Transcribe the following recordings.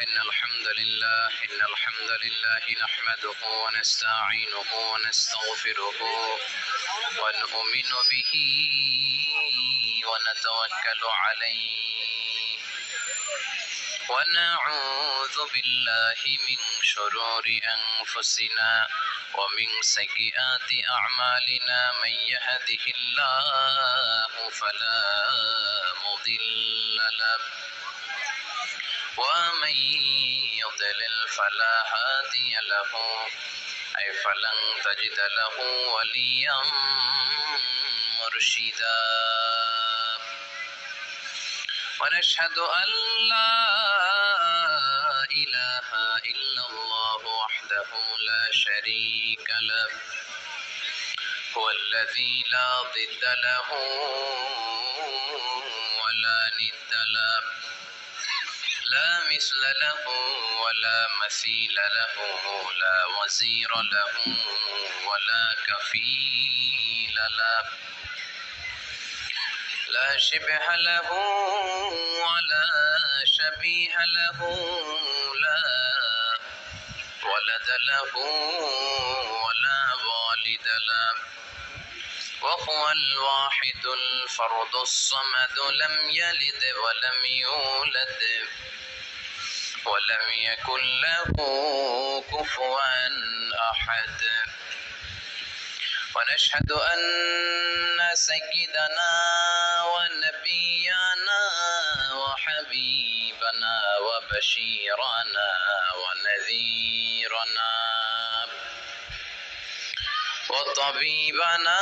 إن الحمد لله نحمده ونستعينه ونستغفره ونؤمن به ونتوكل عليه ونعوذ بالله من شرور أنفسنا ومن سيئات أعمالنا من يهده الله فلا مضل له ومن يضلل فلا هادي له أي فلن تجد له وليا مرشدا ونشهد أن لا إله إلا الله وحده لا شريك له هو الذي لا ضد له ولا ند له لا مثل له ولا مثيل له لا وزير له ولا كفيل له لا شبه له ولا شبيه له لا ولد له ولا والد له وهو الواحد الفرد الصمد لم يلد ولم يولد ولم يكن له كفوا أحد ونشهد أن سيدنا ونبينا وحبيبنا وبشيرنا ونذيرنا وطبيبنا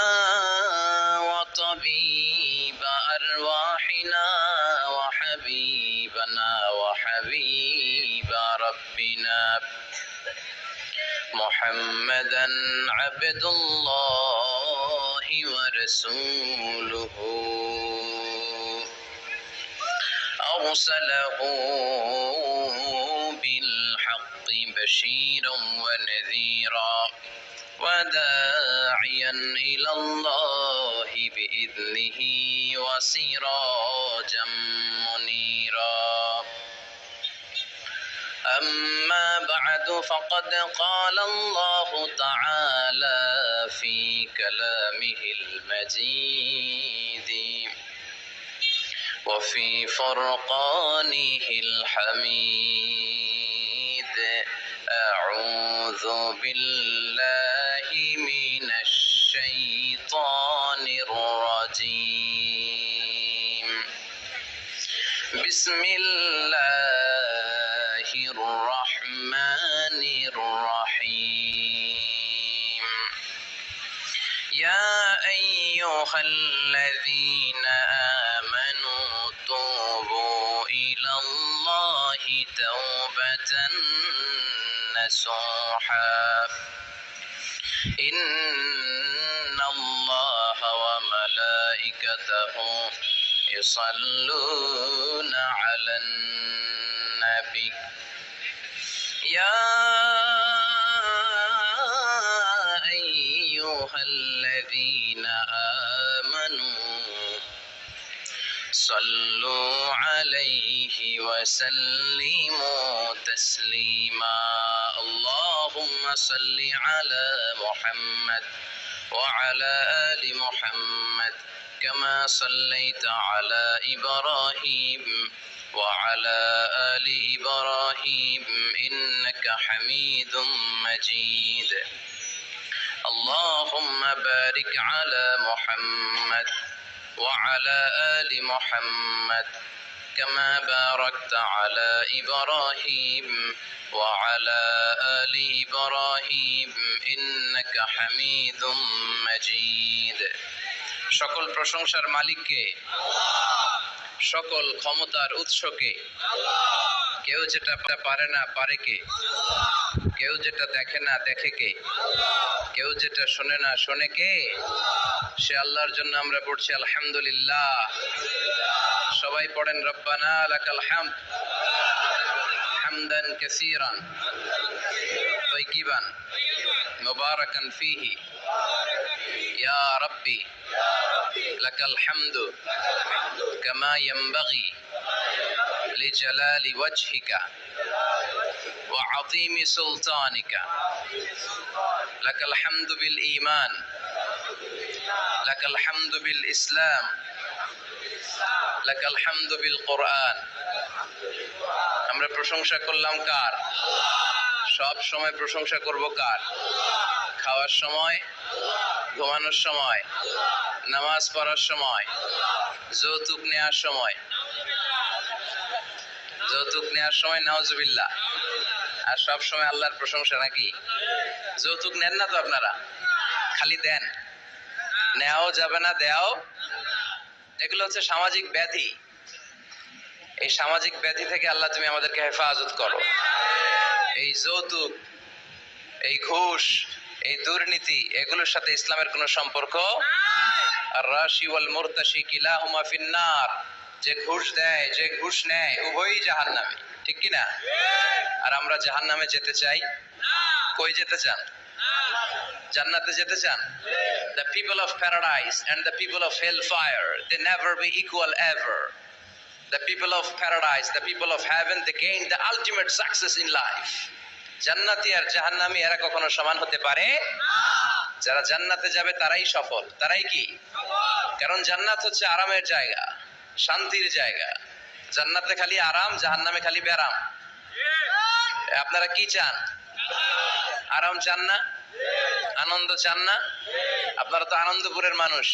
وطبيب أرواحنا وحبيبنا وحبيب ربنا محمدا عبد الله ورسوله أرسله بالحق بشيرا ونذيرا وداعيا إلى الله بإذنه وسراجا منيرا أما بعد فقد قال الله تعالى في كلامه المجيد وفي فرقانه الحميد أعوذ بالله من الشيطان الرجيم بسم الله الرحمن الرحيم يا أيها الذين آمنوا توبوا إلى الله توبة نصوحا إن الله وملائكته يصلون على النبي يا أيها الذين آمنوا صلوا عليه وسلموا تسليما اللهم صل على محمد وعلى آل محمد كما صليت على إبراهيم وعلى آل إبراهيم إنك حميد مجيد اللهم بارك على محمد وعلى آل محمد كما باركت على إبراهيم وعلى آل إبراهيم إنك حميد مجيد সকল প্রশংসার মালিককে সকল ক্ষমতার উৎসকে কেউ যেটা পারে না পারে কে কেউ যেটা দেখে না দেখে কে কেউ যেটা শোনে না শোনে কে সে আল্লাহর জন্য আমরা পড়ছি আলহামদুলিল্লাহ সবাই পড়েন রব্বানা লাকাল হামদ হামদান কাসীরান তাইয়িবান মুবারাকান ফীহি ইয়া রাব্বি লাকাল হামদু কামা ইয়ানবাগি লিজালালি ওয়াজহিকা وعظيم سلطانك لك الحمد بالإيمان لك الحمد بالإسلام لك الحمد بالقرآن আমরা প্রশংসা করলাম কার? সব সময় প্রশংসা করব কার? খাওয়ার সময়, ঘুমানোর সময়, নামাজ পড়ার সময়, যৌতুক নেওয়ার সময়, যৌতুক নেওয়ার সময় নাউজুবিল্লাহ, আর সব সময় আল্লাহর প্রশংসা নাকি? যৌতুক নেন না তো আপনারা, খালি দেন, নেওয়াও যাবে না, দেওয়াও। এগুলো হচ্ছে সামাজিক ব্যাধি। এই সামাজিক ব্যাধি থেকে আল্লাহ তুমি আমাদেরকে হেফাজত করো। এই যৌতুক, এই ঘুষ, এই দুর্নীতি, এগুলোর সাথে ইসলামের কোনো সম্পর্ক। আর রাশি ওয়াল মুরতাশি কিলাহুমা ফিন্নার, যে ঘুষ দেয়, যে ঘুষ নেয়, উভয়ই জাহান্নামী, ঠিক কি না? আর আমরা জাহান্নামে যেতে চাই? কই যেতে চান? জান্নাতে যেতে চান? The people of paradise and the people of hellfire, they never be equal ever. The people of paradise, the people of heaven, they gain the ultimate success in life. জান্নাতি আর জাহান্নামী এরা কখনো সমান হতে পারে? যারা জান্নাতে যাবে তারাই সফল। তারাই কি? কারণ জান্নাত হচ্ছে আরামের জায়গা, শান্তির জায়গা। জান্নাতে খালি আরাম, জাহান্নামে খালি ব্যারাম। আপনারা কি চান? আরাম চান না? আনন্দ চান না? আপনারা তো আনন্দপুরের মানুষ,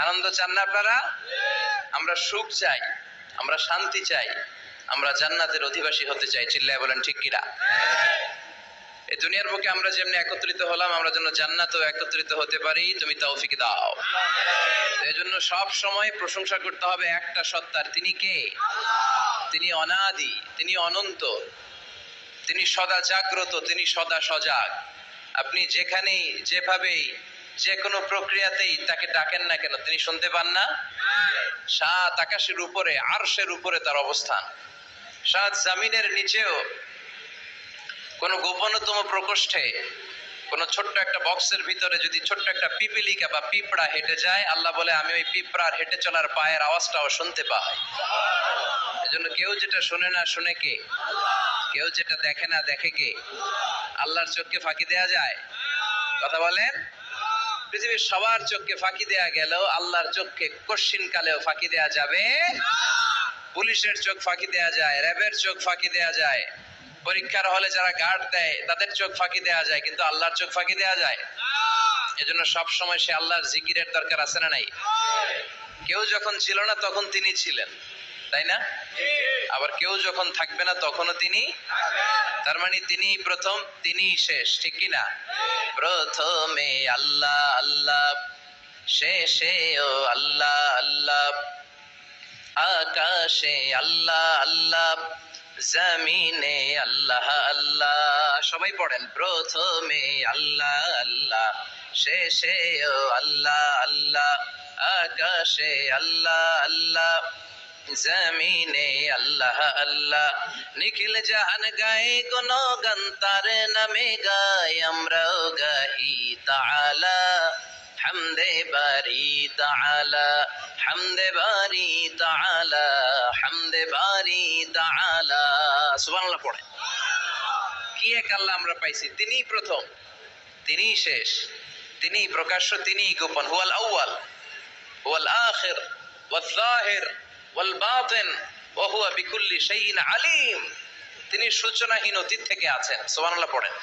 আনন্দ চান না আপনারা? আমরা সুখ চাই, আমরা শান্তি চাই, আমরা জান্নাতের অধিবাসী হতে চাই। চিল্লায় বলেন ঠিক কিনা? এই দুনিয়ার বুকে আমরা যেমনি একত্রিত হলাম, আমরা যেন জান্নাতেও একত্রিত হতে পারি, তুমি তৌফিক দাও। এই জন্য সব সময় প্রশংসা করতে হবে একটা সত্তার। তিনি কে? তিনি অনাদি, তিনি অনন্ত, তিনি সদা জাগ্রত, তিনি সদা সজাগ। আপনি যেখানেই, যেভাবেই, যে কোনো প্রক্রিয়াতেই তাকে ডাকেন না কেন, তিনি শুনতে পান না? সাত আকাশের উপরে, আরশের উপরে তার অবস্থান, সাত জামিনের নিচেও। কোন গোপনতম প্রকোষ্ঠে, কোন ছোট্ট একটা বক্সের ভিতরে যদি ছোট্ট একটা পিপিলিকা বা পিঁপড়া হেঁটে যায়, আল্লাহ বলে আমি ওই পিঁপড়ার হেঁটে চলার পায়ের আওয়াজটাও শুনতে পাই। এজন্য কেউ যেটা শোনে না শুনে কে? কেউ যেটা দেখে না দেখে কে? আল্লাহর চোখকে ফাঁকি দেয়া যায়? কথা বলেন। পৃথিবীর সবার চোখকে ফাঁকি দেয়া গেলেও আল্লাহর চোখকে কশ্চিন কালেও ফাঁকি দেয়া যাবে? পুলিশের চোখ ফাঁকি দেয়া যায়, র্যাবের চোখ ফাঁকি দেয়া যায়, পরীক্ষার হলে যারা গার্ড দেয় তাদের চোখ ফাঁকি দেয়া যায়, কিন্তু আল্লাহর চোখ ফাঁকি দেয়া যায়? এজন্য সব সময় সে আল্লাহর জিকিরের দরকার আছে না নাই? কেউ যখন ছিল না তখন তিনি ছিলেন, তাই না? আবার কেউ যখন থাকবে না তখনও তিনি। তার মানে তিনি প্রথম, তিনি শেষ, ঠিক কি না? প্রথমে আল্লাহ আল্লাহ, শেষেও আল্লাহ আল্লাহ, আকাশে আল্লাহ আল্লাহ, জমিনে আল্লাহ আল্লাহ। সবাই পড়েন, প্রথমে আল্লাহ আল্লাহ, শেষেও আল্লাহ আল্লাহ, আকাশে আল্লাহ আল্লাহ, জমিনে আল্লাহ আল্লাহ। নিখিল জাহান গায়ে কোন গান তার নামে গায়, আমরাও গাহি তাআলা হামদে বারি তাআলা, হামদে বারি তাআলা, হামদে বারি তাআলা। সুবহানাল্লাহ পড়ে। কি এক আল্লাহ আমরা পাইছি। তিনি প্রথম, তিনি শেষ, তিনি প্রকাশ্য, তিনি গোপন। হুয়াল আউয়াল ওয়াল আখির ওয়াল যাহির ওয়াল বাতিন ওয়া হুয়া বিকুল্লি শাইইন আলিম। তিনি সূচনাহীন অতীত থেকে আছেন, সুবহানাল্লাহ পড়েন।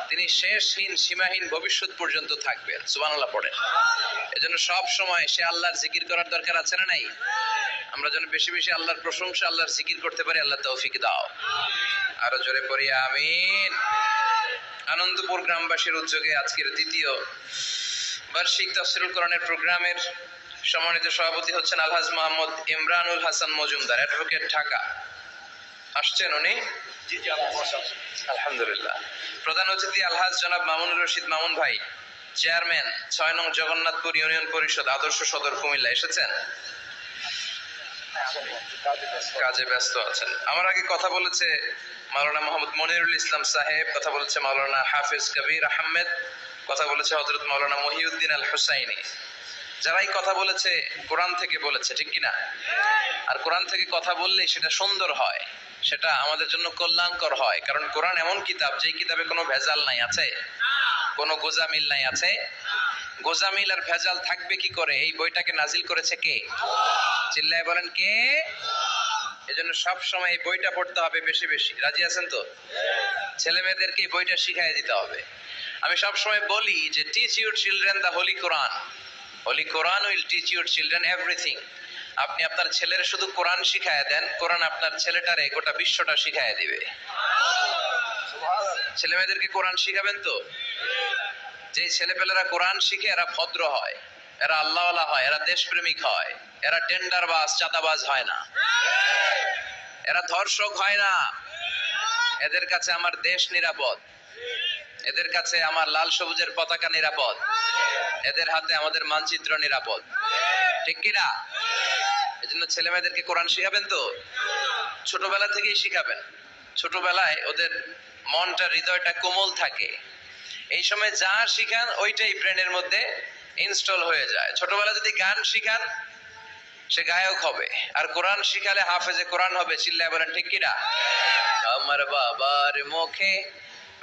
তিনি শেষহীন সীমাহীন ভবিষ্যৎ পর্যন্ত থাকবেন, সুবহানাল্লাহ পড়েন। এজন্য সব সময় সে আল্লাহর জিকির করার দরকার আছে না নাই? আমরা যেন বেশি বেশি আল্লাহর প্রশংসা, আল্লাহর জিকির করতে পারি। আল্লাহ তৌফিক দাও। আরো জোরে পড়ি আমিন। আনন্দপুর গ্রামবাসীর উদ্যোগে আজকের দ্বিতীয় বার্ষিক তাফসীরুল কোরআনের প্রোগ্রামের সম্মানিত সভাপতি হচ্ছেন আলহাজ মোহাম্মদ ইমরানুল হাসান মজুমদার, অ্যাডভোকেট, ঢাকা। আসছেন উনি? আলহামদুলিল্লাহ। প্রধান অতিথি আলহাজ জনাব মামুনুর রশিদ মামুন ভাই, চেয়ারম্যান ৬ নং জগন্নাথপুর ইউনিয়ন পরিষদ, আদর্শ সদর, কুমিল্লা। এসেছেন? কাজে ব্যস্ত আছেন। আমার আগে কথা বলেছে মাওলানা মোহাম্মদ মনিরুল ইসলাম সাহেব, কথা বলেছে মাওলানা হাফিজ কবির আহমেদ, কথা বলেছে হযরত মাওলানা মহিউদ্দিন আল হুসাইনি। যারাই কথা বলেছে, কোরআন থেকে বলেছে, ঠিক কিনা? আর কোরআন থেকে কথা বললে সেটা সুন্দর হয়, সেটা আমাদের জন্য কল্যাণকর হয়, কারণ কোরআন এমন কিতাব যে কিতাবে কোনো ভেজাল নাই, আছে কোনো গোজামিল নাই, আছে গোজামিল আর ভেজাল থাকবে কি করে? এই বইটাকে নাজিল করেছে কে? চিল্লায় বলেন কে? এজন্য সব সময় এই বইটা পড়তে হবে বেশি বেশি। রাজি আছেন তো? ছেলে মেয়েদেরকে এই বইটা শিখাই দিতে হবে। আমি সব সময় বলি যে teach your children the holy Quran. Holy Quran will teach your children everything. আপনি আপনার ছেলের শুধু কোরআন শিখায় দেন, কোরআন আপনার ছেলেটারে গোটা বিশ্বটা শিখায় দিবে। ছেলে মেয়েদেরকে কোরআন শিখাবেন তো? যে ছেলেপেলেরা কোরআন শিখে এরা ভদ্র হয়, এরা আল্লাহওয়ালা হয়, এরা দেশপ্রেমিক হয়, এরা টেন্ডারবাজ চাঁদাবাজ হয় না, এরা ধর্ষক হয় না। এদের কাছে আমার দেশ নিরাপদ, এদের কাছে আমার লাল সবুজের পতাকা নিরাপদ, এদের হাতে আমাদের মানচিত্র নিরাপদ। ঠিক কিনা? এজন্য ছেলে মেয়েদেরকে কোরআন শিখাবেন তো? ছোটবেলা থেকেই শিখাবেন। ছোটবেলায় ওদের মনটা হৃদয়টা কোমল থাকে, এই সময় যা শিখান ওইটাই ব্রেনের মধ্যে ইনস্টল হয়ে যায়। ছোটবেলা যদি গান শিখান সে গায়ক হবে, আর কোরআন শিখালে হাফেজে কোরআন হবে। চিল্লায় বলেন ঠিক কিনা? আমার বাবার মুখে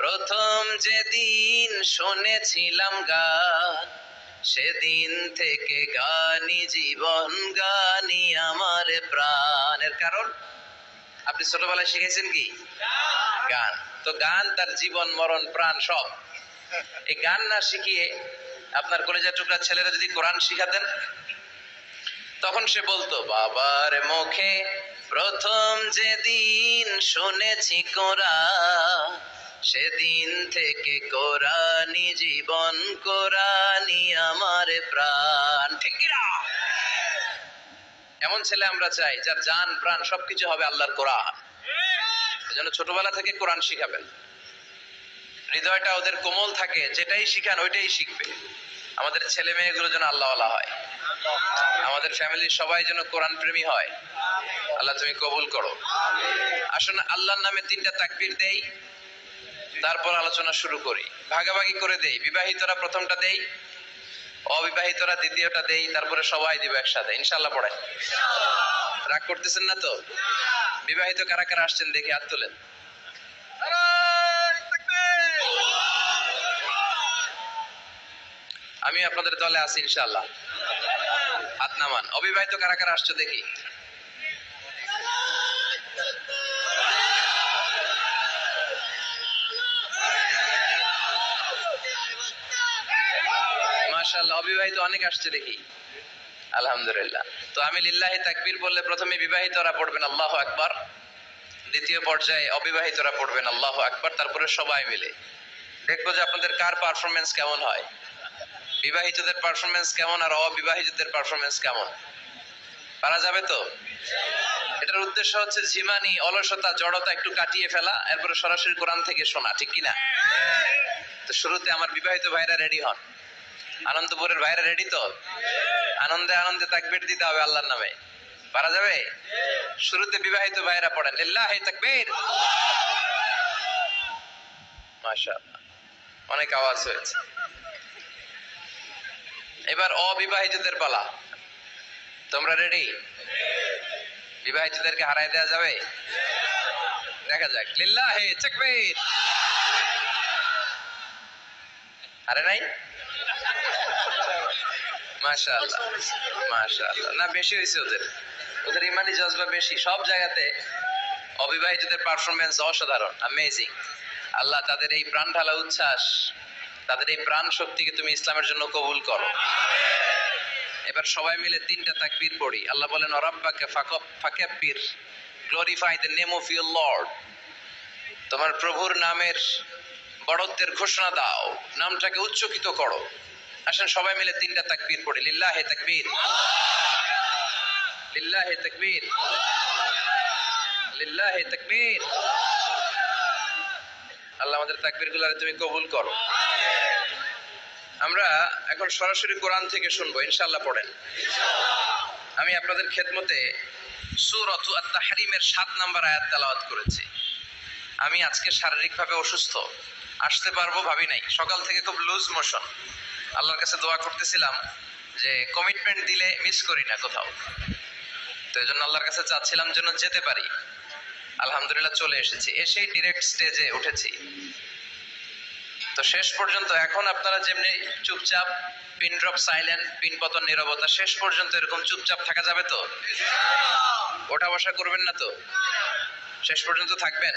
প্রথম যেদিন শুনেছিলাম গান, সেদিন থেকে গানি জীবন, গানি আমার প্রাণের কারণ আপনি ছোটবেলায় শিখেছেন কি? গান। তো গান তার জীবন মরণ প্রাণ সব। এই গান না শিখিয়ে আপনার কলেজের টুকরা ছেলেরা যদি কোরআন শিখাতেন, তখন সে বলতো বাবার মুখে প্রথম যেদিন শুনেছি কোরআন, সেদিন থেকে কোরআনি জীবন, কোরআনি আমার প্রাণ। ঠিক কিনা? এমন ছেলে আমরা চাই যার জান প্রাণ সবকিছু হবে আল্লাহর কোরআন। এজন্য ছোটবেলা থেকে কোরআন শিখাবেন, হৃদয়টা ওদের কোমল থাকে, যেটাই শিখান ওইটাই শিখবে। আমাদের ছেলে মেয়েগুলো যেন আল্লাহওয়ালা হয়, আমাদের ফ্যামিলির সবাই যেন কোরআন প্রেমী হয়। আল্লাহ তুমি কবুল করো। আসুন আল্লাহর নামে 3টা তাকবীর দেই, তারপর আলোচনা শুরু করি। ভাগাভাগি করে দেই। বিবাহিতরা প্রথমটা দেই, অবিবাহিতরা দ্বিতীয়টা দেই, তারপরে সবাই দিব একসাথে। ইনশাআল্লাহ পড়েন। রাগ করতেছেন না তো? বিবাহিত কারা কারা আসছেন দেখি হাত তোলেন। আমি আপনাদের দলে আছি ইনশাআল্লাহ। হাত নামান। অবিবাহিত কারা কারা আসছে দেখি। মাশাআল্লাহ, অবিবাহিত অনেক আসছে দেখি। আলহামদুলিল্লাহ। তো আমি লিল্লাহি তাকবীর বললে প্রথমে বিবাহিতরা পড়বেন আল্লাহু আকবার, দ্বিতীয় পর্যায়ে অবিবাহিতরা পড়বেন আল্লাহু আকবার, তারপরে সবাই মিলে দেখবো যে আপনাদের কার পারফরমেন্স কেমন হয়। বিবাহিতদের পারফরমেন্স কেমন আর অবিবাহিতদের পারফরমেন্স কেমন, পারা যাবে তো? এটার উদ্দেশ্য হচ্ছে ঝিমানি, অলসতা, জড়তা একটু কাটিয়ে ফেলা, এরপরে সরাসরি কোরআন থেকে শোনা। ঠিক কিনা? তো শুরুতে আমার বিবাহিত ভাইরা রেডি হন। আনন্দপুরের ভাইরা রেডি তো? আনন্দে আনন্দে তাকবীর দিতে হবে আল্লাহর নামে। পারা যাবে? শুরুতে বিবাহিত ভাইরা পড়েন লিল্লাহি তাকবীর। মাশাআল্লাহ, অনেক আওয়াজ হয়েছে। এবার অবিবাহিতদের পালা। তোমরা রেডি? বিবাহিতদেরকে হারায় দেওয়া যাবে? দেখা যাক। লিল্লাহি তাকবীর। আরে নাই? মাশাআল্লাহ মাশাআল্লাহ। না বেশি হয়েছে ওদের, ওদের ইমানি জজবা বেশি। সব জায়গাতে অবিবাহিতদের পারফরমেন্স অসাধারণ, অ্যামেজিং। আল্লাহ তাদের এই প্রাণ ঢালা উচ্ছ্বাস, তাদের এই প্রাণ শক্তিকে তুমি ইসলামের জন্য কবুল করো। এবার সবাই মিলে 3টা তাকবীর পড়ি। আল্লাহ বলেন রাব্বাকা ফাকাব্বির, glorify the name of your lord. তোমার প্রভুর নামের বড়ত্বের ঘোষণা দাও, নামটাকে উচ্চকিত করো। আসেন সবাই মিলে 3টা তাকবীর পড়ি। লিল্লাহি তাকবীর, লিল্লাহি তাকবীর, লিল্লাহি তাকবীর। আল্লাহ আমাদের তাকবীরগুলোরে তুমি কবুল করো। আমরা এখন সরাসরি কোরআন থেকে শুনবো, ইনশাআল্লাহ পড়েন। আমি আপনাদের খেদমতে সূরাত আত-তাহরীমের 7 নম্বর আয়াত তেলাওয়াত করেছি। আমি আজকে শারীরিকভাবে অসুস্থ, আসতে পারবো ভাবি নাই। সকাল থেকে খুব লুজ মোশন। আল্লাহর কাছে দোয়া করতেছিলাম যে কমিটমেন্ট দিলে মিস করি না কোথাও, তো এই জন্য আল্লাহর কাছে চাচ্ছিলাম যেন যেতে পারি। আলহামদুলিল্লাহ চলে এসেছি, এসেই ডিরেক্ট স্টেজে উঠেছি। তো শেষ পর্যন্ত এখন আপনারা যেমনি চুপচাপ, পিন ড্রপ সাইলেন্ট, পিন পতন নীরবতা, শেষ পর্যন্ত এরকম চুপচাপ থাকা যাবে তো? ওঠা বসা করবেন না তো? শেষ পর্যন্ত থাকবেন?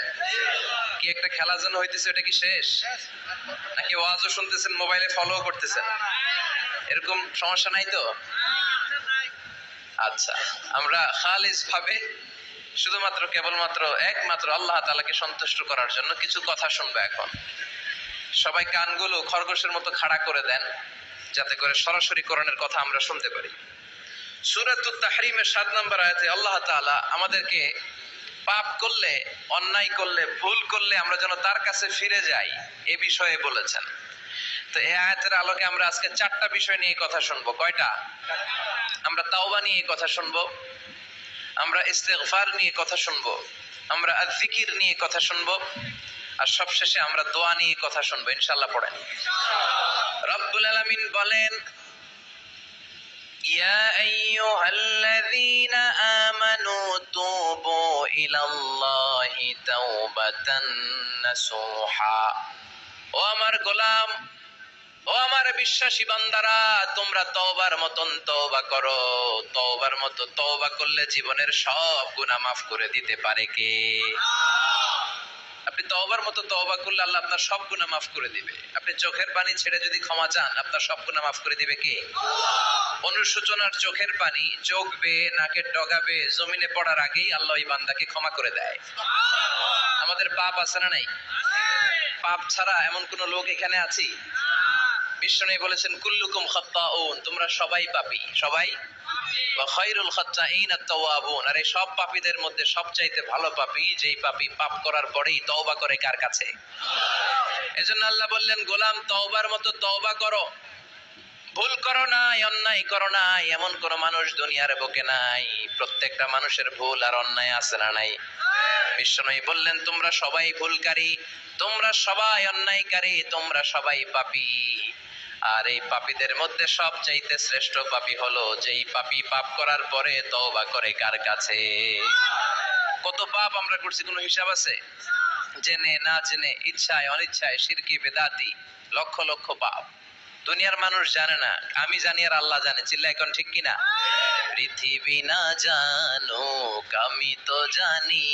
কি একটা খেলা যেন হইতেছে, এটা কি শেষ নাকি ওয়াজও শুনতেছেন, মোবাইলে ফলো করতেছেন? এরকম সমস্যা নাই তো? আচ্ছা, আমরা খালিস ভাবে শুধুমাত্র কেবলমাত্র একমাত্র আল্লাহ তাআলাকে সন্তুষ্ট করার জন্য কিছু কথা শুনবো এখন। সবাই কানগুলো খরগোশের মতো খাড়া করে দেন যাতে করে সরাসরি কোরআনের কথা আমরা শুনতে পারি। সূরাতুত তাহরীমের ৭ নম্বর আয়াতে আল্লাহ তাআলা আমাদেরকে পাপ করলে, অন্যায় করলে, ভুল করলে আমরা যেন তার কাছে ফিরে যাই এ বিষয়ে বলেছেন। তো এই আয়াতের আলোকে আমরা আজকে 4টা বিষয় নিয়ে কথা শুনবো। কয়টা? আমরা তাওবা নিয়ে কথা শুনবো, আমরা ইস্তিগফার নিয়ে কথা শুনবো, আমরা আযজিকির নিয়ে কথা শুনবো, আর সবশেষে আমরা দোয়া নিয়ে কথা শুনবো ইনশাআল্লাহ। পড়েন। রব্বুল আলামিন বলেন, ইয়া আইয়ুহাল্লাযীনা আমানু তুবু ইলাল্লাহি তাওবাতান নাসুহা। ও আমার গোলাম, ও আমার বিশ্বাসী বান্দারা, তোমরা তওবার মতন তওবা করো। তওবার মতো তওবা করলে জীবনের সব গুনাহ মাফ করে দিতে পারে কে? আপনি তওবার মতো তওবা করলে আল্লাহ আপনার সব গুনাহ মাফ করে দিবে। আপনি চোখের পানি ছেড়ে যদি ক্ষমা চান, আপনার সব গুনাহ মাফ করে দিবে কে? অনুশোচনার চোখের পানি চোখ বেয়ে নাকের ডগা বেয়ে জমিনে পড়ার আগেই আল্লাহ ওই বান্দাকে ক্ষমা করে দেয়। আমাদের পাপ আছে না নাই? পাপ ছাড়া এমন কোন লোক এখানে আছি? বিষ্ণু বলেছেন, কুল্লুকুম খাত্তাউন, তোমরা সবাই পাপী, সবাই। ওয়া খায়রুল খাত্তাইন আত-তাওয়াবুন, আর এই সব পাপীদের মধ্যে সবচাইতে ভালো পাপী যেই পাপী পাপ করার পরেই তওবা করে কার কাছে? এজন্য আল্লাহ বললেন, গোলাম তওবার মতো তওবা করো। ভুল করো নাই, অন্যায় করো নাই, এমন কোন মানুষ দুনিয়ার বুকে নাই। প্রত্যেকটা মানুষের ভুল আর অন্যায় আছে না নাই? বিষ্ণু বললেন, তোমরা সবাই ভুলকারী, তোমরা সবাই অন্যায়কারী, তোমরা সবাই পাপী। আর এই পাপীদের মধ্যে সবচাইতে শ্রেষ্ঠ পাপী হলো যেই পাপী পাপ করার পরে তওবা করে কার কাছে? কত পাপ আমরা করছি, কোনো হিসাব আছে? জেনে না জেনে, ইচ্ছায় অনিচ্ছায়, শিরকি বেদাতি, লক্ষ লক্ষ পাপ। দুনিয়ার মানুষ জানে না, আমি জানি আর আল্লাহ জানে। চিল্লা এখন ঠিক কিনা? পৃথিবী না জানুক আমি তো জানি,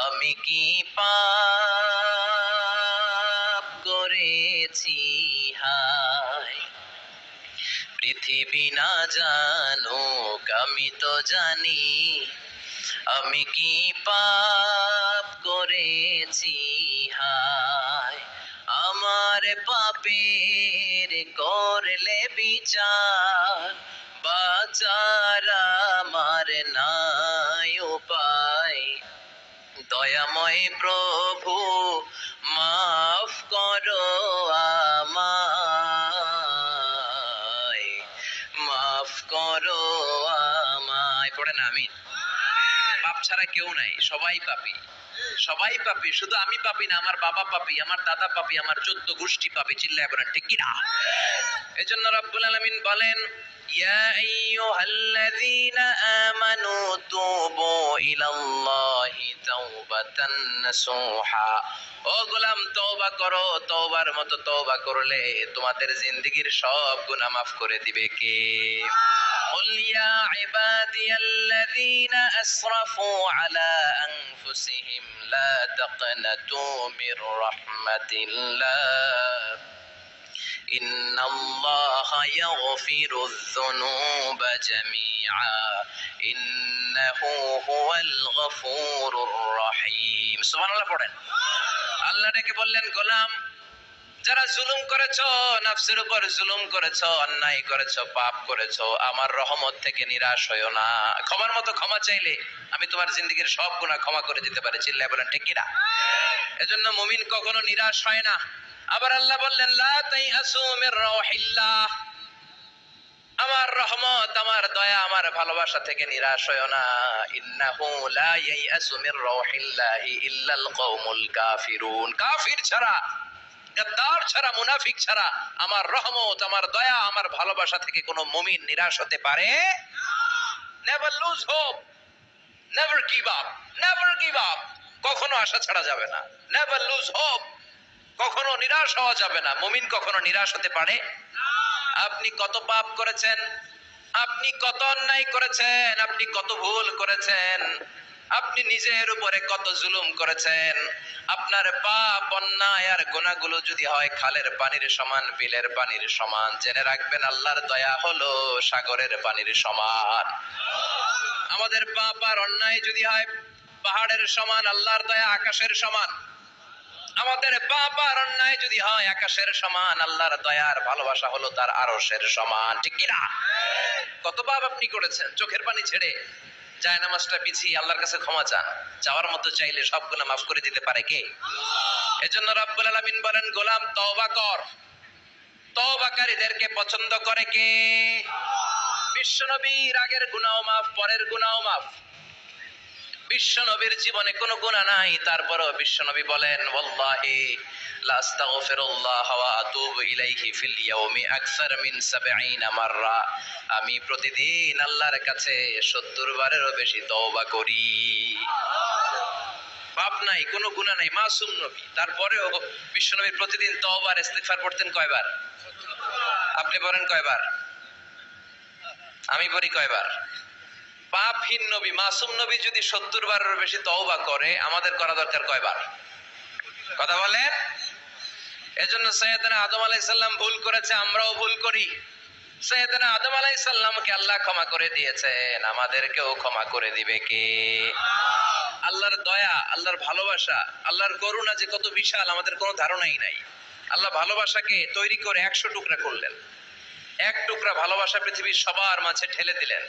আমি কি পাপ করেছি হায়। পৃথিবী না জানুক আমি তো জানি, আমি কি পাপ করেছি হায়। আমার পাপের করলে বিচার, বাঁচার আমার নাই উপায়। দয়াময় প্রভু মাফ করো আমায়, মাফ করো আমায়। পড়েন আমিন। পাপ ছাড়া কেউ নাই, সবাই পাপী, সবাই পাপী। শুধু আমি পাপী না, আমার বাবা পাপী, আমার দাদা পাপী, আমার 14 গোষ্ঠী পাপী। চিল্লায় বলেন ঠিক কিনা? এজন্য রব্বুল আলামিন বলেন, ইয়া আইয়ুহাল্লাযীনা আমানু তুবু ইলাল্লাহি তাওবাতান নাসুহা। ও গোলাম, তওবা করো। তওবার মতো তওবা করলে তোমাদের জিন্দেগীর সব গুনাহ মাফ করে দিবে কে? قل يا عبادي الذين أسرفوا على أنفسهم لا تقنطوا من رحمة الله إن الله يغفر الذنوب جميعا إنه هو الغفور الرحيم। সুবহান আল্লাহ পড়েন। আল্লাহ ডেকে বললেন, গোলাম, যারা জুলুম করেছো, নফসের উপর জুলুম করেছো, অন্যায় করেছো, পাপ করেছো, আমার রহমত থেকে নিরাশ হয়ো না। ক্ষমার মতো ক্ষমা চাইলে আমি তোমার জিন্দেগীর সব গুনাহ ক্ষমা করে দিতে পারি। চিল্লায় বলেন ঠিক কিনা? এজন্য মুমিন কখনো নিরাশ হয় না। আবার আল্লাহ বললেন, লা তাইআসু মির রাউহিল্লাহ, আমার রহমত, আমার দয়া, আমার ভালোবাসা থেকে নিরাশ হয়ো না। ইন্নাহু লা ইয়াইআসু মির রাউহিল্লাহি ইল্লাল কওমুল কাফিরুন, কাফির ছাড়া, গাদ্দার ছাড়া, মুনাফিক ছাড়া আমার রহমত, আমার দয়া, আমার ভালোবাসা থেকে কোনো মুমিন নিরাশ হতে পারে না। Never lose hope, never give up. Never give up, কখনো আশা ছাড়া যাবে না। নেভার লুজ হোপ, কখনো নিরাশ হওয়া যাবে না। মুমিন কখনো নিরাশ হতে পারে। আপনি কত পাপ করেছেন, আপনি কত অন্যায় করেছেন, আপনি কত ভুল করেছেন, আপনি নিজের উপরে কত জুলুম করেছেন। আপনার পাপ অন্যায় আর গুনাহগুলো যদি হয় খালের পানির সমান, বিলের পানির সমান, জেনে রাখবেন আল্লাহর দয়া হলো সাগরের পানির সমান। আমাদের পাপ আর অন্যায় যদি হয় পাহাড়ের সমান, আল্লাহর দয়া আকাশের সমান। আমাদের পাপ আর অন্যায় যদি হয় আকাশের সমান, আল্লাহর দয়ার ভালোবাসা হলো তার আরশের সমান। ঠিক কি না? কত পাপ আপনি করেছেন, চোখের পানি ছেড়ে জায়নামাজটা বিছিয়ে আল্লাহর কাছে ক্ষমা চান। চাওয়ার মতো চাইলে সব গুনাহ মাফ করে দিতে পারে কে? এজন্য রব্বুল আলামিন বলেন, গোলাম তওবা কর। তওবাকারীদেরকে পছন্দ করে কে? বিশ্বনবীর আগের গুনাহ মাফ, পরের গুনাহ মাফ। বিশ্বনবীর জীবনে কোনো গুনাহ নাই, তারপরও বিশ্বনবী বলেন, ওয়াল্লাহি লা আস্তাগফিরুল্লাহ ওয়া আতুবু ইলাইহি ফিল ইয়াউমি আকসার মিন ৭০ মাররা। আমি প্রতিদিন আল্লাহর কাছে ৭০ বারেরও বেশি তওবা করি। পাপ নাই, কোনো গুনাহ নাই, মাসুম নবী, তারপরেও বিশ্বনবী প্রতিদিন তওবা আর ইস্তিগফার পড়তেন কয়বার? আপনি পড়েন কয়বার? আমি পড়ি কয়বার? পাপহীন নবী, মাসুম নবী যদি ৭০ বারের বেশি তওবা করে, আমাদের করা দরকার কয়বার? কথা বলেন। এজন্য সাইয়েদনা আদম আলাইহিস সালাম ভুল করেছে, আমরাও ভুল করি। সাইয়েদনা আদম আলাইহিস সালামকে আল্লাহ ক্ষমা করে দিয়েছেন, আমাদেরকেও ক্ষমা করে দিবে কে? আল্লাহর দয়া, আল্লাহর ভালোবাসা, আল্লাহর করুণা যে কত বিশাল আমাদের কোনো ধারণাই নাই। আল্লাহ ভালোবাসাকে তৈরি করে ১০০ টুকরা করলেন। এক টুকরা ভালোবাসা পৃথিবীর সবার মাঝে ঠেলে দিলেন,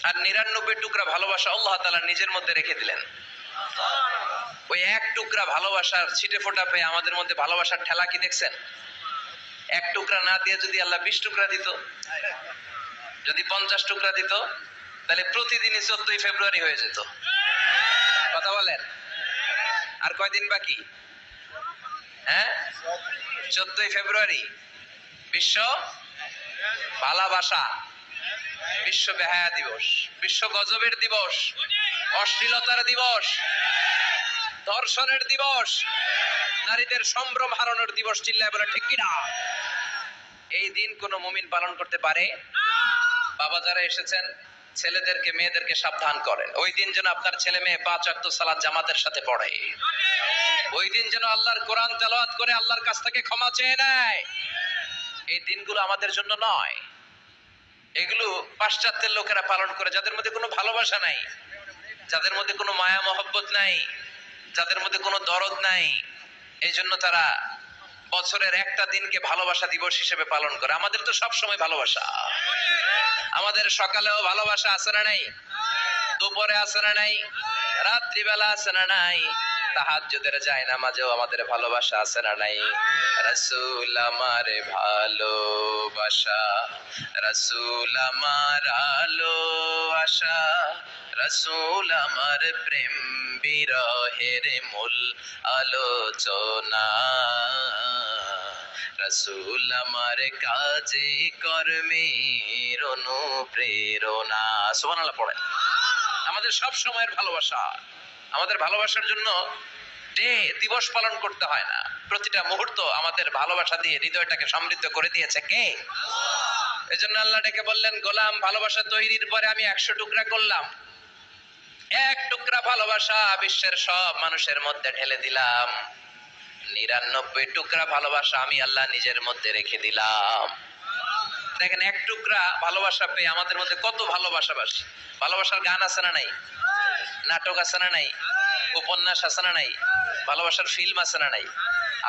আর ৯৯ টুকরা ভালোবাসা আল্লাহ তাআলা নিজের মধ্যে রেখে দিলেন। ওই এক টুকরা ভালোবাসার ছিটে ফোটা পেয়ে আমাদের মধ্যে ভালোবাসার ঠেলা কি দেখছেন? এক টুকরা না দিয়ে যদি আল্লাহ ২০ টুকরা দিত, যদি ৫০ টুকরা দিত, তাহলে প্রতিদিনই ১৪ ফেব্রুয়ারি হয়ে যেত। কথা বলেন। আর কয়দিন বাকি? হ্যাঁ, ১৪ ফেব্রুয়ারি বিশ্ব ভালোবাসা, বিশ্ব বেহায়া দিবস, বিশ্ব গজবের দিবস, অশ্লীলতার দিবস, ধর্ষণের দিবস, নারীদের সম্ভ্রম হারানোর দিবস। চিল্লায় বলে ঠিক কিনা? এই দিন কোন মুমিন পালন করতে পারে? বাবা যারা এসেছেন, ছেলেদেরকে মেয়েদেরকে সাবধান করেন, ওই দিন যেন আপনার ছেলে মেয়ে ৫ ওয়াক্ত সালাত জামাতের সাথে পড়ে। ওই দিন যেন আল্লাহর কোরআন তেলাওয়াত করে আল্লাহর কাছ থেকে ক্ষমা চেয়ে নেয়। এই দিনগুলো আমাদের জন্য নয়, এগুলো পাশ্চাত্যের লোকেরা পালন করে, যাদের মধ্যে কোনো ভালোবাসা নাই, যাদের মধ্যে কোনো মায়া মহব্বত নাই, যাদের মধ্যে কোনো দরদ নাই। এই জন্য তারা বছরের একটা দিনকে ভালোবাসা দিবস হিসেবে পালন করে। আমাদের তো সব সময় ভালোবাসা, আমাদের সকালেও ভালোবাসা আছে না নাই? দুপুরে আছে না নাই? রাত্রিবেলা আছে না নাই? তাহাজ্জুদের জায়নামাজেও আমাদের ভালোবাসা আছে না নাই? রাসূল আমার ভালোবাসা, রাসূল আমার আলো আশা, রাসূল আমার প্রেম বিরহের মূল আলোচনা, রাসূল আমার কাজে কর্মের অনুপ্রেরণা। সুবহানাল্লাহ পড়েন। আমাদের সব সময়ের ভালোবাসা, আমাদের ভালোবাসার জন্য দিবস পালন করতে হয় না, প্রতিটা মুহূর্ত আমাদের ভালোবাসা দিয়ে হৃদয়টাকে সমৃদ্ধ করে দিয়েছে কে? এজন্য আল্লাহ ডেকে বললেন, গোলাম ভালোবাসা তৈরির পরে আমি ১০০ টুকরা করলাম। এক টুকরা ভালোবাসা বিশ্বের সব মানুষের মধ্যে ঢেলে দিলাম। ৯৯ টুকরা ভালোবাসা আমি আল্লাহ নিজের মধ্যে রেখে দিলাম। দেখেন, এক টুকরা ভালোবাসা পেয়ে আমাদের মধ্যে কত ভালোবাসাবাসী। ভালোবাসার গান আছে না নাই? নাটক আছে না নাই? উপন্যাস আছে না নাই? ভালোবাসার ফিল্ম আছে না নাই?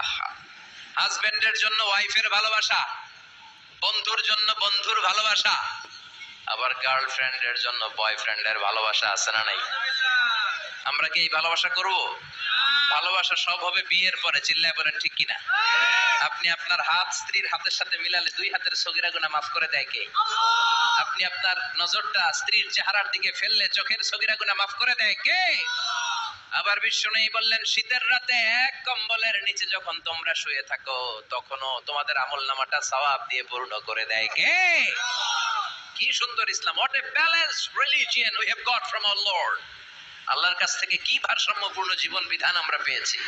আহা, হাজবেন্ডের জন্য ওয়াইফের ভালোবাসা, বন্ধুর জন্য বন্ধুর ভালোবাসা, আবার গার্লফ্রেন্ডের জন্য বয়ফ্রেন্ডের ভালোবাসা আছে না নাই? আমরা কি এই ভালোবাসা করব? ভালোবাসা সব হবে বিয়ের পরে। চিল্লায় বলেন ঠিক কিনা? আপনি আপনার হাত স্ত্রীর হাতের সাথে মিলালে ২ হাতের সগীরা গুনাহ মাফ করে দেয় কে? আপনি আপনার নজরটা স্ত্রীর চেহারার দিকে ফেললে চোখের সগীরা গুনাহ মাফ করে দেয় কে? আবার বিশ্বনবী বললেন, শীতের রাতে এক কম্বলের নিচে যখন তোমরা শুয়ে থাকো, তখনও তোমাদের আমলনামাটা সওয়াব দিয়ে পূর্ণ করে দেয় কে? কি সুন্দর ইসলাম! What a balanced religion we have got from our Lord. আল্লাহর কাছ থেকে কি ভারসাম্যপূর্ণ জীবন বিধান আমরা পেয়েছি।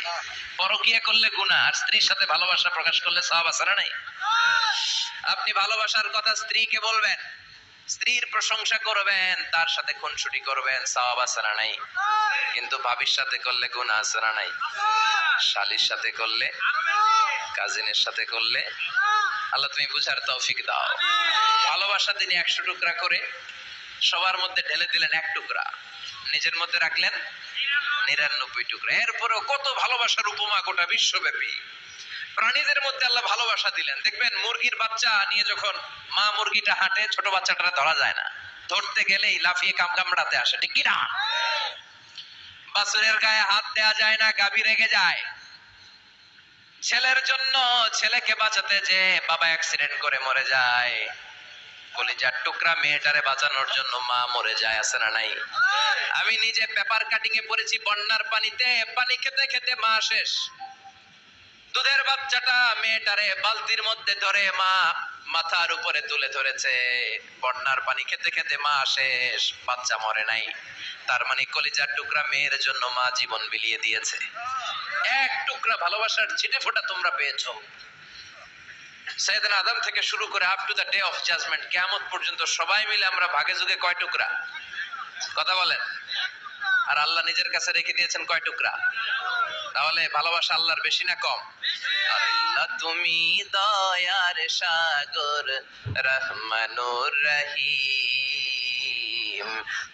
পরকিয়া করলে গুনাহ, আর স্ত্রীর সাথে ভালোবাসা প্রকাশ করলে সওয়াব আছে না নাই? আপনি ভালোবাসার কথা স্ত্রীকে বলবেন, স্ত্রীর প্রশংসা করবেন, তার সাথে খুনসুটি করবেন, সওয়াব আছে না নাই? কিন্তু ভাবির সাথে করলে গুনাহ আছে না নাই? শালীর সাথে করলে, কাজিনের সাথে করলে, আল্লাহ তুমি বুঝার তৌফিক দাও। ভালোবাসা তিনি 100 টুকরা করে সবার মধ্যে ঢেলে দিলেন 1 টুকরা, নিজের মধ্যে রাখলেন 99 টুকরা। এরপরেও কত ভালোবাসার উপমা গোটা বিশ্বব্যাপী। প্রাণীদের মধ্যে আল্লাহ ভালোবাসা দিলেন। দেখবেন মুরগির বাচ্চা নিয়ে যখন মা মুরগিটা হাঁটে, ছোট বাচ্চাটা ধরা যায় না, ধরতে গেলেই লাফিয়ে কামড়াতে আসে, ঠিক কি না? বাছুরের গায়ে হাত দেয়া যায় না, গাভী রেগে যায়। ছেলের জন্য ছেলেকে বাঁচাতে যে বাবা অ্যাক্সিডেন্ট করে মরে যায়, কলিজার টুকরা মেয়েটারে বাঁচানোর জন্য মা মরে যায়, আছে না নাই? আমি নিজে পেপার কাটিং এ পড়েছি, বন্যার পানিতে পানি খেতে খেতে মা শেষ। দুধের বাচ্চাটা মেয়েটারে বালতির মধ্যে ধরে মা মাথার উপরে তুলে ধরেছে, বন্যার পানি খেতে খেতে মা শেষ, বাচ্চা মরে নাই। তার মানে কলিজার টুকরা মেয়ের জন্য মা জীবন বিলিয়ে দিয়েছে। 1 টুকরা ভালোবাসার ছিটে ফোঁটা তোমরা পেয়েছো। সাইয়েদনা আদম থেকে শুরু করে up to the day of judgment, কিয়ামত পর্যন্ত সবাই মিলে আমরা ভাগে যুগে কয় টুকরা? কথা বলেন। আর আল্লাহ নিজের কাছে রেখে দিয়েছেন কয় টুকরা? তাহলে ভালোবাসা আল্লাহর বেশি না কম? আল্লাহ তুমি দয়ার সাগর, রহমানুর রহিম,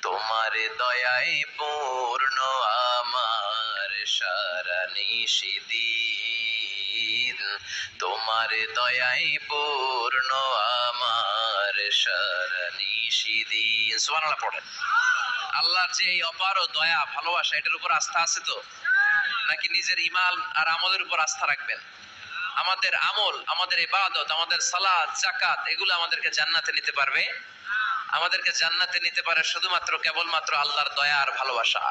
তোমার দয়ায় পূর্ণ আমার সারা নিশিদিন, তোমার দয়ায় পূর্ণ আমার সারা নিশিদিন। সুবহানাল্লাহ পড়েন। আল্লাহর যে এই অপার দয়া ভালোবাসা, এটার উপর আস্থা আছে তো? নাকি নিজের ঈমান আর আমলের উপর আস্থা রাখবেন? আমাদের আমল, আমাদের ইবাদত, আমাদের সালাত, যাকাত, এগুলো আমাদেরকে জান্নাতে নিতে পারবে? আমাদেরকে জান্নাতে নিতে পারে শুধুমাত্র কেবলমাত্র আল্লাহর দয়া আর ভালোবাসা।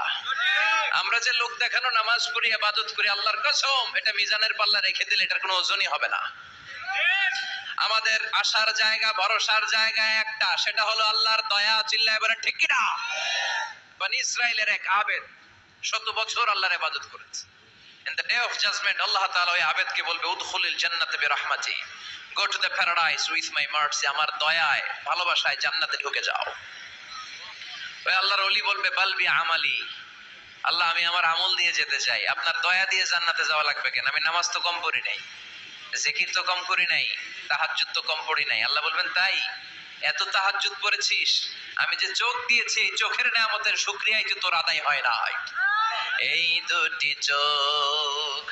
আমরা যে লোক দেখানো নামাজ পড়ি, ইবাদত করি, আল্লাহর কসম এটা মিজানের পাল্লা রেখে দিলে এটার কোনো ওজনই হবে না। আমাদের আশার জায়গা, ভরসার জায়গা একটা, সেটা হলো আল্লাহর দয়া। চিল্লায় বলেন ঠিক কি না? বনি ইসরাইলের এক আবেদ 100 বছর আল্লাহর ইবাদত করেছে। In the day of judgment, আল্লাহ তাআলা ওই আবেদকে বলবে, উদখুলিল জান্নাতে বিরহমাতি, go to the paradise with my mercy, আমার দয়ায় ভালোবাসায় জান্নাতে ঢুকে যাও। ওই আল্লাহর ওলি বলবে, বাল বি আমালি, আল্লাহ আমি আমার আমল দিয়ে যেতে চাই, আপনার দয়া দিয়ে জান্নাতে যাওয়া লাগবে কেন? আমি নামাজ তো কম পড়ি নাই, জিকির তো কম করি নাই, তাহাজ্জুদ তো কম পড়ি নাই। আল্লাহ বলবেন, তাই এত তাহাজ্জুদ পড়েছিস, আমি যে চোখ দিয়েছি এই চোখের নেয়ামতের শুকরিয়াই তো তোর আদায় হয় না। এই দুটি চোখ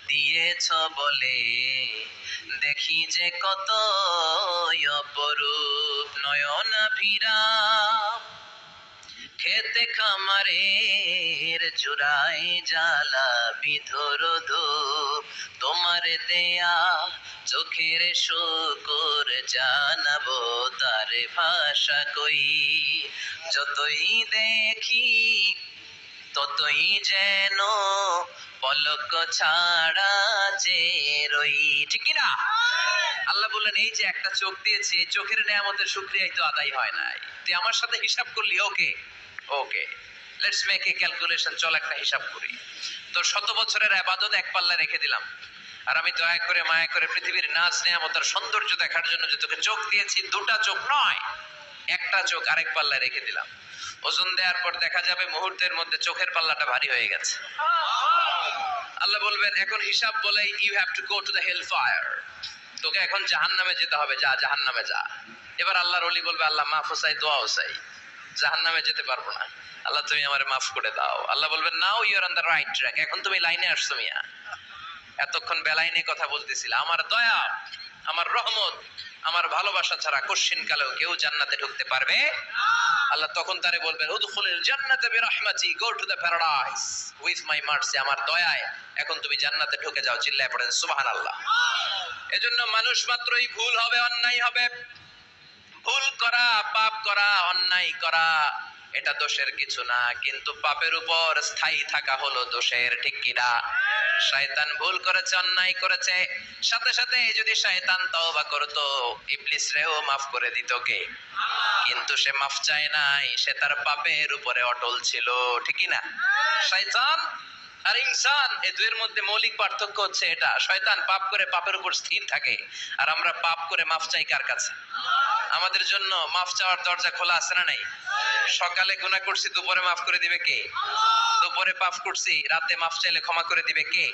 দিয়েছ বলে দেখি যে কত অপরূপ, নয়নাভিরাম খেতে খামারের জুড়াই জ্বালা বিধর ধূপ, তোমার দেয়া চোখের শুকর জানাবো তার ভাষা কই, যতই দেখি ততই যেন পলক ছাড়া চেরই, ঠিক না? আল্লাহ বললেন, এই যে একটা চোখ দিয়েছি, এই চোখের নেয়ামতের শুকরিয়াই তো আদায় হয় নাই। তুই আমার সাথে হিসাব করলি, ওকে ওকে, লেটস মেক এ ক্যালকুলেশন, চল একটা হিসাব করি। তো 100 বছরের ইবাদত এক পাল্লা রেখে দিলাম, আর আমি দয়া করে মায়া করে পৃথিবীর নাজ নেয়ামত আর সৌন্দর্য দেখার জন্য যে তোকে চোখ দিয়েছি, 2টা চোখ নয়, একটা চোখ আরেক পাল্লা রেখে দিলাম। ওজন দেওয়ার পর দেখা যাবে মুহূর্তের মধ্যে চোখের পাল্লাটা ভারী হয়ে গেছে। আল্লাহ বলবেন, এখন হিসাব বলে, you have to go to the hell fire, তোকে এখন জাহান্নামে যেতে হবে, যা জাহান্নামে যা। এবার আল্লাহর ওলি বলবে, আল্লাহ মাফ চাই, দোয়াও চাই, জাহান্নামে যেতে পারবো না, আল্লাহ তুমি আমারে মাফ করে দাও। আল্লাহ বলবেন, now you are on the right track, এখন তুমি লাইনে আসছো মিয়া, এতক্ষণ বেলাইনে কথা বলতেছিলা। আমার দয়া, আমার রহমত, আমার ভালোবাসা ছাড়া কশিন কালেও কেউ জান্নাতে ঢুকতে পারবে না। আল্লাহ তখন তারে বলবেন, উদখুলিল জান্নাতে বিরহমাতি, go to the paradise with my mercy, আমার দয়ায় এখন তুমি জান্নাতে ঢুকে যাও। চিল্লায় পড়েন সুবহানাল্লাহ। এজন্য মানুষ মাত্রই ভুল হবে, অন্যায় হবে। ভুল করা, পাপ করা, অন্যায় করা এটা দোষের কিছু না, কিন্তু পাপের উপর স্থায়ী থাকা হলো দোষের, ঠিক কিনা? শয়তান ভুল করেছে, অন্যায় করেছে, সাথে সাথে যদি শয়তান তওবা করতো, ইবলিস রেও মাফ করে দিত কে? কিন্তু সে মাফ চায় নাই, সে তার পাপের উপরে অটল ছিল, ঠিক না? শয়তান আর ইনসান এই দুইয়ের মধ্যে মৌলিক পার্থক্য হচ্ছে এটা, শয়তান পাপ করে পাপের উপর স্থির থাকে, আর আমরা পাপ করে মাফ চাই কার কাছে? আমাদের জন্য মাফ চাওয়ার দরজা খোলা আছে না নাই? সকালে গুনাহ করছি, দুপুরে মাফ করে দিবে কে? দুপুরে পাপ করছি, রাতে মাফ চাইলে ক্ষমা করে দিবে কে?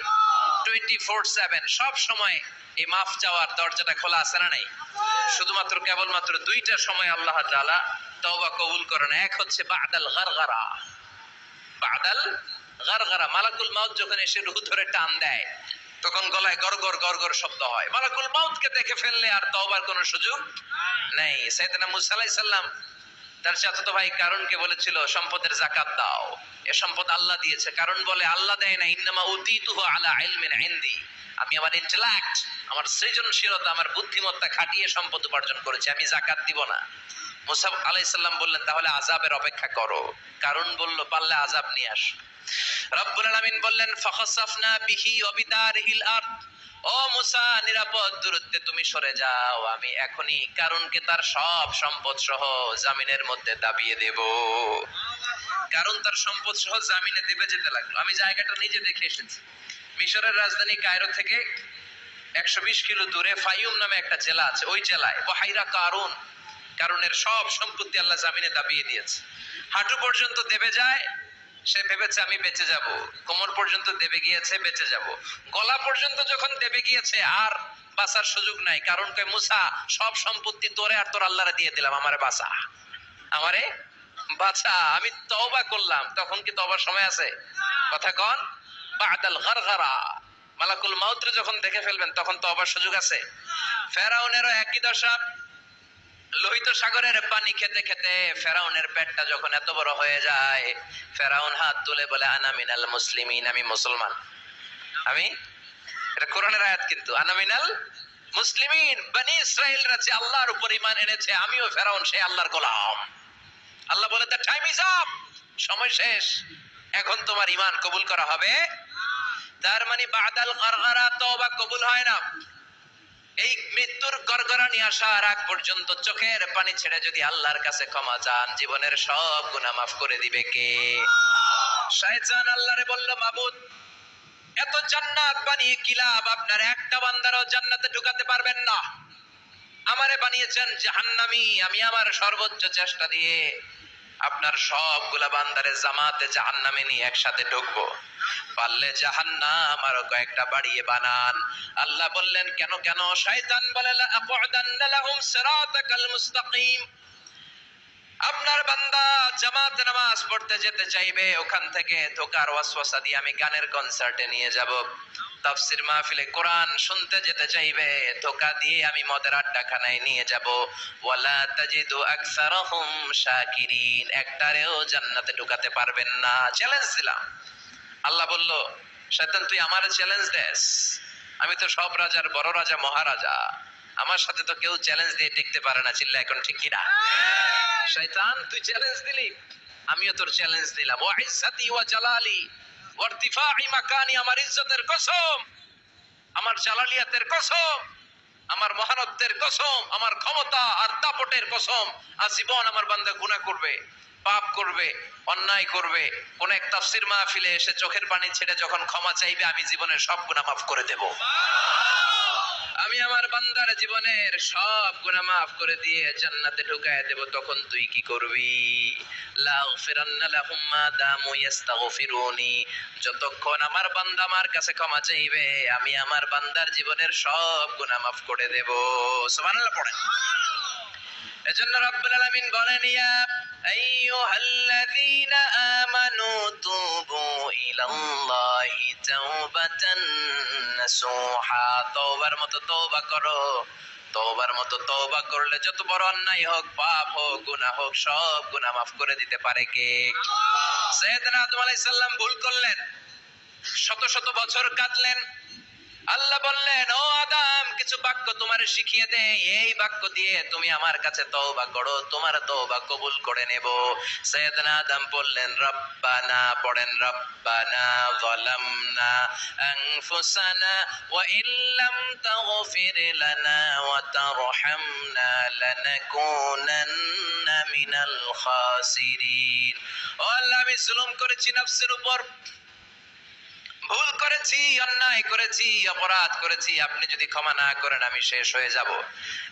24/7 সব সময় এই মাফ চাওয়ার দরজাটা খোলা আছে না নাই? শুধুমাত্র কেবলমাত্র দুইটা সময় আল্লাহ তাআলা তওবা কবুল করেন। এক হচ্ছে বাদাল গারগারা, বাদাল গারগারা, মালাকুল মাউত যখন এসে রূহ ধরে টান দেয় তখন গলায় গরগর গরগর শব্দ হয়। মালাকুল মাউতকে দেখে ফেললে আর তওবার কোনো সুযোগ নেই। সাইয়েদনা মুসা আলাইহিস সালাম তার চাচাতো ভাই কারুনকে বলেছিল সম্পদের যাকাত দাও, এ সম্পদ আল্লাহ দিয়েছে। কারণ বলে আল্লাহ দেয় না, ইন্নামা উতীতুহু আলা ইলমিন ইনদি, আমি আমার ইন্টেলেক্ট, আমার সৃজনশীলতা, আমার বুদ্ধিমত্তা খাটিয়ে সম্পদ উপার্জন করেছি, আমি যাকাত দিব না। মুসা আলাইহিস সালাম বললেন তাহলে আযাবের অপেক্ষা করো। কারণ বলল পারলে আযাব নিয়ে আস। রব্বুল আলামিন বললেন ফাখাসাফনা বিহি ওয়া বিদারিহিল আরদ, ও মুসা নিরাপদ দূরত্বে তুমি সরে যাও, আমি এখনই কারুনকে তার সব সম্পদ সহ জামিনের মধ্যে দাবিয়ে দেব। কারণ তার সম্পদ সহ জামিনে দেবে যেতে লাগলো। আমি জায়গাটা নিজে দেখে এসেছি। মিশরের রাজধানী কায়রো থেকে 120 কিলো দূরে ফাইয়ুম নামে একটা জেলা আছে, ওই জেলায় বহাইরা কারুন, কারণের সব সম্পত্তি আল্লাহ জামিনে দাবিয়ে দিয়েছে। হাঁটু পর্যন্ত দেবে যায়, সে ভেবেছে আমি বেঁচে যাব, কোমর পর্যন্ত দেবে গিয়েছে বেঁচে যাব, গলা পর্যন্ত যখন দেবে গিয়েছে আর বাঁচার সুযোগ নাই। কারণ কয় মুসা সব সম্পত্তি তোরে আর তোর আল্লাহরে দিয়ে দিলাম, আমারে বাঁচা, আমারে বাঁচা, আমি তওবা করলাম। তখন কি তওবার সময় আছে? কথা কন। বাদাল গারগারা, মালাকুল মাউতরে যখন দেখে ফেলবেন তখন তওবার সুযোগ আছে? ফেরাউনেরও একই দশা। লোহিত সাগরের পানি খেতে খেতে ফেরাউনের পেটটা যখন এত বড় হয়ে যায়, ফেরাউন হাত তুলে বলে আনা মিনাল মুসলিমিন, আমি মুসলমান। আমি, এটা কোরআনের আয়াত কিন্তু, আনা মিনাল মুসলিমিন, বনি ইসরাইলরা যে আল্লাহর উপর ঈমান এনেছে, আমিও ফেরাউন সেই আল্লাহর গোলাম। আল্লাহ বলে দ্য টাইম ইজ আপ, সময় শেষ, এখন তোমার ঈমান কবুল করা হবে। তার মানে বাদাল গারগারা তওবা কবুল হয় না। এই মৃত্যুর গড়গড়ানি আসার আগ পর্যন্ত চোখের পানি ছেড়ে যদি আল্লাহর কাছে ক্ষমা চান, জীবনের সব গুনাহ মাফ করে দিবে কে? শয়তান আল্লাহরে বলল মাবুদ এত জান্নাত বানিয়ে কি লাভ, আপনার একটা বান্দারও জান্নাতে ঢুকাতে পারবেন না, আমারে বানিয়েছেন জাহান্নামী, আমি আমার সর্বোচ্চ চেষ্টা দিয়ে আপনার সবগুলা বান্দারে জামাতে জাহান্নামে নিয়ে একসাথে ঢুকবো, পারলে জাহান্নাম আরো কয়েকটা বাড়িয়ে বানান। আল্লাহ বললেন কেন কেন? শয়তান বলে লা আকুদান্না লাহুম সিরাতাকাল মুস্তাকিম, আপনার বান্দা জামাতে নামাজ পড়তে যেতে চাইবে, ওখান থেকে ধোকার ওয়াসওয়াসা দিয়ে আমি গানের কনসার্টে নিয়ে যাব, তাফসীর মাহফিলে কোরআন শুনতে যেতে চাইবে, ধোকা দিয়ে আমি মদের আড্ডাখানায় নিয়ে যাব, ওয়ালা তাজিদু আকসারহুম শাকিরিন, একটারেও জান্নাতে ঢুকাতে পারবেন না। চ্যালেঞ্জ দিলাম। আল্লাহ বলল শয়তান তুই আমারে চ্যালেঞ্জ দেস, আমি তো সব রাজার বড় রাজা মহারাজা, আমার সাথে তো কেউ চ্যালেঞ্জ দিয়ে টিকতে পারে না, চিল্লা এখন ঠিক কিনা? শয়তান তুই চ্যালেঞ্জ দিলি, আমিও তোর চ্যালেঞ্জ দিলাম। ওয়া ইজ্জতি ওয়া জালালি ওয়া ইরতিফা'i মাকানি, আমার ইজ্জতের কসম, আমার জালালিয়াতের কসম, আমার মহানত্বের কসম, আমার ক্ষমতা আর দাপটের কসম, আজীবন আমার বান্দা গুনাহ করবে, পাপ করবে, অন্যায় করবে, কোন এক তাফসীর মাহফিলে এসে চোখের পানি ছেড়ে যখন ক্ষমা চাইবে, আমি জীবনের সব গুনাহ মাফ করে দেব। আমি আমার বান্দার জীবনের সব গুনাহ মাফ করে দিয়ে জান্নাতে ঢুকায় দেব। তখন তুই কি করবি? লাগফিরান্না লাহুম মা দামু ইস্তাগফিরুনি, যতক্ষণ আমার বান্দা আমার কাছে ক্ষমা চাইবে, আমি আমার বান্দার জীবনের সব গুনাহ মাফ করে দেব। সুবহানাল্লাহ পড়েন। এজন্য রব্বুল আলামিন বলেন ইয়া আইয়ুহাল্লাযীনা আমানু তুবু ইলাল্লাহি তাওবাতান নাসুহা, তওবার মতো তওবা করো, তওবার মতো তওবা করলে যত বড় অন্যায় হোক, পাপ হোক, গুনাহ হোক, সব গুনাহ মাফ করে দিতে পারে কে? সাইয়েদনা আদম আলাইহিস সালাম ভুল করলেন, শত শত বছর কাঁদলেন, আল্লাহ বললেন, ও আদম, কিছু বাক্য তোমারে শিখিয়ে দে, এই বাক্য দিয়ে তুমি আমার কাছে তওবা করো, তোমার তওবা কবুল করে নেব। সাইয়েদনা আদম বললেন, রব্বানা, পড়েন, রব্বানা যালামনা আনফুসানা ওয়া ইল্লাম তাগফির লানা ওয়া তারহামনা লানাকুনান্না মিনাল খাসিরিন। ও আল্লাহ, আমি জুলুম করেছি নফসের উপর, ভুল করেছি, অন্যায় করেছি, অপরাধ করেছি, আপনি যদি ক্ষমা না করেন আমি শেষ হয়ে যাব।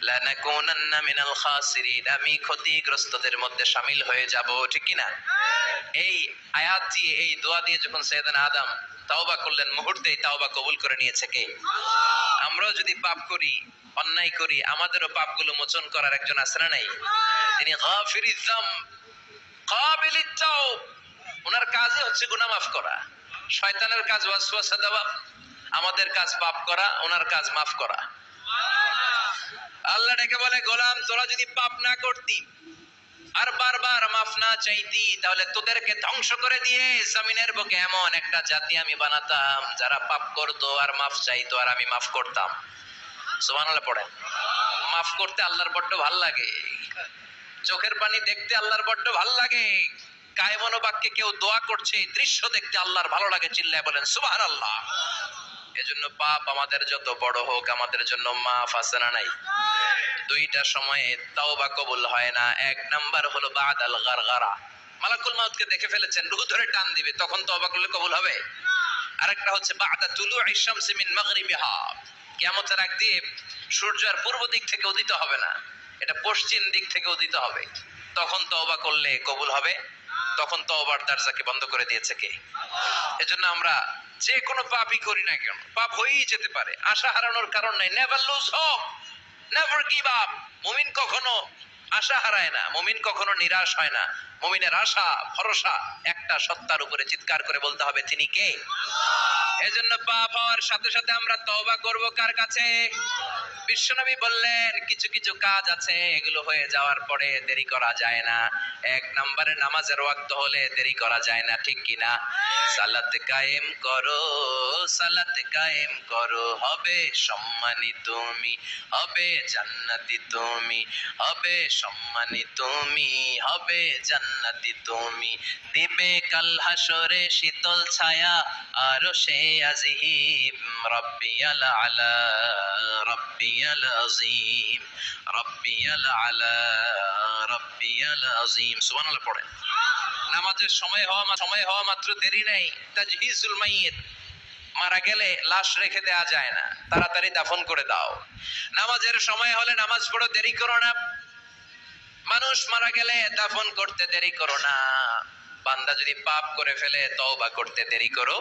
লানাকুনান্না মিনাল খাসিরিন, আমি ক্ষতিগ্রস্তদের মধ্যে শামিল হয়ে যাব, ঠিক কি না? এই আয়াত দিয়ে, এই দোয়া দিয়ে যখন সাইয়েদনা আদম তাওবা করলেন, মুহূর্তেই তাওবা কবুল করে নিয়েছে কে? আমরাও যদি পাপ করি, অন্যায় করি, আমাদেরও পাপগুলো মোচন করার একজন আছে না নাই? তিনি গাফিরিয যাম কাবিলিত তাওব, ওনার কাজই হচ্ছে গুনাহ মাফ করা। শয়তানের কাজ ওয়াসওয়াসা দেওয়া, আমাদের কাজ পাপ করা, ওনার কাজ মাফ করা। আল্লাহ ডেকে বলে, গোলাম, তোরা যদি পাপ না করতি আর বারবার মাফ না চাইতি, তাহলে তোদেরকে ধ্বংস করে দিয়ে জমিনের বুকে এমন একটা জাতি আমি বানাতাম যারা পাপ করতো আর মাফ চাইতো, আর আমি মাফ করতাম। সুবহানাল্লাহ পড়েন। মাফ করতে আল্লাহর বড্ড ভাল লাগে, চোখের পানি দেখতে আল্লাহর বড্ড ভাল লাগে, কায়মন বাক্যে কেউ দোয়া করছে দৃশ্য দেখতে আল্লাহর ভালো লাগে, চিল্লায় বলেন সুবহানাল্লাহ। এজন্য পাপ আমাদের যত বড় হোক, আমাদের জন্য মাফ আছে না নাই? দুইটা সময়ে তাওবা কবুল হয় না। এক নাম্বার হলো বাদাল গারগারা, মালাকুল মাউতকে দেখে ফেলেছেন, রূহ ধরে টান দিবে, তখন তাওবা করলে কবুল হবে। আরেকটা হচ্ছে বাদা তুলুই শামসি মিন মাগরিবিহা, কিয়ামতের আগ দিয়ে সূর্য আর পূর্ব দিক থেকে উদিত হবে না, এটা পশ্চিম দিক থেকে উদিত হবে, তখন তওবা করলে কবুল হবে। তখন তওবার দরজাকে বন্ধ করে দিয়েছে কে? এজন্য আমরা যে কোনো পাপই করি না কেন, পাপ হয়েই যেতে পারে, আশা হারানোর কারণ নাই। Never lose hope, never give up. মুমিন কখনো আশা হারায় না, মুমিন কখনো নিরাশ হয় না। মুমিনের আশা ভরসা একটা সত্তার উপরে, চিৎকার করে বলতে হবে, তিনি কে? এজন্য পাপ হওয়ার সাথে সাথে আমরা তওবা করব কার কাছে? বিশ্বনবী বললেন, কিছু কিছু কাজ আছে এগুলো হয়ে যাওয়ার পরে দেরি করা যায় না। এক নম্বরে নামাজের ওয়াক্ত হলে দেরি করা যায় না, ঠিক কি না? সালাত কায়েম করো, সালাত কায়েম করো, হবে সম্মানী তুমি, হবে জান্নাতি তুমি, হবে সম্মানী তুমি, হবে জান্নাতি তুমি, দিবে কাল হাসরে শীতল ছায়া আরশে আজিম, রব্বিয়াল আলা, রব্বিয়াল আযীম, রব্বিয়াল আলা, রব্বিয়াল আযীম। সুবহানাল্লাহ পড়েন। নামাজের সময় হওয়া মাত্র দেরি নাই। তাজহিজুল মাইয়িত, মারা গেলে লাশ রেখে দেয়া যায় না, তাড়াতাড়ি দাফন করে দাও। নামাজের সময় হলে নামাজ পড়ো, দেরি করো না। মানুষ মারা গেলে দাফন করতে দেরি করো না। বান্দা যদি পাপ করে ফেলে তওবা করতে দেরি করো।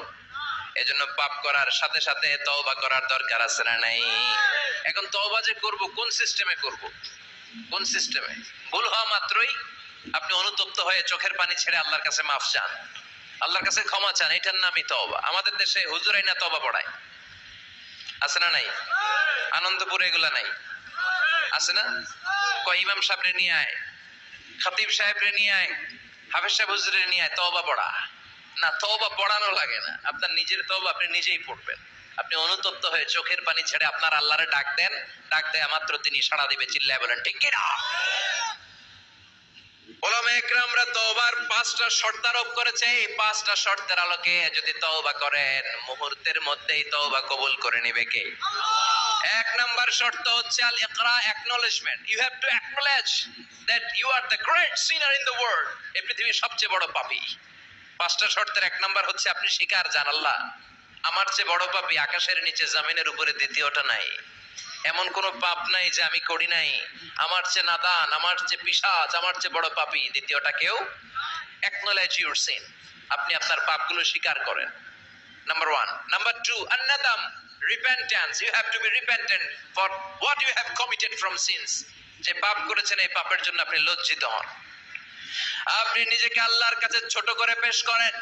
এজন্য পাপ করার সাথে সাথে তওবা করার দরকার আছে না নাই? এখন তওবা যে করব, কোন সিস্টেমে করব? কোন সিস্টেমে? ভুল হওয়া মাত্রই আপনি অনুতপ্ত হয়ে চোখের পানি ছেড়ে আল্লাহর কাছে মাফ চান, আল্লাহর কাছে ক্ষমা চান, এটার নামই তওবা। আমাদের দেশে হুজুরাই না তওবা পড়ায়, আছে না নাই? আনন্দপুরে এগুলা নাই, আছে না? কয় ইমাম সাহেবরে নিয়ে আয়, খতিব সাহেবরে নিয়ে আয়, হাফেজ সাহেব হুজুরে নিয়ে আয়, তওবা পড়া। না, তওবা পড়ানো লাগে না, আপনার নিজের তওবা আপনি নিজেই পড়বেন। আপনি অনুতপ্ত হয়ে চোখের পানি ছেড়ে আপনার আল্লাহরে ডাক দেন, ডাক দেয়া মাত্র তিনি সাড়া দিবে, চিল্লায় বলেন ঠিক কি না? উলামায়ে কেরামরা তওবার 5টা শর্ত আরোপ করেছে। এই 5টা শর্তের আলোকে যদি তওবা করেন, মুহূর্তের মধ্যেই তওবা কবুল করে নেবে কে? এক নাম্বার শর্ত হচ্ছে আল ইকরা, acknowledgement. You have to acknowledge that you are the great sinner in the world. এই পৃথিবীর সবচেয়ে বড় পাপী। 5টা শর্তের এক নাম্বার হচ্ছে আপনি স্বীকার, জান আল্লাহ আমার চেয়ে বড় পাপী আকাশের নিচে জমিনের উপরে দ্বিতীয়টা নাই। এমন কোন পাপ নাই যে আমি করি নাই। আমার চেয়ে নাদান, আমার চেয়ে পিশাচ, আমার চেয়ে বড় পাপী দ্বিতীয়টা কেউ। অ্যাকনলেজ ইউর সিন, আপনি আপনার পাপগুলো স্বীকার করেন। নাম্বার 1। নাম্বার 2, আন-নাদাম, repentance. You have to be repentant for what you have committed from sins. যে পাপ করেছেন এই পাপের জন্য আপনি লজ্জিত হন। আপনি নিজেকে আল্লাহর কাছে ছোট করে পেশ করেন,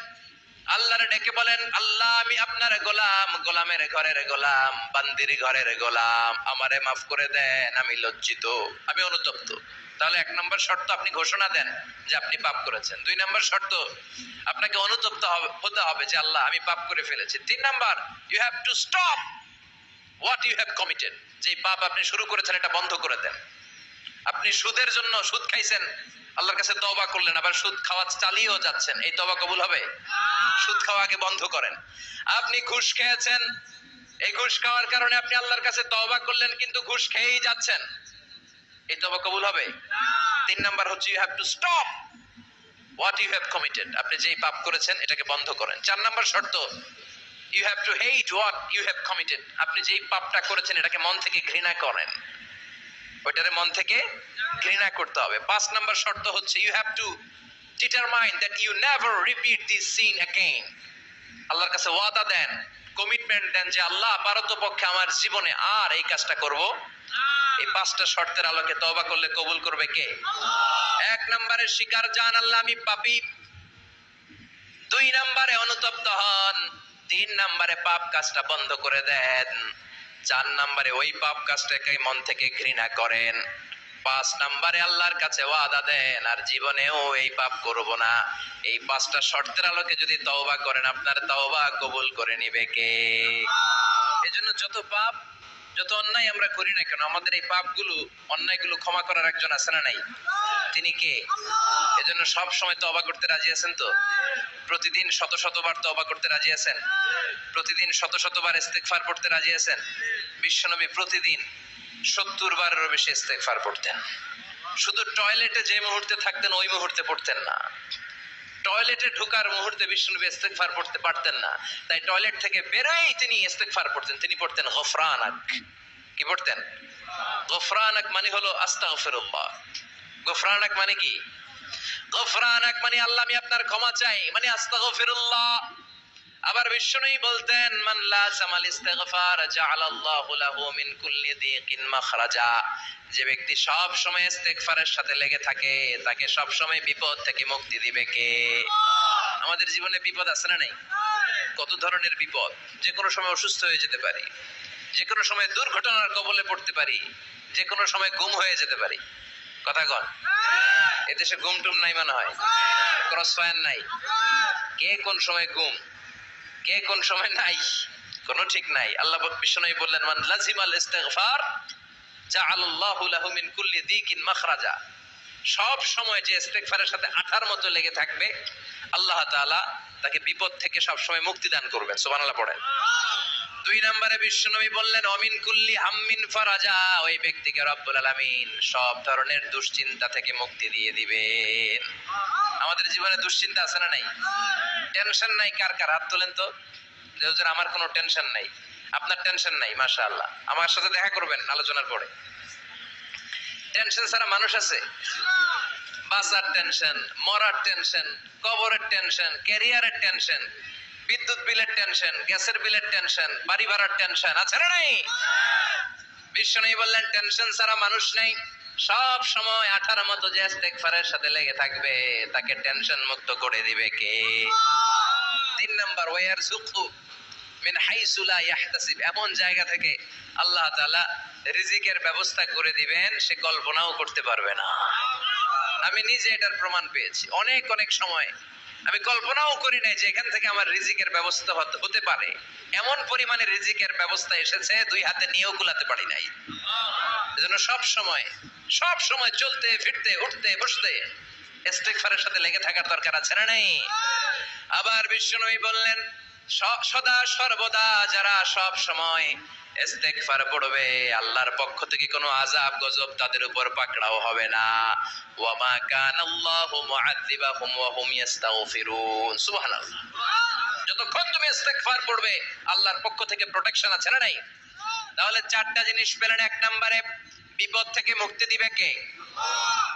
আল্লাহরে ডেকে বলেন, আল্লাহ আমি আপনার গোলাম, গোলামের ঘরের গোলাম, বান্দির ঘরের গোলাম, আমারে মাফ করে দেন, আমি লজ্জিত, আমি অনুতপ্ত। তাহলে 1 নম্বর শর্ত আপনি ঘোষণা দেন যে আপনি পাপ করেছেন। 2 নম্বর শর্ত আপনাকে অনুতপ্ত হতে হবে যে আল্লাহ আমি পাপ করে ফেলেছি। 3 number, you have to stop what you have committed, যে পাপ আপনি শুরু করেছেন এটা বন্ধ করে দেন। আপনি সুদের জন্য সুদ খাইছেন, আল্লাহর কাছে তওবা করলেন, আবার সুদ খাওয়া চালিয়েও যাচ্ছেন, এই তওবা কবুল হবে? সুদ খাওয়া আগে বন্ধ করেন। আপনি ঘুষ খেয়েছেন, এই ঘুষ খাওয়ার কারণে আপনি আল্লাহর কাছে তওবা করলেন, কিন্তু ঘুষ খেয়েই যাচ্ছেন, এই তওবা কবুল হবে? 3 নাম্বার হচ্ছে you have to stop what you have committed, আপনি যেই পাপ করেছেন এটাকে বন্ধ করেন। 4 নাম্বার শর্ত, you have to hate what you have committed, আপনি যেই পাপটা করেছেন এটাকে মন থেকে ঘৃণা করেন, ওইটারে মন থেকে ঘৃণা করতে হবে। 5 নাম্বার শর্ত হচ্ছে you have to determine that you never repeat this sin again, আল্লাহর কাছে ওয়াদা দেন, কমিটমেন্ট দেন যে আল্লাহ পারতপক্ষে আমার জীবনে আর এই কাজটা করব। এই 5টা শর্তের আলোকে তওবা করলে কবুল করবে কে? 1 নম্বরে স্বীকার জান আল্লাহ আমি পাপী, 2 নম্বরে অনুতপ্ত হন, 3 নম্বরে পাপ কাজটা বন্ধ করে দেন, 4 নম্বরে ওই পাপ কাজটাকে মন থেকে ঘৃণা করেন, 5 নম্বরে আল্লাহর কাছে ওয়াদা দেন আর জীবনেও এই পাপ করব না। এই 5টা শর্তের আলোকে যদি তওবা করেন আপনার তওবা কবুল করে নিবে কে? এজন্য যত পাপ যত অন্যায় আমরা করি না কেন, আমাদের এই পাপগুলো অন্যায়গুলো ক্ষমা করার একজন আছে না নাই? তিনি কে? এজন্য সব সময় তওবা করতে রাজি আছেন তো? প্রতিদিন শত শতবার তওবা করতে রাজি আছেন? প্রতিদিন শত শতবার ইস্তেগফার পড়তে রাজি আছেন? বিশ্বনবী প্রতিদিন 70 বারেরও বেশি ইস্তেগফার পড়তেন। শুধু টয়লেটে যে মুহূর্তে থাকতেন ওই মুহূর্তে পড়তেন না, টয়লেটে ঢোকার মুহূর্তে বিশ্বনবী ইস্তেগফার পড়তে পারতেন না, তাই টয়লেট থেকে বেরোই তিনি ইস্তেগফার পড়তেন। তিনি পড়তেন গফরানাক। কি পড়তেন? গফরানাক মানে হলো আস্তাগফিরুল্লাহ। গফরানাক মানে কি? গফরানাক মানে আল্লাহ আমি আপনার ক্ষমা চাই, মানে আস্তাগফিরুল্লাহ। আবার বিশ্বনবী বলতেন মান লাযামাল ইস্তিগফার জাআলাল্লাহু লাহু মিন কুল্লি দিকিন মাখরাজা, যে ব্যক্তি সব সময় ইস্তেগফারের সাথে লেগে থাকে তাকে সব সময় বিপদ থেকে মুক্তি দিবে কে? আমাদের জীবনে বিপদ আছে না নাই? কত ধরনের বিপদ, যে কোনো সময় অসুস্থ হয়ে যেতে পারি, যে কোনো সময় দুর্ঘটনার কবলে পড়তে পারি, যে কোনো সময় গুম হয়ে যেতে পারি। কথা কন, এদেশে গুম টুম নাই মনে হয়, ক্রস ফায়ার নাই, কে কোন সময় গুম কে কোন সময় নাই কোনো ঠিক নাই। আল্লাহ বিশ্বনবী বললেন মান লাজিমাল ইস্তিগফার জাআলাল্লাহু লাহু মিন কুল্লি দিকিন মাখরাজা, সব সময় যে ইস্তেগফারের সাথে আঠার মতো লেগে থাকবে আল্লাহ তাআলা তাকে বিপদ থেকে সব সময় মুক্তি দান করবেন। সুবহানাল্লাহ পড়েন। 2 নম্বরে বিশ্বনবী বললেন অমিন কুল্লি হাম্মিন ফারাজা, ওই ব্যক্তিকে রব্বুল আলামিন সব ধরনের দুশ্চিন্তা থেকে মুক্তি দিয়ে দিবেন। আমাদের জীবনে দুশ্চিন্তা আছে না নাই? টেনশন নাই কার কার? হাত তোলেন তো। যে হুজুর আমার কোনো টেনশন নাই। আপনার টেনশন নাই, মাশাআল্লাহ। আমার সাথে দেখা করবেন আলোচনার পরে। টেনশন ছাড়া মানুষ আছে? বাঁচার টেনশন, মরার টেনশন, কবরের টেনশন, ক্যারিয়ারের টেনশন, বিদ্যুৎ বিলের টেনশন, গ্যাসের বিলের টেনশন, বাড়ি ভাড়ার টেনশন আছে না নাই? বিশ্বনবী বললেন টেনশন ছাড়া মানুষ নেই। সব সময় আঠার মতো যে ইস্তেগফারের সাথে লেগে থাকবে তাকে টেনশন মুক্ত করে দিবে কে? 3 নাম্বার ওয়ারযুকহু মিন হাইসু লা ইয়াহতাসিব, এমন জায়গা থেকে আল্লাহ তাআলা রিজিকের ব্যবস্থা করে দিবেন সে কল্পনাও করতে পারবে না। আমি নিজে এটার প্রমাণ পেয়েছি। অনেক অনেক সময় আমি কল্পনাও করি নাই যে এখান থেকে আমার রিজিকের ব্যবস্থা হতে পারে। এমন পরিমাণে রিজিকের ব্যবস্থা এসেছে 2 হাতে নিয়েও কুলাতে পারি নাই। এজন্য সব সময় চলতে ফিরতে উঠতে বসতে ইস্তেগফারের সাথে লেগে থাকার দরকার আছে না নাই? আবার বিশ্বনবী বললেন সদা সর্বদা যারা সব সময় ইস্তেগফার পড়বে আল্লাহর পক্ষ থেকে কোনো আযাব গজব তাদের উপর পাকড়াও হবে না। ওয়া মা কানাল্লাহু মুআযযিবাহুম ওয়া হুম ইস্তাগফিরুন। সুবহানাল্লাহ। যতক্ষণ তুমি ইস্তেগফার পড়বে আল্লাহর পক্ষ থেকে প্রোটেকশন আছে না নাই? তাহলে 4টা জিনিস পেলেন। 1 নম্বরে বিপদ থেকে মুক্তি দিবে কে?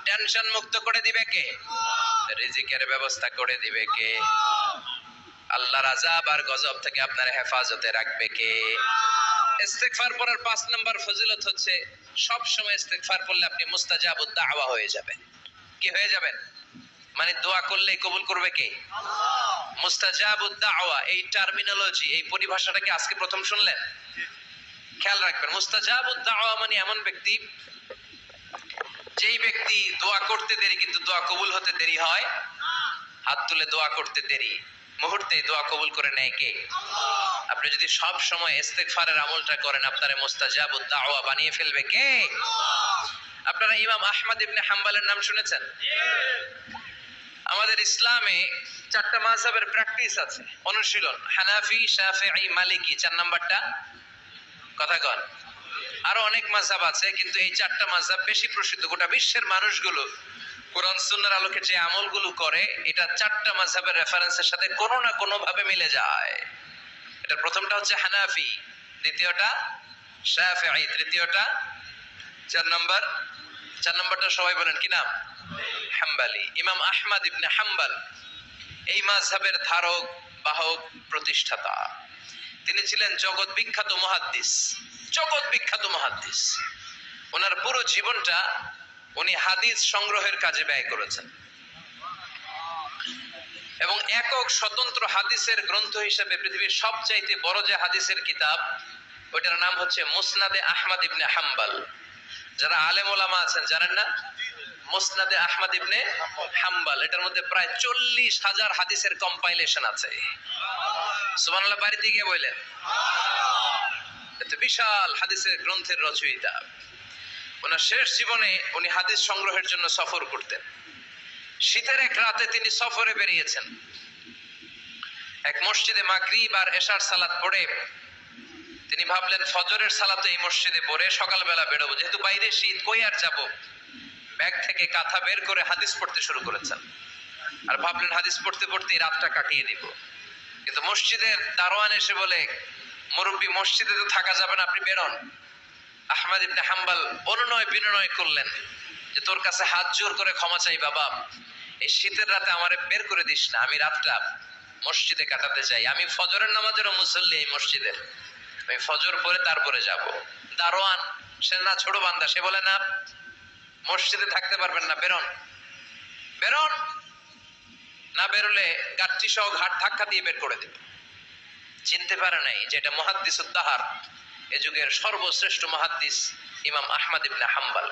টেনশন মুক্ত করে দিবে কে? রিজিকের ব্যবস্থা করে দিবে কে? আল্লাহর আযাব আর গজব থেকে আপনার হেফাজতে রাখবে কে? ইস্তেগফার পড়ার 5 নাম্বার ফজিলত হচ্ছে সব সময় ইস্তেগফার পড়লে আপনি মুস্তাজাবুদ দাওয়া হয়ে যাবেন। কি হয়ে যাবেন? মানে দোয়া করলে কবুল করবে কে? আল্লাহ। মুস্তাজাবুদ দাওয়া এই টার্মিনোলজি, এই পরিভাষাটা কি আজকে প্রথম শুনলেন? খেয়াল রাখবেন, মুস্তাজাবুদ দাওয়া মানে এমন ব্যক্তি যেই ব্যক্তি দোয়া করতে দেরি কিন্তু দোয়া কবুল হতে দেরি হয়। হাত তুলে দোয়া করতে দেরি, মুহূর্তে দোয়া কবুল করে নেয় কে? আল্লাহ। আপনি যদি সব সময় ইস্তেগফারের আমলটা করেন, আপনারে মুস্তাজাবুদ দাওয়া বানিয়ে ফেলবে কে? আপনারা ইমাম আহমদ ইবনে হাম্বলের নাম শুনেছেন? আমাদের ইসলামে চারটা মাযহাবের প্র্যাকটিস আছে, অনুশীলন। হানাফি, শাফিঈ, মালিকি, 4 নাম্বারটা কথা কন। আরো অনেক মাযহাব আছে, কিন্তু এই চারটা মাযহাব বেশি প্রসিদ্ধ। গোটা বিশ্বের মানুষগুলো কোরআন সুন্নাহর আলোকে যে আমলগুলো করে, এটা চারটা মাযহাবের রেফারেন্সের সাথে কোনো না কোনো ভাবে মিলে যায়। এটা প্রথমটা হচ্ছে হানাফি, দ্বিতীয়টা শাফিঈ, তৃতীয়টা 4 নম্বরটা সবাই বলেন কি নাম? হাম্বলি। ইমাম আহমদ ইবনে হাম্বল এই মাযহাবের ধারক বাহক প্রতিষ্ঠাতা। তিনি ছিলেন জগৎ বিখ্যাত মুহাদ্দিস, জগৎ বিখ্যাত মুহাদ্দিস। ওনার পুরো জীবনটা উনি হাদিস সংগ্রহের কাজে ব্যয় করেছেন এবং একক স্বতন্ত্র হাদিসের গ্রন্থ হিসেবে পৃথিবীর সবচাইতে বড় যে হাদিসের কিতাব, ওইটার নাম হচ্ছে মুসনাদে আহমদ ইবনে হাম্বল। যারা আলেম ওলামা আছেন জানেন না? মুসনাদে আহমদ ইবনে হাম্বল, এটার মধ্যে প্রায় 40,000 হাদিসের কম্পাইলেশন আছে। সুবহানাল্লাহ, বাড়িতে গিয়ে বললেন। এত বিশাল হাদিসের গ্রন্থের রচয়িতা। ওনার শেষ জীবনে উনি হাদিস সংগ্রহের জন্য সফর করতেন। শীতের এক রাতে তিনি সফরে বেরিয়েছেন। এক মসজিদে মাগরিব আর এশার সালাত পড়ে তিনি ভাবলেন ফজরের সালাত এই মসজিদে পড়ে সকালবেলা বেরোবো, যেহেতু বাইরে শীত, কই আর যাবো। ব্যাগ থেকে কাঁথা বের করে হাদিস পড়তে শুরু করেছেন আর ভাবলেন হাদিস পড়তে পড়তে রাতটা কাটিয়ে দিব। কিন্তু মসজিদের দারোয়ান এসে বলে, মুরব্বী, মসজিদে তো থাকা যাবে না, আপনি বেরোন। আহমদ ইবনে হাম্বল অনুনয় বিনয় করলেন যে তোর কাছে হাত জোর করে ক্ষমা চাই বাবা, এই শীতের রাতে আমারে বের করে দিস না, আমি রাতটা মসজিদে কাটাতে চাই। আমি ফজরের নামাজেরও মুসল্লি এই মসজিদের, আমি ফজর পরে তারপরে যাব। দারোয়ান সে না ছোট বান্দা, সে বলে না, মসজিদে থাকতে পারবেন না, বেরোন বেরোন। না বেরোলে গাঠটি সহ ঘাট ধাক্কা দিয়ে বের করে দেবে। চিনতে পারে নাই যে এটা মুহাদ্দিসুদ দাহর, এ যুগের সর্বশ্রেষ্ঠ মুহাদ্দিস ইমাম আহমদ ইবনে হাম্বল।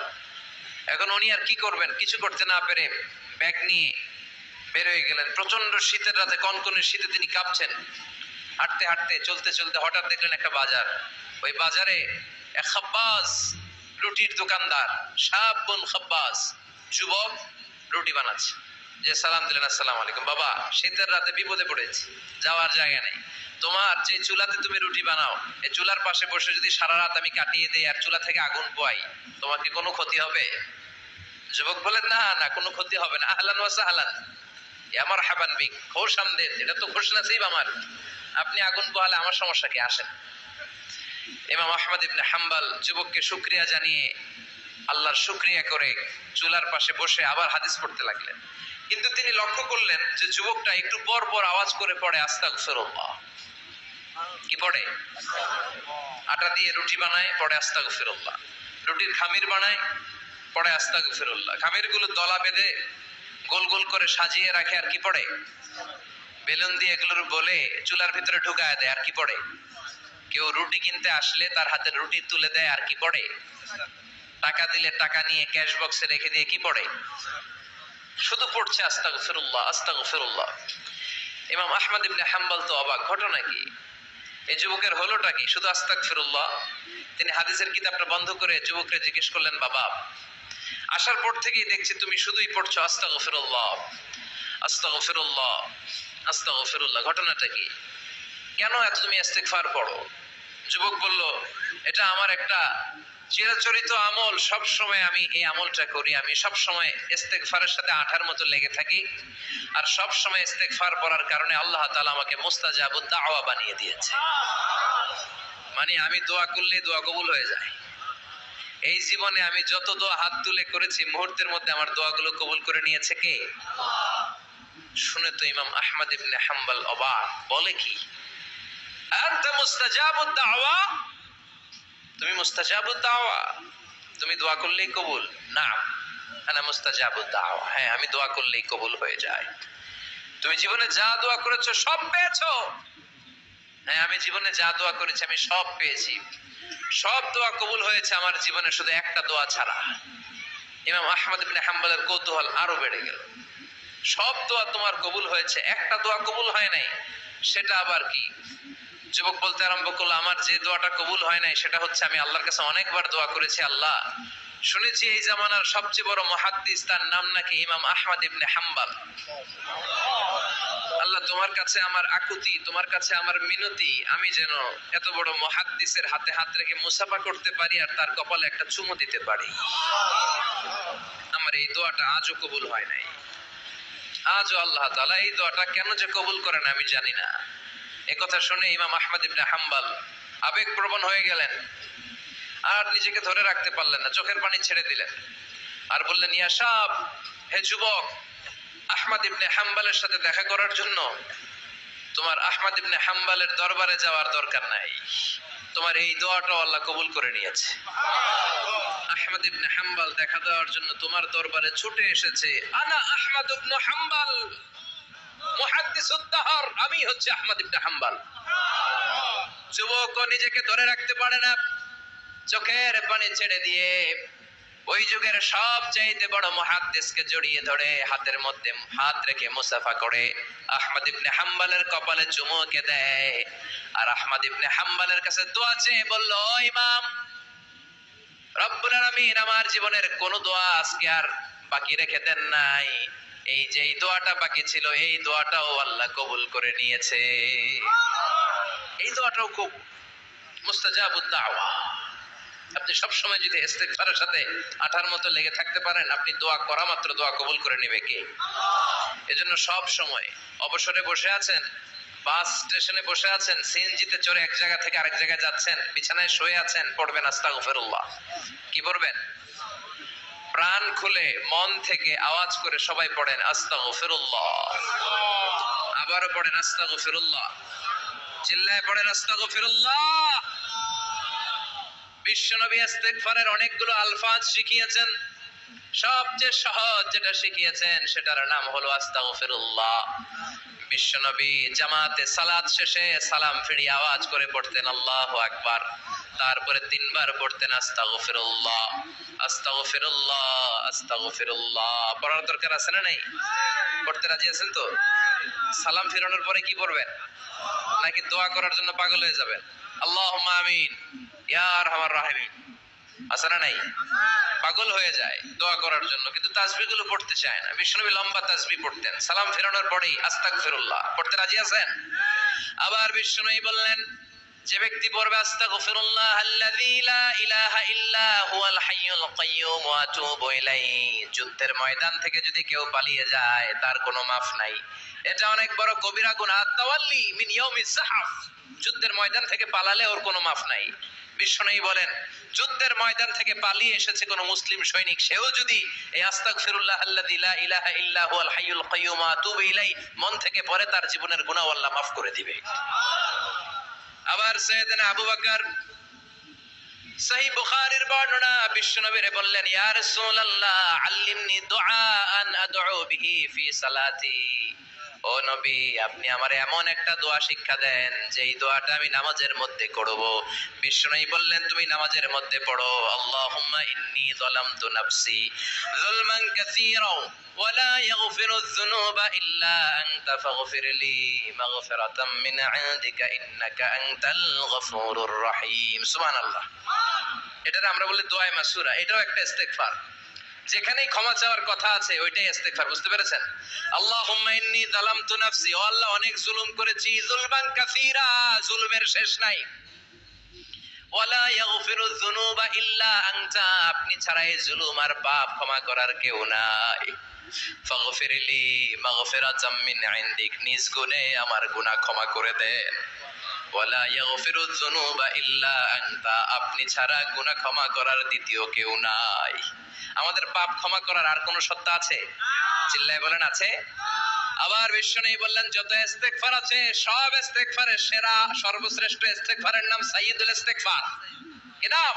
এখন উনি আর কি করবেন, কিছু করতে না পেরে ব্যাগ নিয়ে বের হয়ে গেলেন। প্রচন্ড শীতের রাতে, কনকনে শীতে তিনি কাঁপছেন। হাঁটতে হাঁটতে চলতে চলতে হঠাৎ দেখলেন একটা বাজার। ওই বাজারে এক খাব্বাস, রুটির দোকানদার, শাবুন খাব্বাস, যুবক রুটি বানাচ্ছে। যে সালাম দিলেন, আসসালামু আলাইকুম। বাবা, শীতের রাতে বিপদে পড়েছি, যাওয়ার জায়গা নেই। তোমার যে চুলাতে তুমি রুটি বানাও, এই চুলার পাশে বসে যদি সারা রাত আমি কাটিয়ে দেই আর চুলা থেকে আগুন পোয়াই, তোমার কি কোনো ক্ষতি হবে? যুবক বলেন, না না, কোনো ক্ষতি হবে না। আহলান ওয়া সাহলান, ইয়া মারহাবান বিক, খোশ আমদেদ, এটা তো খুশ নসিব আমার, আপনি আগুন পোহালে আমার সমস্যা কি, আসেন। ইমাম আহমদ ইবনে হাম্বল যুবককে শুকরিয়া জানিয়ে, আল্লাহর শুকরিয়া করে চুলার পাশে বসে আবার হাদিস পড়তে লাগলেন। কিন্তু তিনি লক্ষ্য করলেন যে যুবকটা একটু পর পর আওয়াজ করে পড়ে আস্তাগফিরুল্লাহ। কি পড়ে? আটা দিয়ে রুটি বানায়, পড়ে আস্তাগফিরুল্লাহ। রুটির খামির বানায়, পড়ে আস্তাগফিরুল্লাহ। খামিরগুলো দলা বেঁধে গোল গোল করে সাজিয়ে রাখে, আর কি পড়ে? বেলুন দিয়ে এগুলোর বলে চুলার ভিতরে ঢুকায় দেয়, আর কি পড়ে? কেউ রুটি কিনতে আসলে তার হাতে রুটি তুলে দেয়, আর কি পড়ে? টাকা দিলে টাকা নিয়ে ক্যাশ বক্সে রেখে দিয়ে কি পড়ে? শুধু পড়ছে আস্তাগফিরুল্লাহ আস্তাগফিরুল্লাহ। ইমাম আহমদ ইবনে হাম্বল তো অবাক, ঘটনা কি, এই যুবকের হলোটা কি? শুধু আস্তাগফিরুল্লাহ। তিনি হাদিসের কিতাবটা বন্ধ করে যুবককে জিজ্ঞেস করলেন, বাবা, আসার পর থেকেই দেখছি তুমি শুধুই পড়ছো আস্তাগফিরুল্লাহ আস্তাগফিরুল্লাহ আস্তাগফিরুল্লাহ, ঘটনাটা কি? কেন এত তুমি ইস্তিগফার পড়ো? যুবক বলল, এটা আমার একটা চিরাচরিত আমল, সব সময় আমি এই আমলটা করি। আমি সব সময় ইস্তিগফারের সাথে আঠার মতো লেগে থাকি, আর সব সময় ইস্তিগফার পড়ার কারণে আল্লাহ তাআলা আমাকে মুস্তাজাবুদ দাওয়া বানিয়ে দিয়েছে। মানে আমি দোয়া করলে দোয়া কবুল হয়ে যায়। এই জীবনে আমি যত দোয়া হাত তুলে করেছি, মুহূর্তের মধ্যে আমার দোয়াগুলো কবুল করে নিয়েছে কে? শুনে তো ইমাম আহমদ ইবনে হাম্বল অবাক, বলে কি, আনতা মুস্তাজাবুদ দাওয়া, তুমি মুস্তাজাবুদ দাওয়া, তুমি দোয়া করলেই কবুল? না, আনা মুস্তাজাবুদ দাওয়া, হ্যাঁ আমি দোয়া করলেই কবুল হয়ে যায়। তুমি জীবনে যা দোয়া করেছো সব পেয়েছো? হ্যাঁ, আমি জীবনে যা দোয়া করেছি আমি সব পেয়েছি, সব দোয়া কবুল হয়েছে আমার জীবনে, শুধু একটা দোয়া ছাড়া। ইমাম আহমদ ইবনে হাম্বলের কৌতূহল আরো বেড়ে গেল। সব দোয়া তোমার কবুল হয়েছে, একটা দোয়া কবুল হয় নাই, সেটা আবার কি? যুবক বলতে আরম্ভ করলো, আমার যে দোয়াটা কবুল হয় নাই সেটা হচ্ছে আমি আল্লাহর কাছে অনেকবার দোয়া করেছি, আল্লাহ শুনেছি এই জামানার সবচেয়ে বড় মুহাদ্দিস, তার নাম নাকি ইমাম আহমদ ইবনে হাম্বল। আল্লাহ তোমার কাছে আমার আকুতি, তোমার কাছে আমার মিনতি, আমি যেন এত বড় মুহাদ্দিসের হাতে হাত রেখে মুসাফা করতে পারি আর তার কপালে একটা চুমু দিতে পারি। আমার এই দোয়াটা আজও কবুল হয় নাই। আজও আল্লাহ তাআলা এই দোয়াটা কেন যে কবুল করেন আমি জানি না। একথা শুনে ইমাম আহমদ ইবনে হাম্বল আবেগপ্রবণ হয়ে গেলেন, আর নিজেকে ধরে রাখতে পারলেন না, চোখের পানি ছেড়ে দিলেন আর বললেন, ইয়া শাব, হে যুবক, আহমদ ইবনে হাম্বলের সাথে দেখা করার জন্য তোমার আহমদ ইবনে হাম্বলের দরবারে যাওয়ার দরকার নাই, তোমার এই দোয়াটাও আল্লাহ কবুল করে নিয়েছে। আহমদ ইবনে হাম্বল দেখা দেওয়ার জন্য তোমার দরবারে ছুটে এসেছে। আনা আহমদ ইবনে হাম্বল মুহাদ্দিসুদ দাহর, আমি হচ্ছে আহমদ ইবনে হাম্বল। যুবক নিজেকে ধরে রাখতে পারে না, চোখের পানি ছেড়ে দিয়ে ওই যুগের সবচাইতে বড় মুহাদ্দিসকে জড়িয়ে ধরে হাতের মধ্যে হাত রেখে মুসাফা করে আহমদ ইবনে হাম্বলের কপালে চুমুকে দেয়। আর আহমদ ইবনে হাম্বলের কাছে দোয়া চেয়ে বলল, ও ইমাম, রব্বুল আলামিন আমার জীবনের কোন দোয়া আজকে আর বাকি রেখে দেন নাই, এই যে এই দোয়াটা বাকি ছিল এই দোয়াটাও আল্লাহ কবুল করে নিয়েছে। এই দোয়াটাও খুব মুস্তাজাবুদ দাওয়া। আপনি সব সময় যদি ইস্তিগফারের সাথে আঠার মতো লেগে থাকতে পারেন, আপনি দোয়া করা মাত্র দোয়া কবুল করে নেবে কে? এজন্য সব সময় অবসরে বসে আছেন, বাস স্টেশনে বসে আছেন, সিএনজিতে চড়ে এক জায়গা থেকে আরেক জায়গায় যাচ্ছেন, বিছানায় শুয়ে আছেন, পড়বেন আস্তাগফিরুল্লাহ। কি পড়বেন? প্রাণ খুলে মন থেকে আওয়াজ করে সবাই পড়েন আস্তাগফিরুল্লাহ। আবারও পড়েন আস্তাগফিরুল্লাহ, চিল্লায় পড়েন আস্তাগফিরুল্লাহ। বিশ্বনবী ইস্তিগফারের অনেকগুলো আলফাজ শিখিয়েছেন, সবচেয়ে সহজ যেটা শিখিয়েছেন সেটার নাম হলো আস্তাগফিরুল্লাহ। বিশ্বনবী জামাতে সালাত শেষে সালাম ফিরিয়ে আওয়াজ করে পড়তেন আল্লাহু আকবার, তারপরে তিনবার পড়তেন আস্তাগফিরুল্লাহ আস্তাগফিরুল্লাহ আস্তাগফিরুল্লাহ। পড়ার দরকার আছে না নাই? পড়তে রাজি আছেন তো? সালাম ফিরানোর পরে কি পড়বেন? নাকি দোয়া করার জন্য পাগল হয়ে যাবেন? আল্লাহুম্মা আমিন ইয়া আরহামার রাহিমিন, আছে না নাই? পাগল হয়ে যায় দোয়া করার জন্য, কিন্তু তাসবিহ গুলো পড়তে চায় না। বিশ্বনবী লম্বা তাসবিহ পড়তেন, সালাম ফেরানোর পরেই আস্তাগফিরুল্লাহ পড়তে রাজি আছেন? আবার বিশ্বনবী বললেন, যে ব্যক্তি পড়বে আস্তাগফিরুল্লাহ আল্লাযী লা ইলাহা ইল্লা হুয়াল হাইয়ুল কাইয়্যুম ওয়া আতুবু ইলাইহি, যুদ্ধের ময়দান থেকে যদি কেউ পালিয়ে যায় তার কোনো মাফ নাই। এটা অনেক বড় কবিরা গুনাহ, তাওয়াল্লি মিন ইয়াউমিজ যাহফ, যুদ্ধের ময়দান থেকে পালালে ওর কোনো মাফ নাই। বিশ্বনবী বলেন, যুদ্ধের ময়দান থেকে পালিয়ে এসেছে কোন মুসলিম সৈনিক, সেও যদি এই আস্তাগফিরুল্লাহ আল্লাযী লা ইলাহা ইল্লা হুয়াল হাইয়ুল কাইয়্যুম ওয়া আতুবু ইলাইহি মন থেকে পড়ে, তার জীবনের গুনাহ আল্লাহ মাফ করে দিবে। আবার সাইয়েদনা আবু বকর, সহিহ বুখারীর বর্ণনা, বিশ্বনবীরে বললেন, ইয়া রাসূলুল্লাহ আল্লিমনি দুআআন আদউ বিহি ফি সালাতি, ও নবী আপনি আমারে এমন একটা দোয়া শিক্ষা দেন যেই দোয়াটা আমি নামাজের মধ্যে করব। বিশ্বনবী বললেন, তুমি নামাজের মধ্যে পড়ো, আল্লাহুম্মা ইন্নী যালামতু নাফসি যুলমান কাসীরা ওয়া লা ইয়াগফিরুয যুনুবা ইল্লা আনতা ফাগফিরলি মাগফিরাতাম মিন ইনদিকা ইন্নাকা আনতাল গফুরুর রহিম। সুবহানাল্লাহ। এটারে আমরা বলি দোয়া মাসুরা, এটাও একটা ইস্তিগফার। যেখানেই ক্ষমা চাওয়ার কথা আছে ওইটাই ইস্তিগফার, বুঝতে পেরেছেন? আল্লাহুম্মা ইন্নী যালামতু নাফসি, ও আল্লাহ অনেক জুলুম করেছি, যুলমান কাসীরা, জুলুমের শেষ নাই। ওয়ালা ইয়াগফিরুয যুনুবা ইল্লা আনতা, আপনি ছাড়া এই জুলুম আর পাপ ক্ষমা করার কেউ নাই। ফাগফিরলি মাগফিরাতাম মিন ইনদিক, নিজ গুণে আমার গুনাহ ক্ষমা করে দেন। ওয়ালা ইয়াগফিরুয যুনুবা ইল্লা আনতা, আপনি ছাড়া গুনাহ ক্ষমা করার দ্বিতীয় কেউ নাই। আমাদের পাপ ক্ষমা করার আর কোন সত্তা আছে? চিল্লায় বলেন আছে? আবার বিশ্বনবী বললেন, যত ইস্তিগফার আছে সব ইস্তিগফারের সেরা সর্বশ্রেষ্ঠ ইস্তিগফারের নাম সাইয়্যিদুল ইস্তিগফার। কি নাম?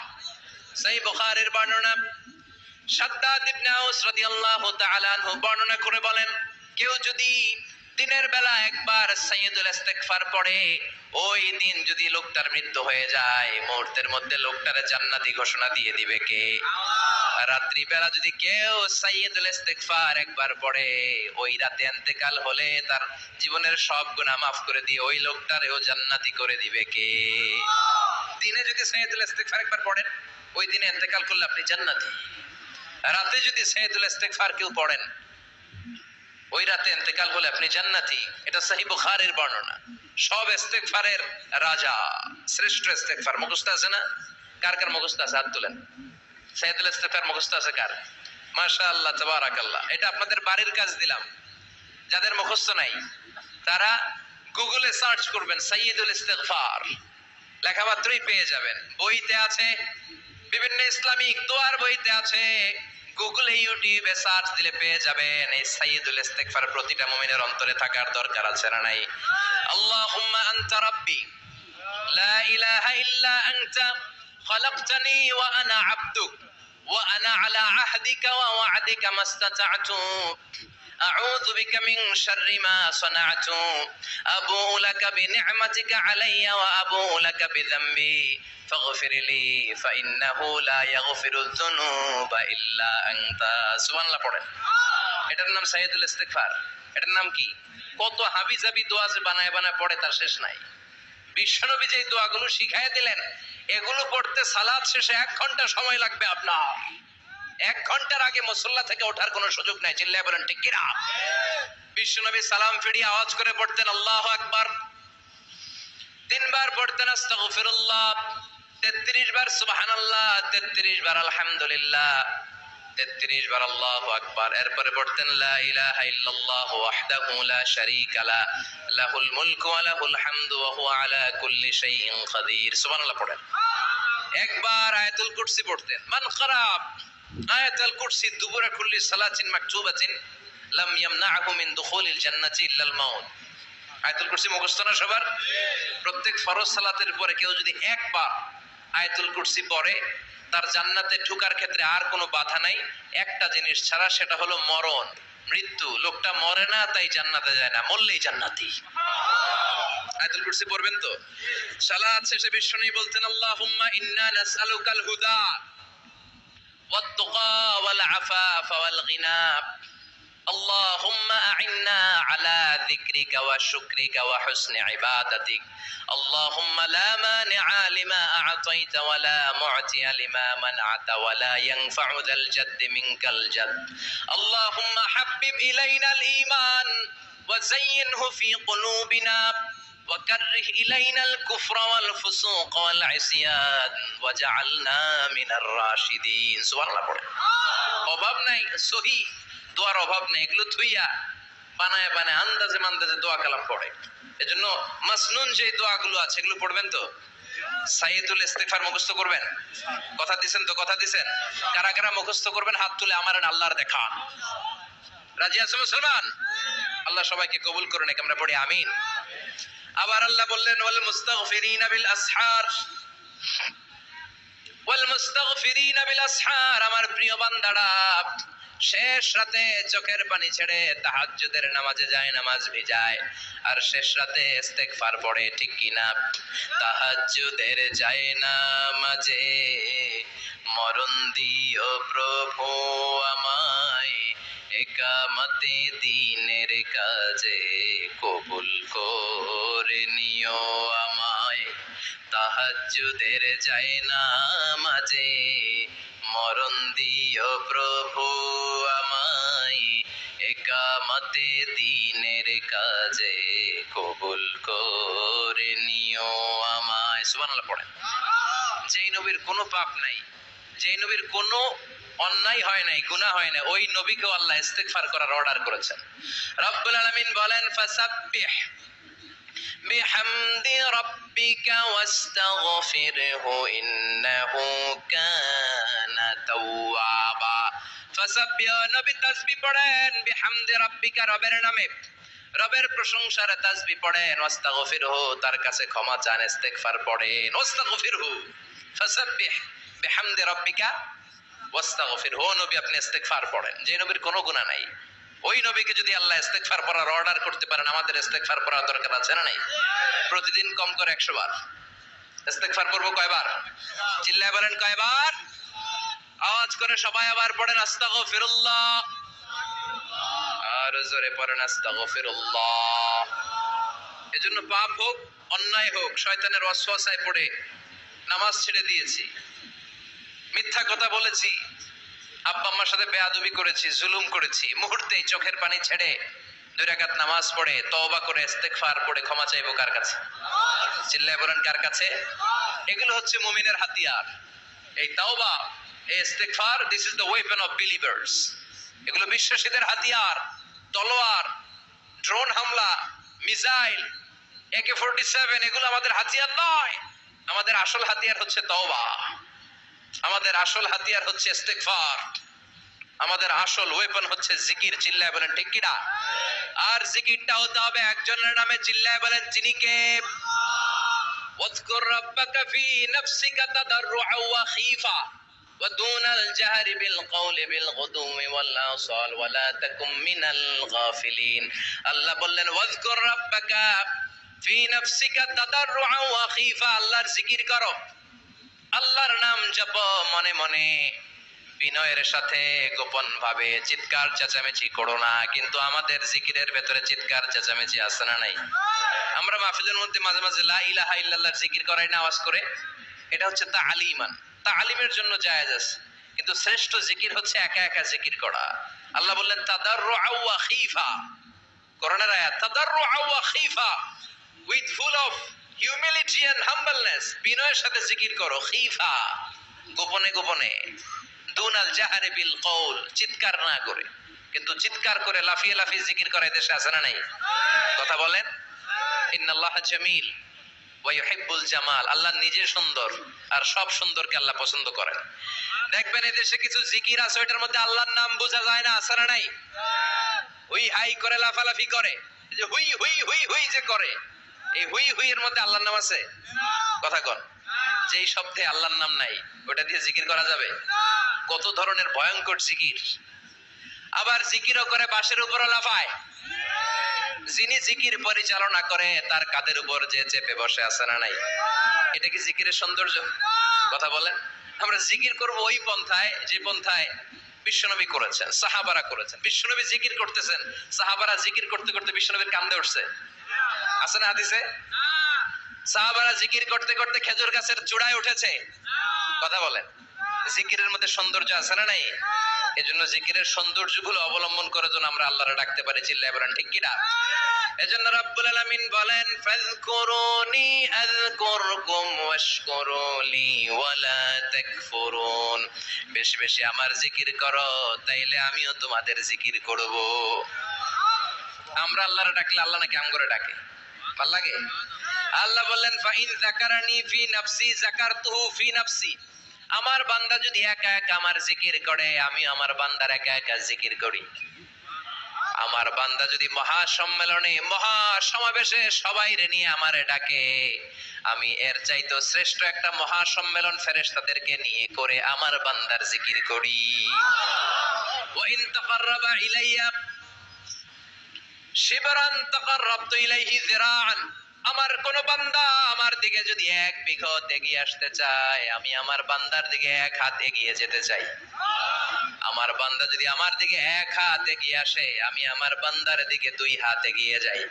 সহিহ বুখারীর বর্ণনা, শাদ্দাদ ইবনে আউস রাদিয়াল্লাহু তাআলা আনহু বর্ণনা করে বলেন, কেউ যদি দিনের বেলা একবার সাইয়্যিদুল ইস্তিগফার পড়ে, ওই দিন যদি লোকটার মৃত্যু হয়ে যায়, মুহূর্তের মধ্যে লোকটারে জান্নাতি ঘোষণা দিয়ে দিবে কে? রাত্রি বেলা যদি কেউ সাইয়্যিদুল ইস্তিগফার একবার পড়ে, ওই রাতে ইন্তেকাল হলে তার জীবনের সব গুনাহ মাফ করে দিয়ে ওই লোকটারেও জান্নাতি করে দিবে কে? দিনে যদি সাইয়্যিদুল ইস্তিগফার একবার পড়েন, ওই দিনে ইন্তেকাল করলে আপনি জান্নাতি। রাতে যদি সাইয়্যিদুল ইস্তিগফার কেউ পড়েন, ওই রাতে ইন্তেকাল হলে আপনি জান্নাতি। এটা সহিহ বুখারীর বর্ণনা। সব ইস্তিগফারের রাজা, শ্রেষ্ঠ ইস্তিগফার মুখস্থ আছে না? কার কার মুখস্থ আছে হাত তুলেন। সাইয়্যিদুল ইস্তিগফার মুখস্থ আছে কার? মাশাআল্লাহ, তাবারাকাল্লাহ। এটা আপনাদের বাড়ির কাজ দিলাম। যাদের মুখস্থ নাই তারা গুগলে সার্চ করবেন সাইয়্যিদুল ইস্তিগফার, লেখামাত্রই পেয়ে যাবেন। বইতে আছে, বিভিন্ন ইসলামিক দোয়ার বইতে আছে, গুগলে ইউটিউবে সার্চ দিলে পেয়ে যাবেন। এই সাইয়্যিদুল ইস্তিগফার প্রতিটা মুমিনের অন্তরে থাকার দরকার আছে না নাই? আল্লাহুম্মা আনতা রাব্বি লা ইলাহা ইল্লা আনতা খালাকতানি ওয়া আনা আবদুক ওয়া আনা আলা আহদিকা ওয়া ওয়া'দিকা মাস্তাতা'তু আউযু বিকা মিন শাররি মা সানা'তু আবুউ লাকা বিনি'মাতিকা আলাইয়া ওয়া আবুউ লাকা বিযামবি ফাগফির লি ফাইন্নাহু লা ইয়াগফিরুয যুনুবা ইল্লা আনতা। সুবহানাল্লাহ পড়েন। এটার নাম সাইয়্যিদুল ইস্তিগফার। এটার নাম কি? কত হাবিজাবি দোয়া যে বানায় বানায় পড়ে তার শেষ নাই। বিশ্বনবী যে দোয়াগুলো শিখাইয়া দিলেন, এগুলো পড়তে সালাত শেষে 1 ঘন্টা সময় লাগবে আপনার। 1 ঘন্টার আগে মুসল্লা থেকে ওঠার কোনো সুযোগ নাই। চিল্লায় বলেন ঠিক কিনা? বিশ্বনবী সালাম ফিরিয়ে আওয়াজ করে পড়তেন আল্লাহু আকবার, 3 বার পড়তেন আস্তাগফিরুল্লাহ, 33 বার সুবহানাল্লাহ, 33 বার আলহামদুলিল্লাহ, 33 বার আল্লাহু আকবার। এরপরে পড়তেন লা ইলাহা ইল্লাল্লাহু ওয়াহদাহু লা শারীকা লা লাহুল মুলকু ওয়া লাহুল হামদু ওয়া হুয়া আলা কুল্লি শাইইন কাদির। সুবহানাল্লাহ পড়েন। একবার আয়াতুল কুরসি পড়তেন। মান খারাব আয়াতুল কুরসি দুবুরা কুল্লি সালাতিন মাকতুবাতিন লাম ইয়ামনাহু মিন দুখুলিল জান্নাতি ইল্লাল মাউত। আয়াতুল কুরসি মুখস্থ না সবার? প্রত্যেক ফরজ সালাতের পরে কেউ যদি একবার আয়াতুল কুরসি পড়ে, তার জান্নাতে ঢোকার ক্ষেত্রে আর কোনো বাধা নাই, একটা জিনিস ছাড়া, সেটা হলো মরণ, মৃত্যু। লোকটা মরে না তাই জান্নাতে যায় না, মরলেই জান্নাতি। আয়াতুল কুরসি পড়বেন তো? সালাত শেষে বিশ্বনবী বলতেন আল্লাহুম্মা ইন্না নাসআলুকাল হুদা ওয়াত তুকা ওয়াল আফাফা ওয়াল গিনা اللهم أعنا على ذكرك وشكرك وحسن عبادتك اللهم لا مانع لما أعطيت ولا معطي لما منعت ولا ينفع ذا الجد منك الجد اللهم حبب إلينا الإيمان وزينه في قلوبنا وكره إلينا الكفر والفسوق والعصيان وجعلنا من الراشدين سبحان الله পড়ে। অভাব নাই, সহি দোয়ার অভাব নেই। এগুলো থুইয়া বানায় বানায় আন্দাজে মান্দাজে দোয়া কালাম পড়ে। এজন্য মাসনুন যে দোয়াগুলো আছে এগুলো পড়বেন তো? সাইয়্যিদুল ইস্তিগফার মুখস্থ করবেন? কথা দিছেন তো? কথা দিছেন? কারা কারা মুখস্থ করবেন হাত তুলে আমার আল্লাহর দেখান। রাজি আছো মুসলমান? আল্লাহ সবাইকে কবুল করুন। আমরা পড়ি আমিন। আবার আল্লাহ বললেন ওয়াল মুস্তাগফিরিনা বিল আসহার, ওয়াল মুস্তাগফিরিনা বিল আসহার। আমার প্রিয় বান্দারা শেষ রাতে চোখের পানি ছেড়ে তাহাজ্জুদের নামাজে যায়, নামাজ ভিজায়, আর শেষ রাতে ইস্তিগফার পড়ে, ঠিক কিনা? তাহাজ্জুদের যায় নামাজে মরণ দিও প্রভু আমায়, একামতে দিনের কাজে কবুল করে নিও আমায়। তাহাজ্জুদের যায় নামাজে মরণ দিও প্রভু আমায়, একামতে দিনের কাজে কবুল করে নিও আমায়। সুবহানাল্লাহ পড়েন। যেই নবীর কোনো পাপ নাই, যেই নবীর কোনো অন্যায় হয় নাই, গুনাহ হয় নাই, ওই নবীকেও আল্লাহ ইস্তিগফার করার অর্ডার করেছেন। রব্বুল আলামিন বলেন ফাসাব্বিহ বিহামদি রাব্বিকা ওয়াস্তাগফিরহু ইন্নাহু কানা তাওয়াবা। ফাসাব্বিহ, নবী তাসবিহ পড়েন, বিহামদি রাব্বিকা, রবের নামে, রবের প্রশংসার তাসবিহ পড়েন, ওয়াস্তাগফিরহু, তার কাছে ক্ষমা চান, ইস্তিগফার পড়েন। ওয়াস্তাগফিরহু, ফাসাব্বিহ বিহামদি রাব্বিকা ওয়াস্তাগফিরহু, নবী আপনি ইস্তিগফার পড়েন। যে নবীর কোনো গুনাহ নাই, ওই নবীকে যদি আল্লাহ ইস্তিগফার পড়ার অর্ডার করতে পারেন, আমাদের ইস্তিগফার পড়ার দরকার আছে না নাই? প্রতিদিন কম করে 100 বার ইস্তিগফার করব। কয়বার? চিল্লায় বলেন কয়বার? আওয়াজ করে সবাই আবার পড়েন আস্তাগফিরুল্লাহ, আর জোরে পড়েন আস্তাগফিরুল্লাহ। এজন্য পাপ হোক, অন্যায় হোক, শয়তানের ওয়াসওয়াসায় পড়ে নামাজ ছেড়ে দিয়েছি, মিথ্যা কথা বলেছি, আব্বা আম্মার সাথে বেয়াদবি করেছি, জুলুম করেছি, মুহূর্তেই চোখের পানি ছেড়ে 2 রাকাত নামাজ পড়ে তওবা করে ইস্তেগফার পড়ে ক্ষমা চাইবো কার কাছে? চিল্লায় বলেন কার কাছে? এগুলো হচ্ছে মুমিনের হাতিয়ার। এই তাওবা, এই ইস্তেগফার, this is the weapon of believers. এগুলো বিশ্বাসীদের হাতিয়ার। তলোয়ার, ড্রোন হামলা, মিসাইল, AK-47 এগুলো আমাদের হাতিয়ার নয়। আমাদের আসল হাতিয়ার হচ্ছে তওবা, আমাদের আসল হাতিয়ার হচ্ছে ইস্তেগফার, আমাদের আসল ওয়েপন হচ্ছে জিকির। চিল্লায় বলেন ঠিক কিনা? আর জিকিরটা হতে হবে একজনের নামে। চিল্লায় বলেন যিনি কে? ওয়াজকুর রাব্বাকা ফি নাফসিকা তাদাররুআ ওয়া খীফা ওয়া দুনাল জাহরি বিল কওলি বিল গুদুমি ওয়াল আসাল ওয়া লা তাকুম মিনাল গাফিলিন। আল্লাহ বললেন ওয়াজকুর রাব্বাকা ফি নাফসিকা তাদাররুআ ওয়া খীফা, আল্লাহর জিকির করো, আল্লাহর নাম জপো মনে মনে, বিনয়ের সাথে, গোপন ভাবে, চিৎকার চেঁচামেচি করো না। কিন্তু আমাদের জিকিরের ভেতরে চিৎকার চেঁচামেচি আছে না নাই? আমরা মাহফিলের মধ্যে মাঝে মাঝে লা ইলাহা ইল্লাল্লাহর জিকির করাই না আওয়াজ করে, এটা হচ্ছে তালিমান, তালিমের জন্য জায়েজ আছে। কিন্তু শ্রেষ্ঠ জিকির হচ্ছে একা একা জিকির করা। আল্লাহ বললেন তাদাররুআ ওয়া খীফা, কোরআনের আয়াত, তাদাররুআ ওয়া খীফা, with full of humility and humbleness, বিনয়ের সাথে জিকির করো, খীফা, গোপনে গোপনে, দুনাল জাহারি বিল কওল, চিৎকার না করে। কিন্তু চিৎকার করে লাফিয়ে লাফিয়ে জিকির করা দেশে আছে না নাই? কথা বলেন। ইন্নাল্লাহ জামিল ওয়া ইউহিব্বুল জামাল, আল্লাহ নিজে সুন্দর আর সব সুন্দরকে আল্লাহ পছন্দ করেন। দেখবেন এদেশে কিছু জিকির আছে ওটার মধ্যে আল্লাহর নাম বোঝা যায় না, আছে না নাই? হুই হাই করে লাফালাফি করে, যে হুই হুই হুই হুই যে করে, এই হুই হুই এর মধ্যে আল্লাহর নাম আছে? কথা কন। যেই শব্দে আল্লাহর নাম নাই ওটা দিয়ে জিকির করা যাবে? কত ধরনের ভয়ঙ্কর জিকির। আবার জিকিরও করে বাঁশের উপর লাফায়। যিনি জিকির পরিচালনা করে তার কাঁধের উপর যে চেপে বসে আছে না নাই? এটা কি জিকিরের সৌন্দর্য? কথা বলেন। আমরা জিকির করব ওই পন্থায় যে পন্থায় বিশ্বনবী করেছেন, সাহাবারা করেছেন। বিশ্বনবী জিকির করতেছেন, সাহাবারা জিকির করতে করতে বিশ্বনবীর কান্দে উঠছে, আছে না হাদিসে? সাহাবারা জিকির করতে করতে খেজুর গাছের চূড়ায় উঠেছে। কথা বলেন। জিকিরের মধ্যে সৌন্দর্য আছে না নাই? এজন্য জিকিরের সৌন্দর্যগুলো অবলম্বন করে যেন আমরা আল্লাহরে ডাকতে পারি। চিল্লায় বলেন ঠিক কিনা? এজন্য রাব্বুল আলামিন বলেন ফাযকুরুনি আযকুরকুম ওয়াশকুরুলি ওয়ালা তাকফুরুন, বেশি বেশি আমার জিকির করো তাইলে আমিও তোমাদের জিকির করব। আমরা আল্লাহরে ডাকলে আল্লাহ নাকি আমগরে ডাকে? ভালো লাগে? আল্লাহ বললেন ফাইন যাকারানি ফি নাফসি যাকারতুহু ফি নাফসি, আমার বান্দা যদি একা একা আমার জিকির করে আমি আমার বান্দার একা একা জিকির করি। আমার বান্দা যদি মহা সম্মেলনে মহা সমাবেশে সবাই রে নিয়ে আমারে ডাকে, আমি এর চাইতো শ্রেষ্ঠ একটা মহা সম্মেলন ফেরেশতাদেরকে নিয়ে করে আমার বান্দার জিকির করি। ওয়া ইন তাকাররাবা ইলাইয়া শিবরান তাকাররাবতু ইলাইহি যিরাআন, আমার কোন বান্দা আমার দিকে যদি 1 বিঘত এগিয়ে আসতে চায় আমি আমার বান্দার দিকে 1 হাত এগিয়ে যেতে চাই। আমার বান্দা যদি আমার দিকে 1 হাত এগিয়ে আসে আমি আমার বান্দার দিকে 2 হাত এগিয়ে যাই।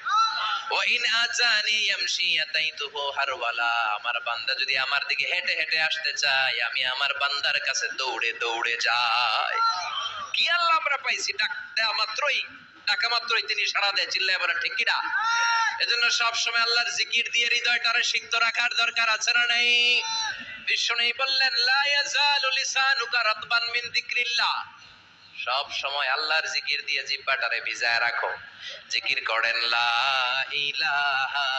ওয়া ইন আজানি ইয়ামশি আতাইতুহু হারওয়ালা, আমার বান্দা যদি আমার দিকে হেঁটে হেঁটে আসতে চায় আমি আমার বান্দার কাছে দৌড়ে দৌড়ে যাই। কি আল্লাহ আমরা পাইছি, ডাকা মাত্রই তিনি সাড়া দেয়। চিল্লায় বলেন ঠিক কিনা? এজন্য সব সময় আল্লাহর জিকির দিয়ে হৃদয়টারে সিক্ত রাখার দরকার আছে না নাই? বিশ্বনবী বললেন লা ইয়াজালু লিসানুকা রাতবান মিন যিকরিল্লাহ, সব সময় আল্লাহর জিকির দিয়ে জিহ্বাটারে ভিজায় রাখো। জিকির করেন লা ইলাহা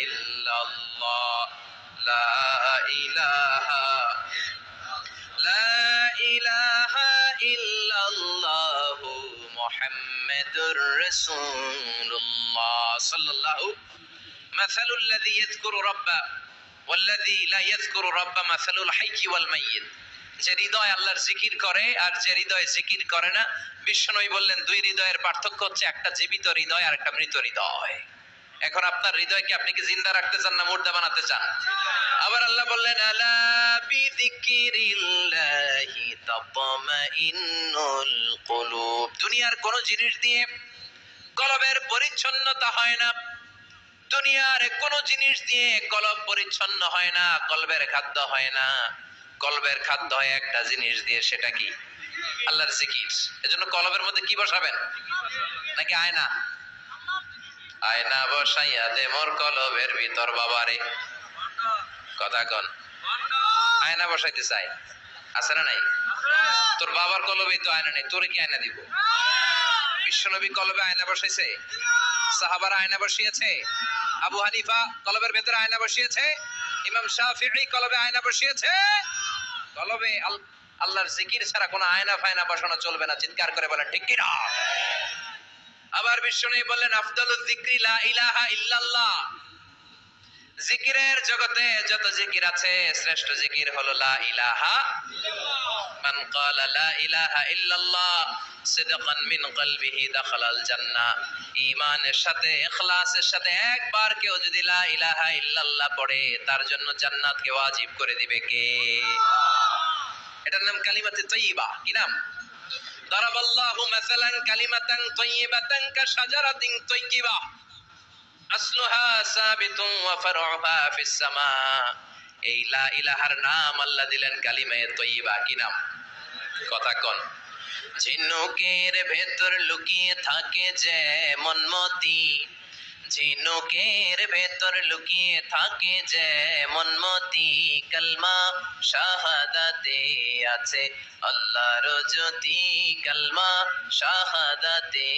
ইল্লাল্লাহ, লা ইলাহা, লা ইলাহা ইল্লাল্লাহু মুহাম্মাদুর রাসূলুল্লাহ সাল্লাল্লাহু মাসালুল লাযী ইয়াযকুরু রাব্বা ওয়াল্লাযী লা ইয়াযকুরু রাব্বা মাসালুল হাইয়্যি ওয়াল মাইয়্যিত, যে হৃদয় আল্লাহর জিকির করে আর যে হৃদয় জিকির করে না। বিশ্বনবী বললেন 2 হৃদয়ের পার্থক্য হচ্ছে একটা জীবিত হৃদয় আর একটা মৃত হৃদয়। এখন আপনার হৃদয়কে আপনি কি জিন্দা রাখতে চান না মুর্দা বানাতে চান? আবার আল্লাহ বললেন আলা বিযিকিরিল্লাহি তাতমাইন্নুল কুলুব। দুনিয়ার কোন জিনিস দিয়ে কলবের পরিচ্ছন্নতা হয় না, দুনিয়ার কোন জিনিস দিয়ে কলব পরিচ্ছন্ন হয় না, কলবের খাদ্য হয় না। কলবের খাদ্য হয় একটা জিনিস দিয়ে, সেটা কি? আল্লাহর জিকির। এজন্য কলবের মধ্যে কি বসাবেন? নাকি আয়না? আয়না বসাইয়া দে মোর কলবের ভিতর বাবারে। কথা কন। আয়না বসাইতে চাই, আছে না নাই? তোর বাবার কলবে তো আয়না নেই, তোরে কি আয়না দিব? বিশ্বনবী কলবে আয়না বসাইছে, সাহাবারা আয়না বসিয়েছে, আবু হানিফা কলবের ভেতরে আয়না বসিয়েছে, ইমাম শাফিঈ কলবে আয়না বসিয়েছে। কলবে আল্লাহর জিকির ছাড়া কোনো আয়না ফায়না বসানো চলবে না। চিৎকার করে বলেন ঠিক কি না? আবার বিশ্বনবী বললেন আফদালুয যিকরি লা ইলাহা ইল্লাল্লাহ। জিকিরের জগতে যত জিকির আছে শ্রেষ্ঠ জিকির হলো লা ইলাহা ইল্লাল্লাহ। মান ক্বালা লা ইলাহা ইল্লাল্লাহ সিদকান মিন কলবিহি দাখালাল জান্নাহ। ঈমানের সাথে ইখলাসের সাথে একবার কেউ যদি লা ইলাহা ইল্লাল্লাহ পড়ে, তার জন্য জান্নাতকে ওয়াজিব করে দিবে কে? এটার নাম কালিমাতে তাইয়্যিবা। কি নাম? দারাবাল্লাহু মাসালান কালিমাতান তাইয়্যিবাতান কাশাজারাতিন তাইয়্যিবা আসলুহা সাবিতুন ওয়া ফারউহা ফিস সামা। এই লা ইলাহার নাম আল্লাহ দিলেন কালিমায়ে তাইয়্যিবা। কি নাম? কথা কোন। ঝিনুকের ভেতর লুকিয়ে থাকে যেমন মতি, ঝিনুকের ভেতর লুকিয়ে থাকে যেমন মতি, কালমা শাহাদাতে আছে আল্লাহর জ্যোতি, কালমা শাহাদাতে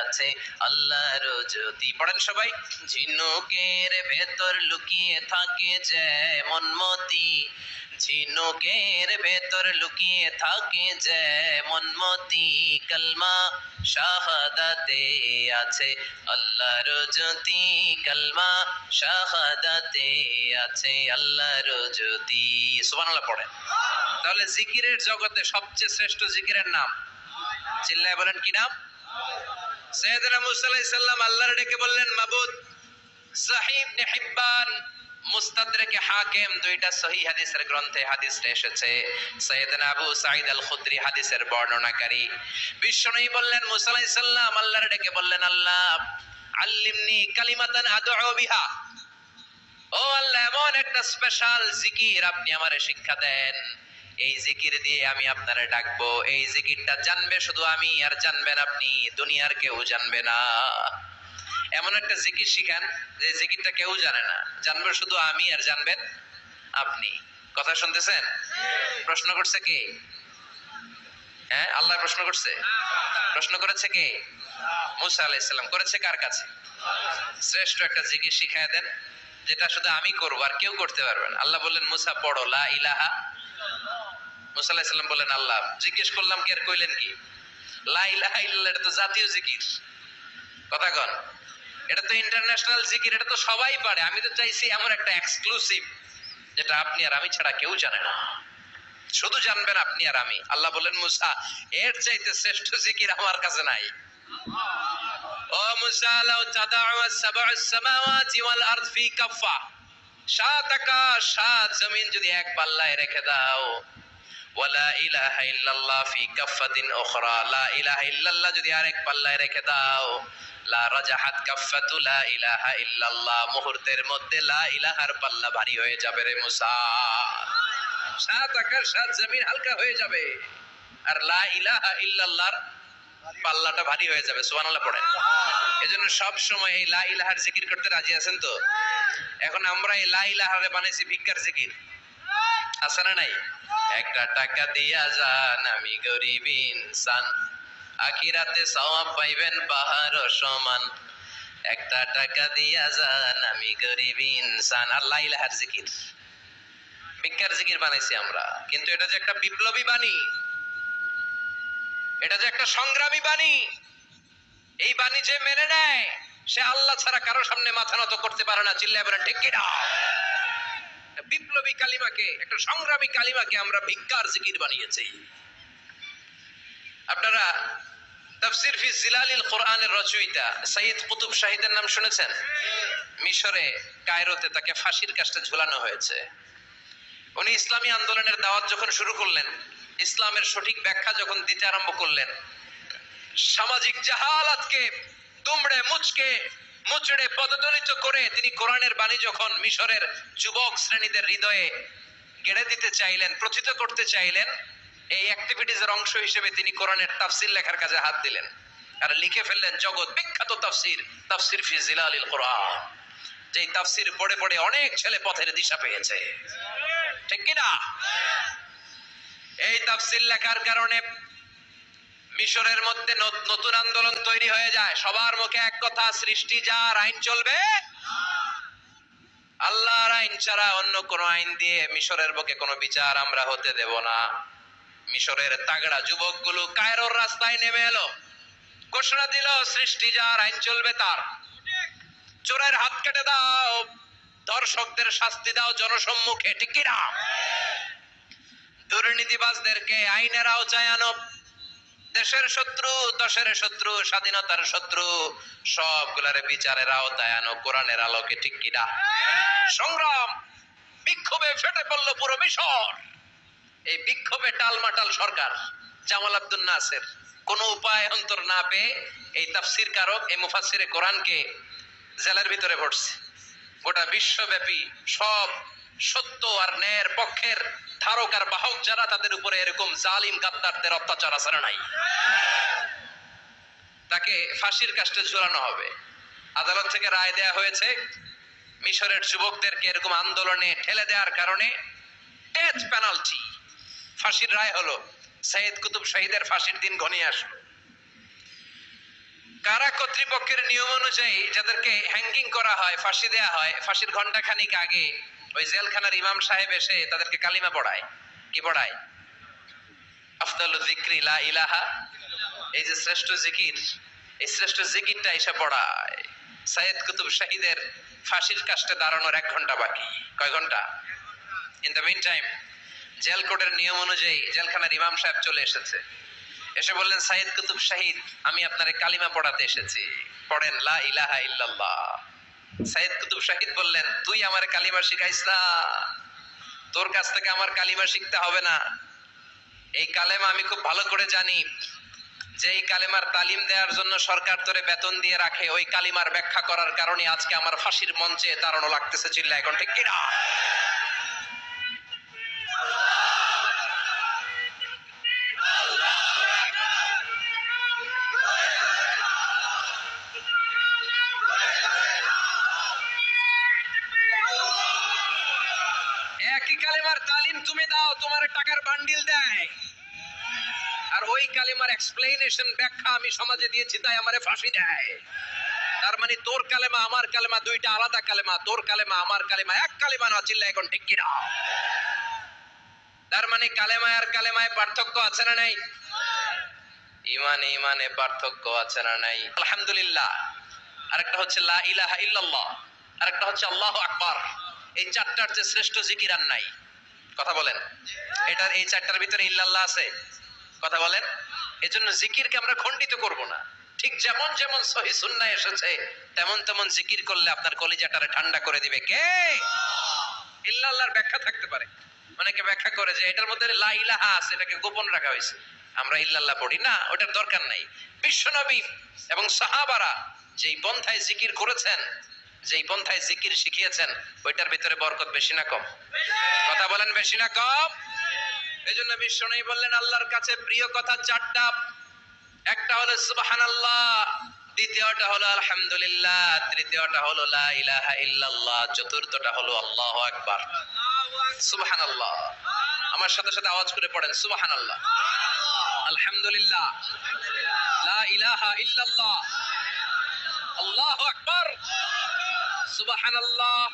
আছে আল্লাহর জ্যোতি। পড়েন সবাই। ঝিনুকের ভেতর লুকিয়ে থাকে যেমন মতি, ঝিনুকের ভেতর লুকিয়ে থাকে যেমন মতি, কালমা শাহাদাতে আছে আল্লাহর জ্যোতি, কালমা শাহাদাতে আছে আল্লাহর জ্যোতি। সুবহানাল্লাহ পড়েন। তাহলে জিকিরের জগতে সবচেয়ে শ্রেষ্ঠ জিকিরের নাম, চিল্লায় বলেন কি নাম? সাইয়েদনা মুসা আলাইহিস সালাম আল্লাহর ডেকে বললেন মাবুদ। সহিহ ইবনে হিব্বান, মুস্তাদরাকে হাকিম, দুইটা সহিহ হাদিসের গ্রন্থে হাদিসটা এসেছে। সাইয়েদনা আবু সাঈদ আল খুদরি হাদিসের বর্ণনাকারী। বিশ্বনবী বললেন মুসা আলাইহিস সালাম আল্লাহর ডেকে বললেন আল্লাহ আল্লিমনি কালিমাতান আদউ বিহা। ও আল্লাহ, এমন একটা স্পেশাল জিকির আপনি আমারে শিক্ষা দেন, এই জিকির দিয়ে আমি আপনারে ডাকবো। এই জিকিরটা জানবে শুধু আমি, আর জানবেন আপনি, দুনিয়ার কেউ জানবে না। এমন একটা জিকির শিখান যে জিকিরটা কেউ জানে না, জানবে শুধু আমি আর জানবেন আপনি। কথা শুনতেছেন? প্রশ্ন করছে কে? হ্যাঁ, আল্লাহ প্রশ্ন করছে। প্রশ্ন করেছে কে? মুসা আলাইহিস সালাম করেছে। কার কাছে? শ্রেষ্ঠ একটা জিকির শিখায় দেন যেটা শুধু আমি করবো আর কেউ করতে পারবে না। আল্লাহ বললেন মুসা পড়ো লা ইলাহা। মুসা আলাইহিস সালাম বললেন আল্লাহ জিজ্ঞেস করলাম কি আর কইলেন কি? লা ইলাহা ইল্লাল্লাহ এটা তো জাতীয় জিকির। কথা কন। এটা তো ইন্টারন্যাশনাল জিকির, এটা তো সবাই পারে। আমি তো চাইছি এমন একটা এক্সক্লুসিভ যেটা আপনি আর আমি ছাড়া কেউ জানে না, শুধু জানবেন আপনি আর আমি। আল্লাহ বললেন মুসা এর চাইতে শ্রেষ্ঠ জিকির আমার কাছে নাই। ও মুসা লাউ তাদাউ সাব'আস সামাওয়াতি ওয়াল আরদ ফি কাফা, সাত আকাশ সাত জমিন যদি এক পাল্লায় রেখে দাও, ওয়ালা ইলাহা ইল্লাল্লাহ ফি কাফাতিন উখরা, লা ইলাহা ইল্লাল্লাহ যদি আরেক পাল্লায় রেখে দাও, লা রাজাহাত কাফাতু লা ইলাহা ইল্লাল্লাহ, মুহূর্তের মধ্যে লা ইলাহার পাল্লা ভারী হয়ে যাবে রে মুসা। সাত আকাশ সাত জমিন হালকা হয়ে যাবে, আর লা ইলাহা ইল্লাল্লাহর পাল্লাটা ভারী হয়ে যাবে। সুবহানাল্লাহ পড়েন। এজন্য সব সময় এই লা ইলাহার জিকির করতে রাজি আছেন তো? এখন আমরা এই লা ইলাহারে বানাইছি ভিক্ষার জিকির, আছে না নাই? একটা টাকা দিয়া যান আমি গরিব ইনসান, আখিরাতে সওয়াব পাইবেন পাহাড় সমান। একটা টাকা দিয়া যান আমি গরিব ইনসান। আর লা ইলাহার জিকির ভিক্ষার জিকির বানাইছি আমরা। কিন্তু এটা যে একটা বিপ্লবী বাণী, এটা যে একটা সংগ্রামী বাণী, এই বাণী যে মেনে নেয় সে আল্লাহ ছাড়া কারো সামনে মাথা নত করতে পারে না। চিল্লায় বলেন ঠিক কি না? বিপ্লবী কালিমাকে, একটা সংগ্রামী কালিমাকে আমরা ভিক্ষার জিকির বানিয়েছি। আপনারা তাফসীর ফি জিলালিল কোরআনের রচয়িতা সাইয়্যিদ কুতুব শাহীদের নাম শুনেছেন? মিশরে কায়রোতে তাকে ফাঁসির কাস্টে ঝুলানো হয়েছে। উনি ইসলামী আন্দোলনের দাওয়াত যখন শুরু করলেন, ইসলামের সঠিক ব্যাখ্যা যখন দিতে আরম্ভ করলেন, সামাজিক জাহালাতকে দুমড়ে মুচড়ে পদদলিত করে তিনি কোরআনের বাণী যখন মিশরের যুবক শ্রেণীদের হৃদয়ে গেড়ে দিতে চাইলেন, প্রথিত করতে চাইলেন, এই অ্যাক্টিভিটিজের অংশ হিসেবে তিনি কোরআনের তাফসীর লেখার কাজে হাত দিলেন আর লিখে ফেললেন জগৎ বিখ্যাত তাফসীর ফি জিলালিল কোরআন, যেই তাফসীর পড়ে পড়ে অনেক ছেলে পথের দিশা পেয়েছে। ঠিক কি না? এই তাফসীর লেখার কারণে মিশরের মধ্যে নতুন আন্দোলন তৈরি হয়ে যায়। সবার মুখে এক কথা, সৃষ্টি যার, আইন চলবে আল্লাহর আইন ছাড়া অন্য কোন আইন দিয়ে মিশরের বুকে কোনো বিচার আমরা হতে দেব না। মিশরের তাগড়া যুবকগুলো কায়রোর রাস্তায় নেমে এলো, ঘোষণা দিল সৃষ্টি যার, আইন চলবে তার। চোরের হাত কেটে দাও, ধর্ষকদের শাস্তি দাও জনসম্মুখে। ঠিক কি না? দুর্নীতিবাজদেরকে আইনের আওতায় আনো। দেশের শত্রু, দশের শত্রু, স্বাধীনতার শত্রু, সবগুলার বিচারের আওতায় আনো কোরআনের আলোকে। ঠিক কি না? সংগ্রাম, বিক্ষোভে ফেটে পড়লো পুরো মিশর। এই বিক্ষোভে টালমাটাল সরকার, জামাল আব্দুল নাসের কোন উপায় অন্তর না পেয়ে এই তাফসীর কারক, এই মুফাসসিরে কোরআনকে জেলের ভিতরে ভরছে। গোটা বিশ্বব্যাপী সব সত্য আর ন্যায়ের পক্ষের ধারক আর বাহক যারা, তাদের উপরে এরকম জালিম গাদ্দারদের অত্যাচার আছে না নাই? তাকে ফাঁসির কাস্টে ঝুলানো হবে। আদালত থেকে রায় দেয়া হয়েছে, মিশরের যুবকদেরকে এরকম আন্দোলনে ঠেলে দেওয়ার কারণে ডেথ পেনাল্টি, ফাঁসির রায় হলো। সৈয়দ কুতুব শহীদের ফাঁসির দিন ঘনিয়ে আসলো। কারা কর্তৃপক্ষের নিয়ম অনুযায়ী যাদেরকে হ্যাঙ্গিং করা হয়, ফাঁসি দেয়া হয়, ফাঁসির ঘন্টা খানিক আগে ওই জেলখানার ইমাম সাহেব এসে তাদেরকে কালিমা পড়ায়। কি পড়ায়? আফদালুয যিকরি লা ইলাহা, এই যে শ্রেষ্ঠ জিকির, এই শ্রেষ্ঠ জিকিরটা এসে পড়ায়। সৈয়দ কুতুব শহীদের ফাঁসির কাস্টে দাঁড়ানোর 1 ঘন্টা বাকি। কয় ঘন্টা? In the mean time jail কোডের নিয়ম অনুযায়ী জেলখানার ইমাম সাহেব চলে এসেছে। এসে বললেন, সৈয়দ কুতুব শহীদ, আমি আপনারে কালিমা পড়াতে এসেছি, পড়েন লা ইলাহা ইল্লাল্লাহ। সৈয়দ কুতুব শহীদ বললেন, তুই আমারে কালিমা শিখাইস না, তোর কাছ থেকে আমার কালিমা শিখতে হবে না। এই কালেমা আমি খুব ভালো করে জানি, যে এই কালেমার তালিম দেওয়ার জন্য সরকার তোরে বেতন দিয়ে রাখে, ওই কালিমার ব্যাখ্যা করার কারণে আজকে আমার ফাঁসির মঞ্চে দাঁড়ানো লাগতেছে। চিল্লা এখন ঠিক কিনা? একই কালেমার তালিম তুমি দাও, তোমার টাকার বান্ডিল দেয়, আর ওই কালেমার এক্সপ্লেনেশন, ব্যাখ্যা আমি সমাজে দিয়েছি, তাই আমারে ফাঁসি দেয়। তার মানে তোর কালেমা আমার কালেমা দুইটা আলাদা কালেমা, তোর কালেমা আমার কালেমা এক কালেমা না। চিল্লা এখন ঠিক কিনা? তার মানে কালেমায় আর কালেমায় পার্থক্য আছে না নাই? ইমানে ইমানে পার্থক্য আছে না নাই? আলহামদুলিল্লাহ। আরেকটা হচ্ছে লা ইলাহা ইল্লাল্লাহ, আরেকটা হচ্ছে আল্লাহু আকবার। এই চারটার যে শ্রেষ্ঠ জিকির আর নাই। কথা বলেন, এটার এই চারটার ভিতরে ইল্লাল্লাহ আছে? কথা বলেন। এজন্য জিকিরকে আমরা খণ্ডিত করব না। ঠিক যেমন যেমন সহিহ সুন্নাহ এসেছে তেমন তেমন জিকির করলে আপনার কলিজাটারে ঠান্ডা করে দিবে কে? ইল্লাল্লাহর ব্যাখ্যা থাকতে পারে, অনেকে ব্যাখ্যা করে যে এটার মধ্যে লা ইলাহা আছে, এটাকে গোপন রাখা হয়েছে, আমরা ইল্লাল্লাহ পড়ি না, ওটার দরকার নাই। বিশ্বনবী এবং সাহাবারা যেই পন্থায় জিকির করেছেন, যেই পন্থায় জিকির শিখিয়েছেন, ওইটার ভিতরে বরকত বেশি না কম? কথা বলেন, বেশি না কম? এজন্য বিশ্বনবী বললেন আল্লাহর কাছে প্রিয় কথা 4টা। একটা হলো সুবহানাল্লাহ, দ্বিতীয়টা হলো আলহামদুলিল্লাহ, তৃতীয়টা হলো লা ইলাহা ইল্লাল্লাহ, চতুর্থটা হলো আল্লাহু আকবার। সুবহানাল্লাহ, আমার সাথে সাথে আওয়াজ করে পড়েন সুবহানাল্লাহ, আলহামদুলিল্লাহ, লা ইলাহা ইল্লাল্লাহ, আল্লাহু আকবার, সুবহানাল্লাহ,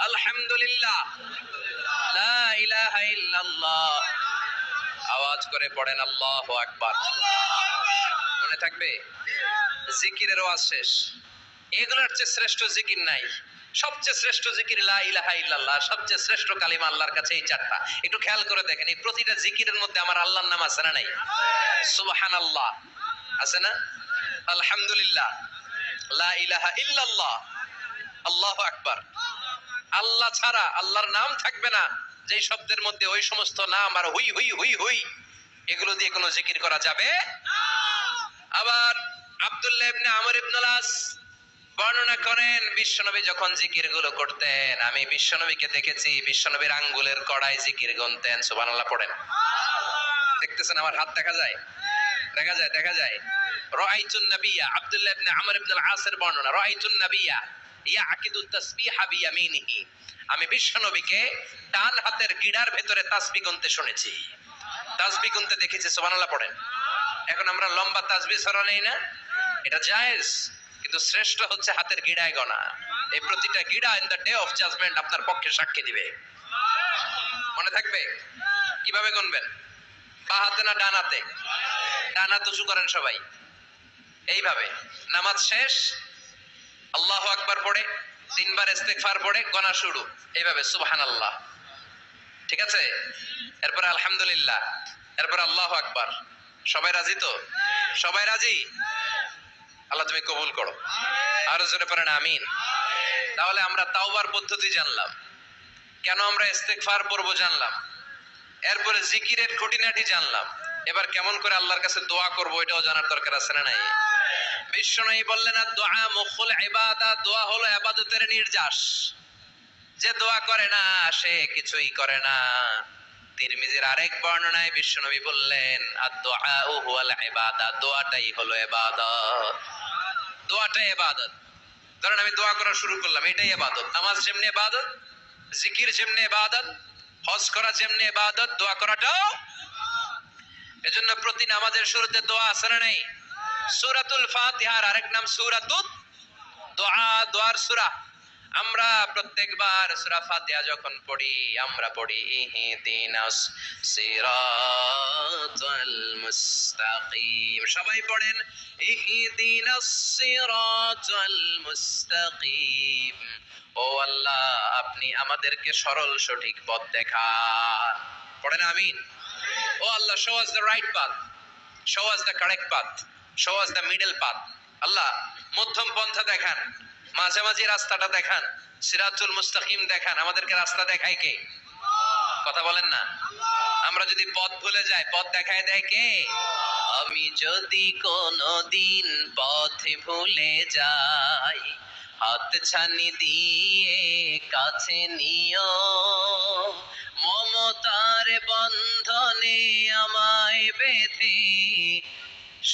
আলহামদুলিল্লাহ, লা ইলাহা ইল্লাল্লাহ। আওয়াজ করে পড়েন আল্লাহু আকবার। মনে থাকবে? জিকিরের ওয়াজ শেষ। এগুলোর চেয়ে শ্রেষ্ঠ জিকির নাই। সবচেয়ে শ্রেষ্ঠ জিকির লা ইলাহা ইল্লাল্লাহ, সবচেয়ে শ্রেষ্ঠ কালিমা আল্লাহর কাছে এই 4টা। একটু খেয়াল করে দেখেন, এই প্রতিটা জিকিরের মধ্যে আমার আল্লাহর নাম আছে না নাই? সুবহানাল্লাহ আছে না? আলহামদুলিল্লাহ, লা ইলাহা ইল্লাল্লাহ, আল্লাহু আকবার। আল্লাহ ছাড়া, আল্লাহর নাম থাকবে না, যেই শব্দের মধ্যে ওই সমস্ত নাম আর হুই হুই হুই হুই, এগুলো দিয়ে কোনো জিকির করা যাবে। আবার আব্দুল্লাহ ইবনে আমর ইবনুল আস বর্ণনা করেন, বিশ্বনবী যখন জিকির গুলো করতেন, আমি বিশ্বনবীকে দেখেছি বিশ্বনবীর আঙ্গুলের কড়ায় জিকির গুনতেন। সুবহানাল্লাহ পড়েন। দেখতেছেন আমার হাত দেখা যায়, দেখা যায়, দেখা যায়। রাআইতুন নাবিয়্যা, আব্দুল্লাহ ইবনে আমর ইবনুল আসের বর্ণনা, রাআইতুন নাবিয়্যা ইয়াকিদু তাসবিহা বিয়ামিনিহি, আমি বিশ্বনবীকে ডান হাতের গিড়ার ভেতরে তাসবিহ গুনতে শুনেছি, তাসবিহ গুনতে দেখেছি। সুবহানাল্লাহ পড়েন। এখন আমরা লম্বা তাসবিহ ছড়া নেই না, এটা জায়েজ, কিন্তু শ্রেষ্ঠ হচ্ছে হাতের গিড়ায় গনা। এই প্রতিটা গিড়া in the day of judgement আপনার পক্ষে সাক্ষী দিবে। মনে থাকবে। কিভাবে গুনবেন? বা হাতে না ডান হাতে? ডান হাত উঁচু করেন সবাই, এইভাবে। নামাজ শেষ, আল্লাহু আকবার পড়ে 3 বার ইস্তিগফার পড়ে গনা শুরু, এইভাবে সুবহানাল্লাহ, ঠিক আছে? এরপর আলহামদুলিল্লাহ, এরপর আল্লাহু আকবার। সবাই রাজি তো? সবাই রাজি? আল্লাহ তুমি কবুল করো। আরো জোরে পড়েন আমিন। তাহলে আমরা তাওবার পদ্ধতি জানলাম, কেন আমরা ইস্তিগফার পড়বো জানলাম, এরপরে জিকিরের খুঁটিনাটি জানলাম। এবার কেমন করে আল্লাহর কাছে দোয়া করব এটাও জানার দরকার আছে না নাই? বিশ্বনবী বললেন আর দোয়া মুখুল ইবাদত, দোয়া হলো ইবাদতের নির্যাস। যে দোয়া করে না সে কিছুই করে না। তিরমিজির আরেক বর্ণনায় বিশ্বনবী বললেন আর দোয়া হুয়াল ইবাদত, দোয়াটাই হলো ইবাদত, দোয়াটাই ইবাদত। ধরেন আমি দোয়া করা শুরু করলাম, এটাই ইবাদত। নামাজ যেমনি ইবাদত, জিকির যেমনি ইবাদত, হজ করা যেমনি ইবাদত, দোয়া করাটাও। এজন্য প্রতি নামাজের শুরুতে দোয়া আছে না নাই? সূরাতুল ফাতিহার আরেক নাম সূরাতুদ দোয়া, দোয়ার সূরা। আমরা প্রত্যেকবার সূরা ফাতিহা যখন পড়ি আমরা পড়ি ইহদিনাস সিরাতাল মুস্তাকিম। সবাই পড়েন ইহদিনাস সিরাতাল মুস্তাকিম। ও আল্লাহ আপনি আমাদেরকে সরল সঠিক পথ দেখান। পড়েন আমিন। ও আল্লাহ, show us the right path, show us the correct path, show us the middle path. আল্লাহ মধ্যম পন্থা দেখান, মাঝামাঝি রাস্তাটা দেখান, সিরাতুল মুস্তাকিম দেখান। আমাদেরকে রাস্তা দেখায় কে? কথা বলেন না। আমরা যদি পথ ভুলে যাই পথ দেখায় দেয় কে? আমি যদি কোনদিন পথ ভুলে যাই হাত ছানি দিয়ে কাছে নিও, মমতার বন্ধনে আমায় বেঁধে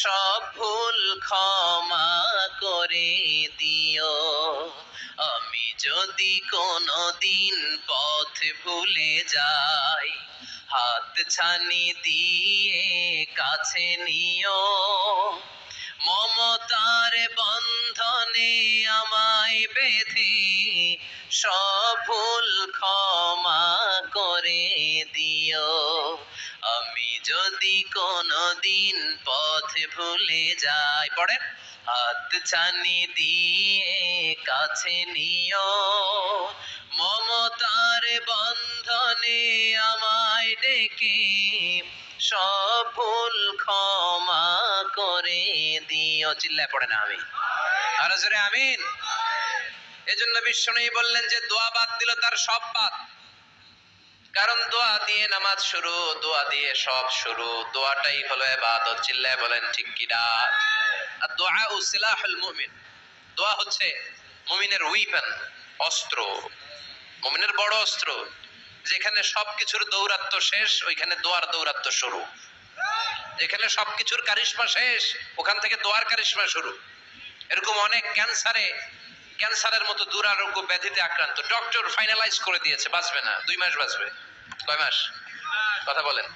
সব ভুল ক্ষমা করে দিও। আমি যদি কোনদিন পথ ভুলে যাই হাত ছানি দিয়ে কাছে নিও, মমতার বন্ধনে আমায় বেঁধে সব ভুল ক্ষমা করে দিও। আমি যদি কোনদিন পথ ভুলে যাই, পড়েন, হাত ছানি দিয়ে কাছে নিও, মমতার বন্ধনে আমায় ডেকে সব ভুল ক্ষমা করে দিও। চিল্লায় পড়ে না আমি, আরো জোরে আমিন। এজন্য বিশ্বনবী বললেন যে দোয়া বাদ দিল তার সব বাদ। কারণ দোয়া দিয়ে নামাজ শুরু, দোয়া দিয়ে সব শুরু, দোয়াটাই হলো ইবাদত। চিল্লায় বলেন ঠিক কি না? আর দোয়া সিলাহুল মুমিন, দোয়া হচ্ছে মুমিনের উইপন, অস্ত্র, মুমিনের বড় অস্ত্র। যেখানে সবকিছুর দৌরাত্ম্য শেষ ওইখানে দোয়ার দৌরাত্ম্য শুরু। যেখানে সবকিছুর কারিশমা শেষ ওখান থেকে দোয়ার কারিশমা শুরু। এরকম অনেক ক্যান্সারের মতো দুরারোগ্য ব্যাধিতে আক্রান্ত, ডক্টর ফাইনালাইজ করে দিয়েছে বাঁচবে না, 2 মাস বাঁচবে। কয় মাস? কথা বলেন।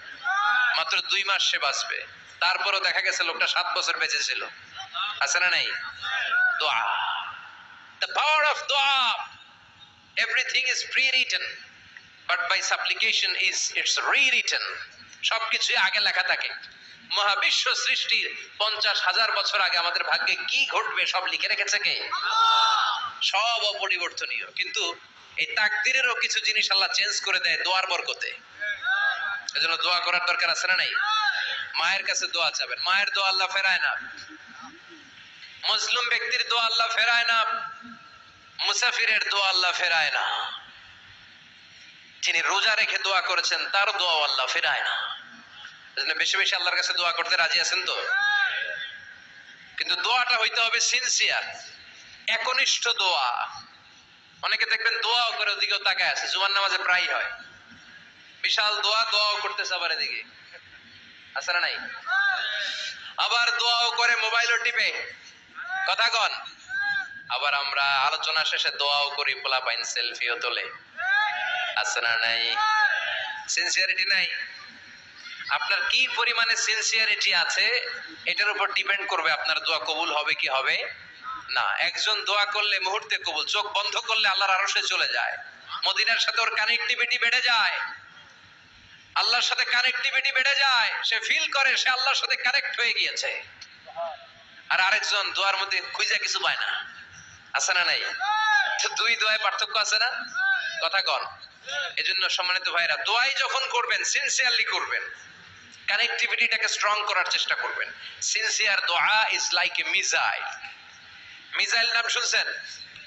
মাত্র 2 মাস সে বাঁচবে। তারপরও দেখা গেছে লোকটা 7 বছর বেঁচে ছিল। আছে না নাই? দোয়া, the power of দোয়া। everything is pre-written but by supplication is it's rewritten. সবকিছু আগে লেখা থাকে। মহাবিশ্ব সৃষ্টির 50,000 বছর আগে আমাদের ভাগ্যে কি ঘটবে সব লিখে রেখেছে কে? সব অপরিবর্তনীয়। কিন্তু এই তাকদীরেরও কিছু জিনিস আল্লাহ চেঞ্জ করে দেয় দোয়ার বরকতে। এজন্য দোয়া করার দরকার আছে না নাই? মায়ের কাছে দোয়া চাবেন, মায়ের দোয়া আল্লাহ ফেরায় না। মুসলিম ব্যক্তির দোয়া আল্লাহ ফেরায় না, মুসাফিরের দোয়া আল্লাহ ফেরায় না। যিনি রোজা রেখে দোয়া করেছেন তার দোয়া আল্লাহ ফেরায় না। এজন্য বেশি বেশি আল্লাহর কাছে দোয়া করতে রাজি আছেন তো? কিন্তু দোয়াটা হইতে হবে সিনসিয়ার, একনিষ্ঠ দোয়া। অনেকে দেখবেন দোয়াও করে ওদিকেও তাকায় আছে, জুমার নামাজে প্রায় হয় বিশাল দোয়া, দোয়াও করতেছে আবার এদিকে, আছে না নাই? আবার দোয়াও করে মোবাইলও টিপে, কথা কন। আবার আমরা আলোচনা শেষে দোয়াও করি, পোলাপাইন সেলফিও তোলে, আছে না নাই? সিনসিয়ারিটি নাই। আপনার কি পরিমাণে সিনসিয়ারিটি আছে এটার উপর ডিপেন্ড করবে আপনার দোয়া কবুল হবে কি হবে না। একজন দোয়া করলে মুহূর্তে কবুল, চোখ বন্ধ করলে আল্লাহর আরশে চলে যায়, মদিনার সাথে ওর কানেক্টিভিটি বেড়ে যায়, আল্লাহর সাথে কানেক্টিভিটি বেড়ে যায়, সে ফিল করে সে আল্লাহর সাথে কানেক্ট হয়ে গিয়েছে। আর আরেকজন দোয়ার মধ্যে খুঁজে কিছু পায় না, আছে না নাই? তো দুই দোয়ায় পার্থক্য আছে না, কথা কন। এজন্য সম্মানিত ভাইরা, দোয়াই যখন করবেন সিনসিয়ারলি করবেন, কানেক্টিভিটিটাকে স্ট্রং করার চেষ্টা করবেন। সিনসিয়ার দোয়া is like a missile. Missile নাম শুনছেন?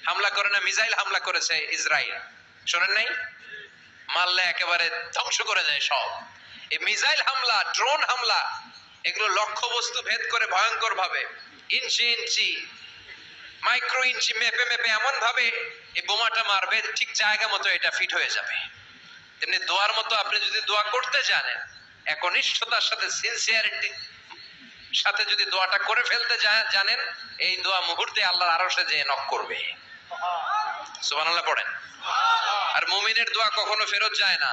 হামলা করে না, মিসাইল হামলা করেছে ইসরায়েল, শোনেন নাই? মারলে একেবারে ধ্বংস করে যায় সব। এই মিসাইল হামলা, ড্রোন হামলা, এগুলো লক্ষ্য বস্তু ভেদ করে ভয়ঙ্কর ভাবে ইঞ্চি ইঞ্চি, মাইক্রো ইঞ্চি মেপে মেপে এমন ভাবে এই বোমাটা মারবে ঠিক জায়গা মতো এটা ফিট হয়ে যাবে। তেমনি দোয়ার মতো আপনি যদি দোয়া করতে জানেন, একনিষ্ঠতার সাথে সিনসিয়ারিটি সাথে যদি দোয়াটা করে ফেলতে জানেন, এই দোয়া মুহূর্তে আল্লাহর আরশে যেয়ে নক করবে। সুবহানাল্লাহ পড়েন। আর মুমিনের দোয়া কখনো ফেরত যায় না,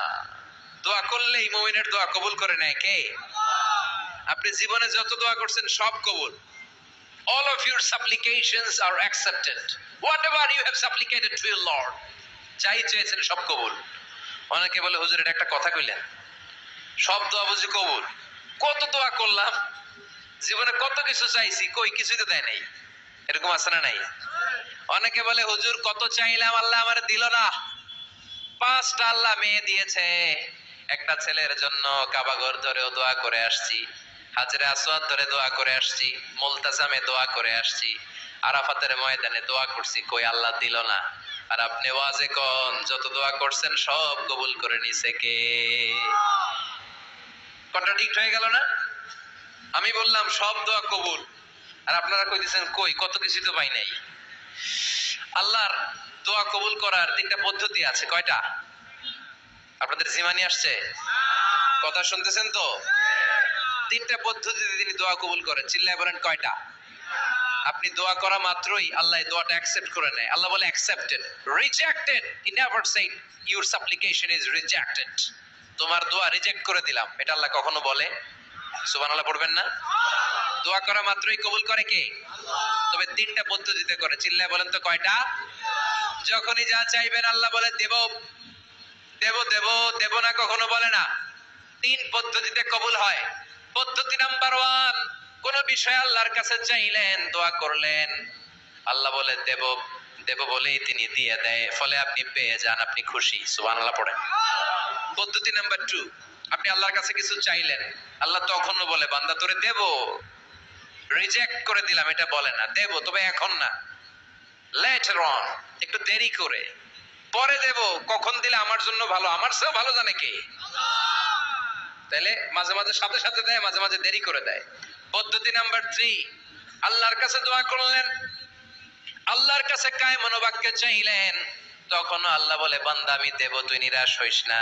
দোয়া করলেই মুমিনের দোয়া কবুল করে নেয় কে? আপনি জীবনে যত দোয়া করছেন সব কবুল। All of your supplications are accepted. Whatever you have supplicated to your Lord, যাই চেয়েছেন সব কবুল। অনেকে বলে হুজুর এটা একটা কথা কইলেন, সব দোয়া বুঝি কবুল? কত দোয়া করলাম, জীবনে কত কিছু চাইছি, কই কিছুই তো দেয় নাই, এরকম আছে না নাই? অনেকে বলে হুজুর কত চাইলাম আল্লাহ আমার দিল না। 5টা আল্লাহ মেয়ে দিয়েছে, একটা ছেলের জন্য কাবাঘর ধরেও দোয়া করে আসছি, হাজরে আসওয়াদ ধরে দোয়া করে আসছি, মুলতাজামে দোয়া করে আসছি, আরাফাতের ময়দানে দোয়া করছি, কই আল্লাহ দিল না। আর আপনি ওয়াজে কোন যত দোয়া করছেন সব কবুল করে নিছে কে? কন্ট্রাডিক্ট হয়ে গেল না? আমি বললাম সব দোয়া কবুল, আর আপনারা কইতেছেন কই কত কিছু তো পাই নাই। আল্লাহর দোয়া কবুল করার 3টা পদ্ধতি আছে। কয়টা? আপনাদের জিমানি আসছে? কথা শুনতেছেন তো? 3টা পদ্ধতিতে তিনি দোয়া কবুল করেন। চিল্লায় বলেন কয়টা? আপনি দোয়া করা মাত্রই আল্লাহ এই দোয়াটা অ্যাকসেপ্ট করে নেয়। আল্লাহ বলে accepted, rejected he never shed your সাপ্লিকেশন is rejected. তোমার দোয়া রিজেক্ট করে দিলাম, এটা আল্লাহ কখনো বলে? সুবহানাল্লাহ পড়বেন না? দোয়া করা মাত্রই কবুল করে কে? তবে 3টা পদ্ধতিতে করে। চিল্লায় বলেন তো কয়টা? যখনই যা চাইবেন আল্লাহ বলে দেব দেব দেব, দেব না কখনো বলে না। 3 পদ্ধতিতে কবুল হয়। পদ্ধতি নাম্বার 1, কোন বিষয় আল্লাহর কাছে চাইলেন, দোয়া করলেন, আল্লাহ বলে দেব দেব বলেই তিনি দিয়ে দেয়, ফলে আপনি পেয়ে যান, আপনি খুশি। সুবহানাল্লাহ পড়েন। পদ্ধতি নাম্বার 2, আপনি আল্লাহর কাছে কিছু চাইলেন, আল্লাহ তখনও বলে বান্দা তোরে দেব, রিজেক্ট করে দিলাম এটা বলে না, দেব তবে এখন না, লেটার অন, একটু দেরি করে, পরে দেব। কখন দিলে আমার জন্য ভালো, আমার চেয়েও ভালো জানে কে? তাহলে মাঝে মাঝে সাথে সাথে দেয়, মাঝে মাঝে দেরি করে দেয়। পদ্ধতি নাম্বার 3, আল্লাহর কাছে দোয়া করলেন, আল্লাহর কাছে কায় মনোবাক্যে চাইলেন, তখন আল্লাহ বলে বান্দা আমি দেব, তুই নিরাশ হইস না,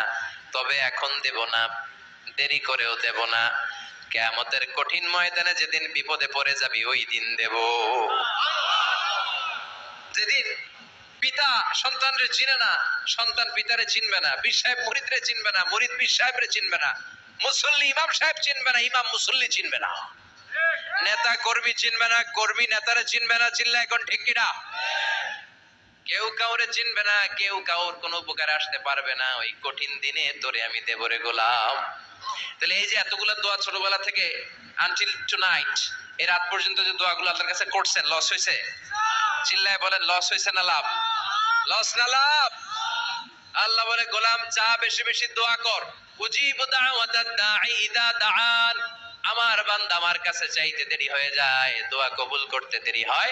তবে এখন দেব না, দেরি করেও দেব না, কিয়ামতের কঠিন ময়দানে যেদিন বিপদে পড়ে যাবি ওই দিন দেব। যেদিন পিতা সন্তানরে চিনে না, সন্তান পিতারে চিনবে না, পীর সাহেব মুরিদরে চিনবে না, মুরিদ পীর সাহেবরে চিনবে না, মুসল্লি ইমাম সাহেব চিনবে না, ইমাম মুসল্লি চিনবে না, নেতা কর্মী চিনবে না, কর্মী নেতারে চিনবে না। চিল্লা এখন ঠিক কিনা? কেউ কাউরে চিনবে না, কেউ কাউর কোনো উপকারে আসতে পারবে না। ওই কঠিন দিনে তোরে আমি দেবরে গোলাম। তাহলে এই যে এতগুলো দোয়া ছোটবেলা থেকে আনটিল টুনাইট, এই রাত পর্যন্ত যে দোয়াগুলো আল্লাহর কাছে করছেন, লস হয়েছে? চিল্লায় বলেন লস হয়েছে না লাভ? লস না লাভ? আল্লাহ বলে গোলাম চা বেশি বেশি দোয়া কর, উজিবু দাওয়াতাদ দাঈ ইযা দাআন। আমার বান্দা আমার কাছে চাইতে দেরি হয়ে যায়, দোয়া কবুল করতে দেরি হয়,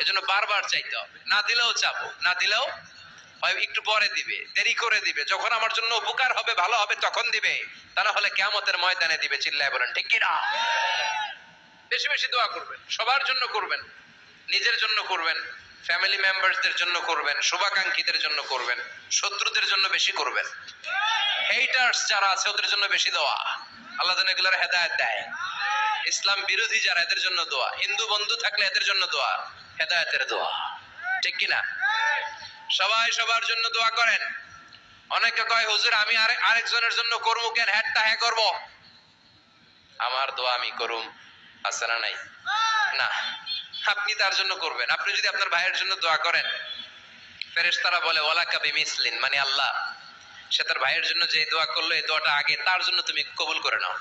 এজন্য বারবার চাইতে হবে। না দিলেও চাবো, না দিলেও হয় একটু পরে দিবে, দেরি করে দিবে, যখন আমার জন্য উপকার হবে ভালো হবে তখন দিবে, তা না হলে কিয়ামতের ময়দানে দিবে। চিল্লায় বলেন ঠিক কিনা? বেশি বেশি দোয়া করবেন, সবার জন্য করবেন, নিজের জন্য করবেন, ফ্যামিলি মেম্বারসদের জন্য করবেন, শুভাকাঙ্ক্ষীদের জন্য করবেন, শত্রুদের জন্য বেশি করবেন, হেটার্স যারা আছে ওদের জন্য বেশি দোয়া। আল্লাহ যেন এগুলোর হেদায়েত দেয়। ইসলাম বিরোধী যারা এদের জন্য দোয়া, হিন্দু বন্ধু থাকলে এদের জন্য দোয়া, হেদায়েতের দোয়া, ঠিক কিনা? সবাই সবার জন্য দোয়া করেন। অনেকে কয় হুজুর আমি আরেকজনের জন্য করবো কেন, হ্যাটটা হ্যাঁ করবো, আমার দোয়া আমি করুম, আছে না নাই? না, আপনি তার জন্য করবেন। আপনি যদি আপনার ভাইয়ের জন্য দোয়া করেন, ফেরেশতারা বলে ওয়ালাকা বিমিসলিন, মানে আল্লাহ সে তার ভাইয়ের জন্য যে দোয়া করলো এই দোয়াটা আগে তার জন্য তুমি কবুল করে নাও।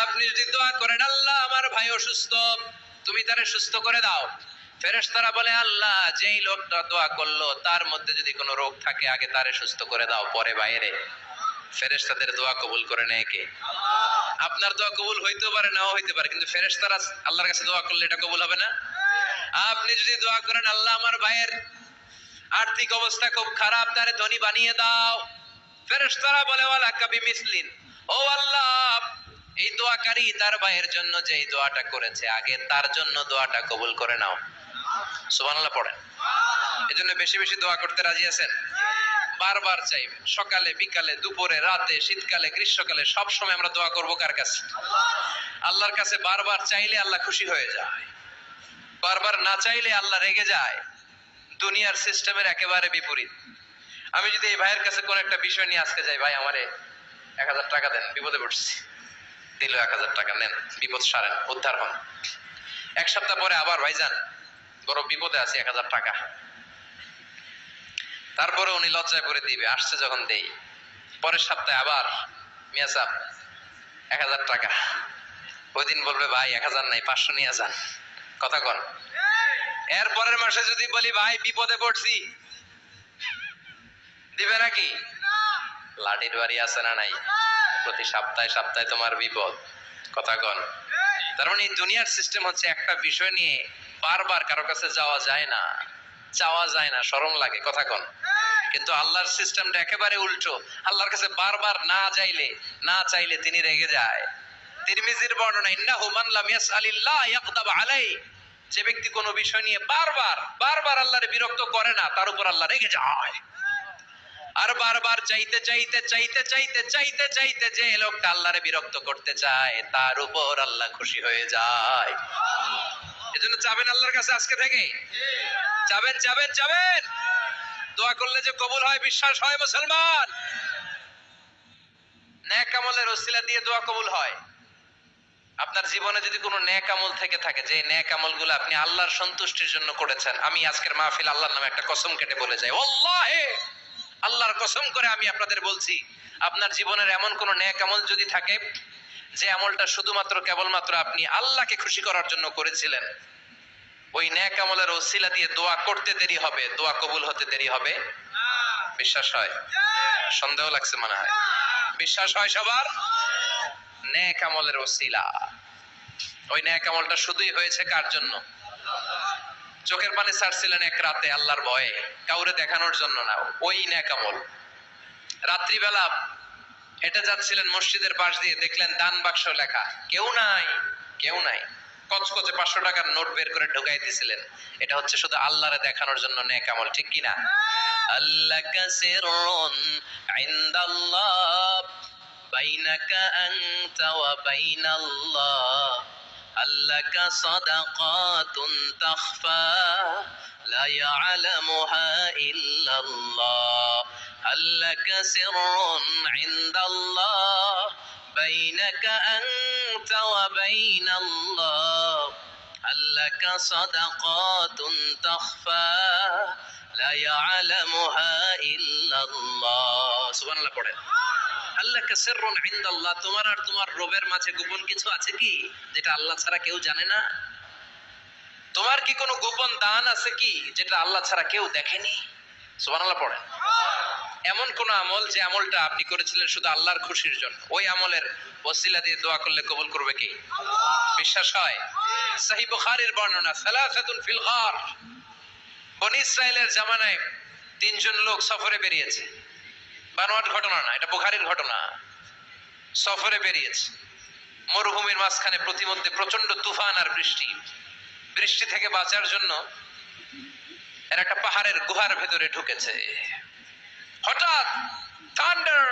আপনি যদি দোয়া করেন আল্লাহ আমার ভাই অসুস্থ, তুমি তারে সুস্থ করে দাও, ফেরেশতারা বলে আল্লাহ যেই লোকটা দোয়া করলো তার মধ্যে যদি কোনো রোগ থাকে আগে তারে সুস্থ করে দাও, পরে বাইরে। ফেরেশতাদের দোয়া কবুল করে নেয় কে? আপনার দোয়া কবুল হইতেও পারে নাও হইতে পারে, কিন্তু ফেরেশতারা আল্লাহর কাছে দোয়া করলে এটা কবুল হবে না? আপনি যদি দোয়া করেন আল্লাহ আমার ভাইয়ের আর্থিক অবস্থা খুব খারাপ, তারে ধনী বানিয়ে দাও, ফেরেশতারা বলে ওয়ালাকা বিমিসলিন, ও আল্লাহ এই দোয়াকারী তার ভাইয়ের জন্য যেই দোয়াটা করেছে আগে তার জন্য দোয়াটা কবুল করে নাও। সুবহানাল্লাহ পড়েন। এজন্য বেশি বেশি দোয়া করতে রাজি আছেন? বারবার চাইবেন, সকালে বিকালে দুপুরে রাতে শীতকালে গ্রীষ্মকালে সব সময় আমরা দোয়া করব কার কাছে? আল্লাহর কাছে। বারবার চাইলে আল্লাহ খুশি হয়ে যায়, বারবার না চাইলে আল্লাহ রেগে যায়। দুনিয়ার সিস্টেমের একেবারে বিপরীত। আমি যদি এই ভাইয়ের কাছে কোন একটা বিষয় নিয়ে আজকে যাই, ভাই আমারে 1000 টাকা দেন, বিপদে পড়ছি, দিল 1000 টাকা, নেন বিপদ সারেন, উদ্ধার হন। এক সপ্তাহ পরে আবার ভাইজান বড় বিপদে আছে, 1000 টাকা, তারপরে উনি লজ্জায় করে দিবে, আসছে যখন দেই। পরের সপ্তাহে আবার মিয়া সাহেব 1000 টাকা, ওই দিন বলবে ভাই 1000 নাই 500 নিয়ে যান, কথা কন। এর পরের মাসে যদি বলি ভাই বিপদে পড়ছি, দিবে নাকি? লাঠির বাড়ি আছে না নাই? প্রতি সপ্তাহে সপ্তাহে তোমার বিপদ, কথা কন। তার মানে এই দুনিয়ার সিস্টেম হচ্ছে একটা বিষয় নিয়ে বারবার কারো কাছে যাওয়া যায় না, চাওয়া যায় না, শরম লাগে, কথা কন। কিন্তু আল্লাহর সিস্টেমটা একেবারে উল্টো। আল্লাহর কাছে বারবার না চাইলে তিনি রেগে যায়। তিরমিজির বর্ণনা, ইন্নাহু মান লাম ইয়াসআলিল্লাহ ইয়াগদাব আলাইহি, যে ব্যক্তি কোনো বিষয় নিয়ে বারবার আল্লাহরে বিরক্ত করে না তার উপর আল্লাহ রেগে যায়। আর বারবার চাইতে যে লোকটা আল্লাহরে বিরক্ত করতে চায় তার উপর আল্লাহ খুশি হয়ে যায়। এজন্য চাবেন আল্লাহর কাছে আজকে থেকে, চাবেন দোয়া করলে যে কবুল হয় বিশ্বাস হয় মুসলমান। নেক আমলের ওসিলা দিয়ে দোয়া কবুল হয়। আপনার জীবনে যদি কোনো নেক আমল থেকে থাকে, যে নেক আমলগুলো আপনি আল্লাহর সন্তুষ্টির জন্য করেছেন, আমি আজকের মাহফিল আল্লাহর নামে একটা কসম কেটে বলে যাই, ওয়াল্লাহি আল্লাহর কসম করে আমি আপনাদের বলছি, আপনার জীবনের এমন কোন নেক আমল যদি থাকে যে আমলটা শুধুমাত্র কেবলমাত্র আপনি আল্লাহকে খুশি করার জন্য করেছিলেন, ওই নেক আমলের ওসিলা দিয়ে দোয়া করতে দেরি হবে, দোয়া কবুল হতে দেরি হবে। বিশ্বাস হয়? সন্দেহ লাগছে মনে হয়। বিশ্বাস হয় সবার? নেক আমলের ওসিলা, ওই নেক আমলটা শুধুই হয়েছে কার জন্য? চোখের পানি ছাড়ছিলেন এক রাতে আল্লাহর ভয়ে, কাউরে দেখানোর জন্য না, ওই নেক আমল। রাত্রিবেলা হেঁটে যাচ্ছিলেন মসজিদের পাশ দিয়ে, দেখলেন দান বাক্স লেখা, কেউ নাই, কচকচে 500 টাকার নোট বের করে ঢুকাই দিয়েছিলেন। এটা হচ্ছে শুধু আল্লাহরে দেখানোর জন্য নেক আমল, ঠিক কিনা? আল্লাকা সিররুন ইনদাল্লাহ বাইনাকা আনতা ওয়া বাইনাল্লাহ, আল্লাকা সাদাকাতুন তাখফা লা ইয়ালামুহা ইল্লাল্লাহ, আল্লাকা সিররুন ইনদাল্লাহ বাইনাকা আনতা ওয়া বাইনাল্লাহ, আল্লাকা সাদাকাতুন তাখফা লা ইয়ালামুহা ইল্লাল্লাহ। সুবহানাল্লাহ পড়েন। আল্লাকা সিররুন ইনদাল্লাহ, তোমার আর তোমার রবের মাঝে গোপন কিছু আছে কি যেটা আল্লাহ ছাড়া কেউ জানে না? তোমার কি কোনো গোপন দান আছে কি যেটা আল্লাহ ছাড়া কেউ দেখেনি? সুবহানাল্লাহ পড়েন। এমন কোন আমল যে আমলটা আপনি করেছিলেন শুধু আল্লাহর খুশির জন্য, ওই আমলের ওসিলা দিয়ে দোয়া করলে কবুল করবে কি? বিশ্বাস হয়? সহিহ বুখারীর বর্ণনা, সালাসাতুন ফিল গার, বনী ইসরাইলের জামানায় তিনজন লোক সফরে বেরিয়েছে, বানোয়াট ঘটনা না, এটা বুখারীর ঘটনা। সফরে বেরিয়েছে, মরুভূমির মাঝখানে প্রতিমধ্যে প্রচন্ড তুফান আর বৃষ্টি। বৃষ্টি থেকে বাঁচার জন্য এরা একটা পাহাড়ের গুহার ভেতরে ঢুকেছে। হঠাৎ থান্ডার,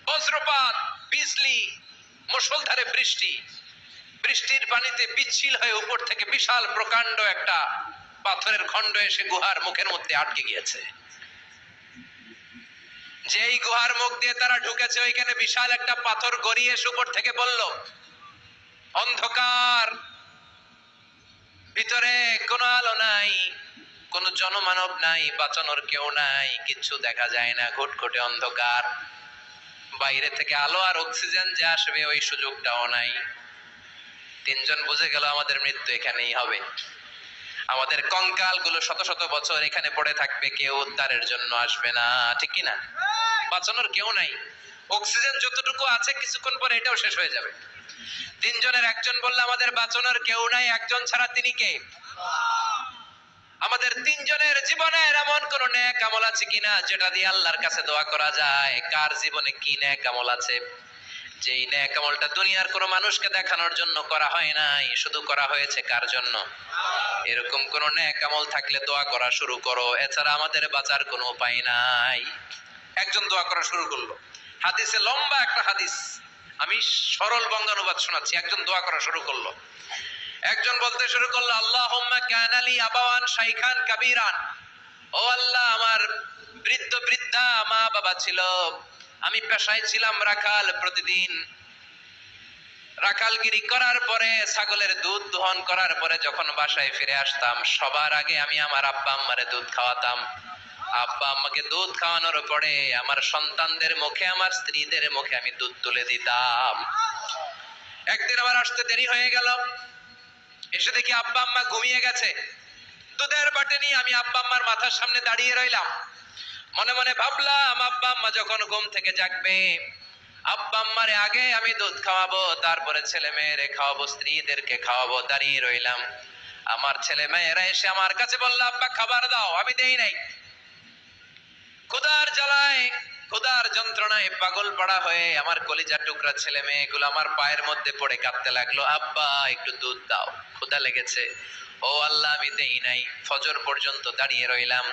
বজ্রপাত, বিজলি, মুষলধারে বৃষ্টি। বৃষ্টির পানিতে পিচ্ছিল হয়ে উপর থেকে বিশাল প্রকাণ্ড একটা পাথরের খণ্ড এসে গুহার মুখের মধ্যে আটকে গিয়েছে। যেই গুহার মুখ দিয়ে তারা ঢুকেছে, ওইখানে বিশাল একটা পাথর গড়িয়ে এসে উপর থেকে বলল, অন্ধকার, ভিতরে কোনো আলো নাই, কোনো জনমানব নাই, বাঁচানোর কেউ নাই, কিচ্ছু দেখা যায় না, ঘুটঘুটে অন্ধকার। বাইরে থেকে আলো আর অক্সিজেন যে আসবে ওই সুযোগটাও নাই। তিনজন বুঝে গেল আমাদের মৃত্যু এখানেই হবে, আমাদের কঙ্কাল গুলো শত শত বছর এখানে পড়ে থাকবে, কেউ উদ্ধারের জন্য আসবে না, ঠিক কিনা? বাঁচানোর কেউ নাই, অক্সিজেন যতটুকু আছে কিছুক্ষণ পরে এটাও শেষ হয়ে যাবে। তিনজনের একজন বলল, আমাদের বাঁচানোর কেউ নাই, একজন ছাড়া তিনি কে? আমাদের তিনজনের জীবনের এমন কোন নেক আমল আছে কিনা যেটা দিয়ে আল্লাহর কাছে দোয়া করা যায়? কার জীবনে কি নেক আমল আছে যেই নেক আমলটা দুনিয়ার কোনো মানুষকে দেখানোর জন্য করা হয় নাই, শুধু করা হয়েছে কার জন্য? এরকম কোন নেক আমল থাকলে দোয়া করা শুরু করো, এছাড়া আমাদের বাঁচার কোনো উপায় নাই। একজন দোয়া করা শুরু করলো। হাদিসে লম্বা একটা হাদিস, আমি সরল বঙ্গানুবাদ শোনাচ্ছি। একজন দোয়া করা শুরু করলো। একজন বলতে শুরু করলো, আল্লাহুম্মা কানা লি আবাওয়ান শাইখান কাবীরান, ও আল্লাহ, আমার বৃদ্ধ বৃদ্ধা মা বাবা ছিল, আমি পেশায় ছিলাম রাখাল, প্রতিদিন রাখালগিরি করার পরে, ছাগলের দুধ দহন করার পরে যখন বাসায় ফিরে আসতাম, সবার আগে আমি আমার আব্বা আম্মারে দুধ খাওয়াতাম। আব্বা আম্মাকে দুধ খাওয়ানোর পরে আমার সন্তানদের মুখে, আমার স্ত্রীদের মুখে আমি দুধ তুলে দিতাম। একদিন আমার আসতে দেরি হয়ে গেল, এসে দেখি আব্বা আম্মা ঘুমিয়ে গেছে। দুধের বাটি নিয়ে আমি আব্বা আম্মার মাথার সামনে দাঁড়িয়ে রইলাম। মনে মনে ভাবলাম, আব্বা আম্মা যখন ঘুম থেকে জাগবে, আব্বা আম্মারে আগে আমি দুধ খাওয়াবো, তারপরে ছেলে মেয়েরে খাওয়াবো, স্ত্রীদেরকে খাওয়াবো। দাঁড়িয়ে রইলাম। আমার ছেলে মেয়েরা এসে আমার কাছে বলল, আব্বা খাবার দাও। আমি দেই নাই। ক্ষুধার জ্বালায়, ক্ষুধার যন্ত্রণায় পাগল পাড়া হয়ে আমার কলিজার টুকরা ছেলে মেয়েগুলো আমার পায়ের মধ্যে পড়ে কাঁদতে লাগলো, আব্বা একটু দুধ দাও, ক্ষুধা লেগেছে। ও আল্লাহ, আমি দেই নাই। ফজর পর্যন্ত দাঁড়িয়ে রইলাম।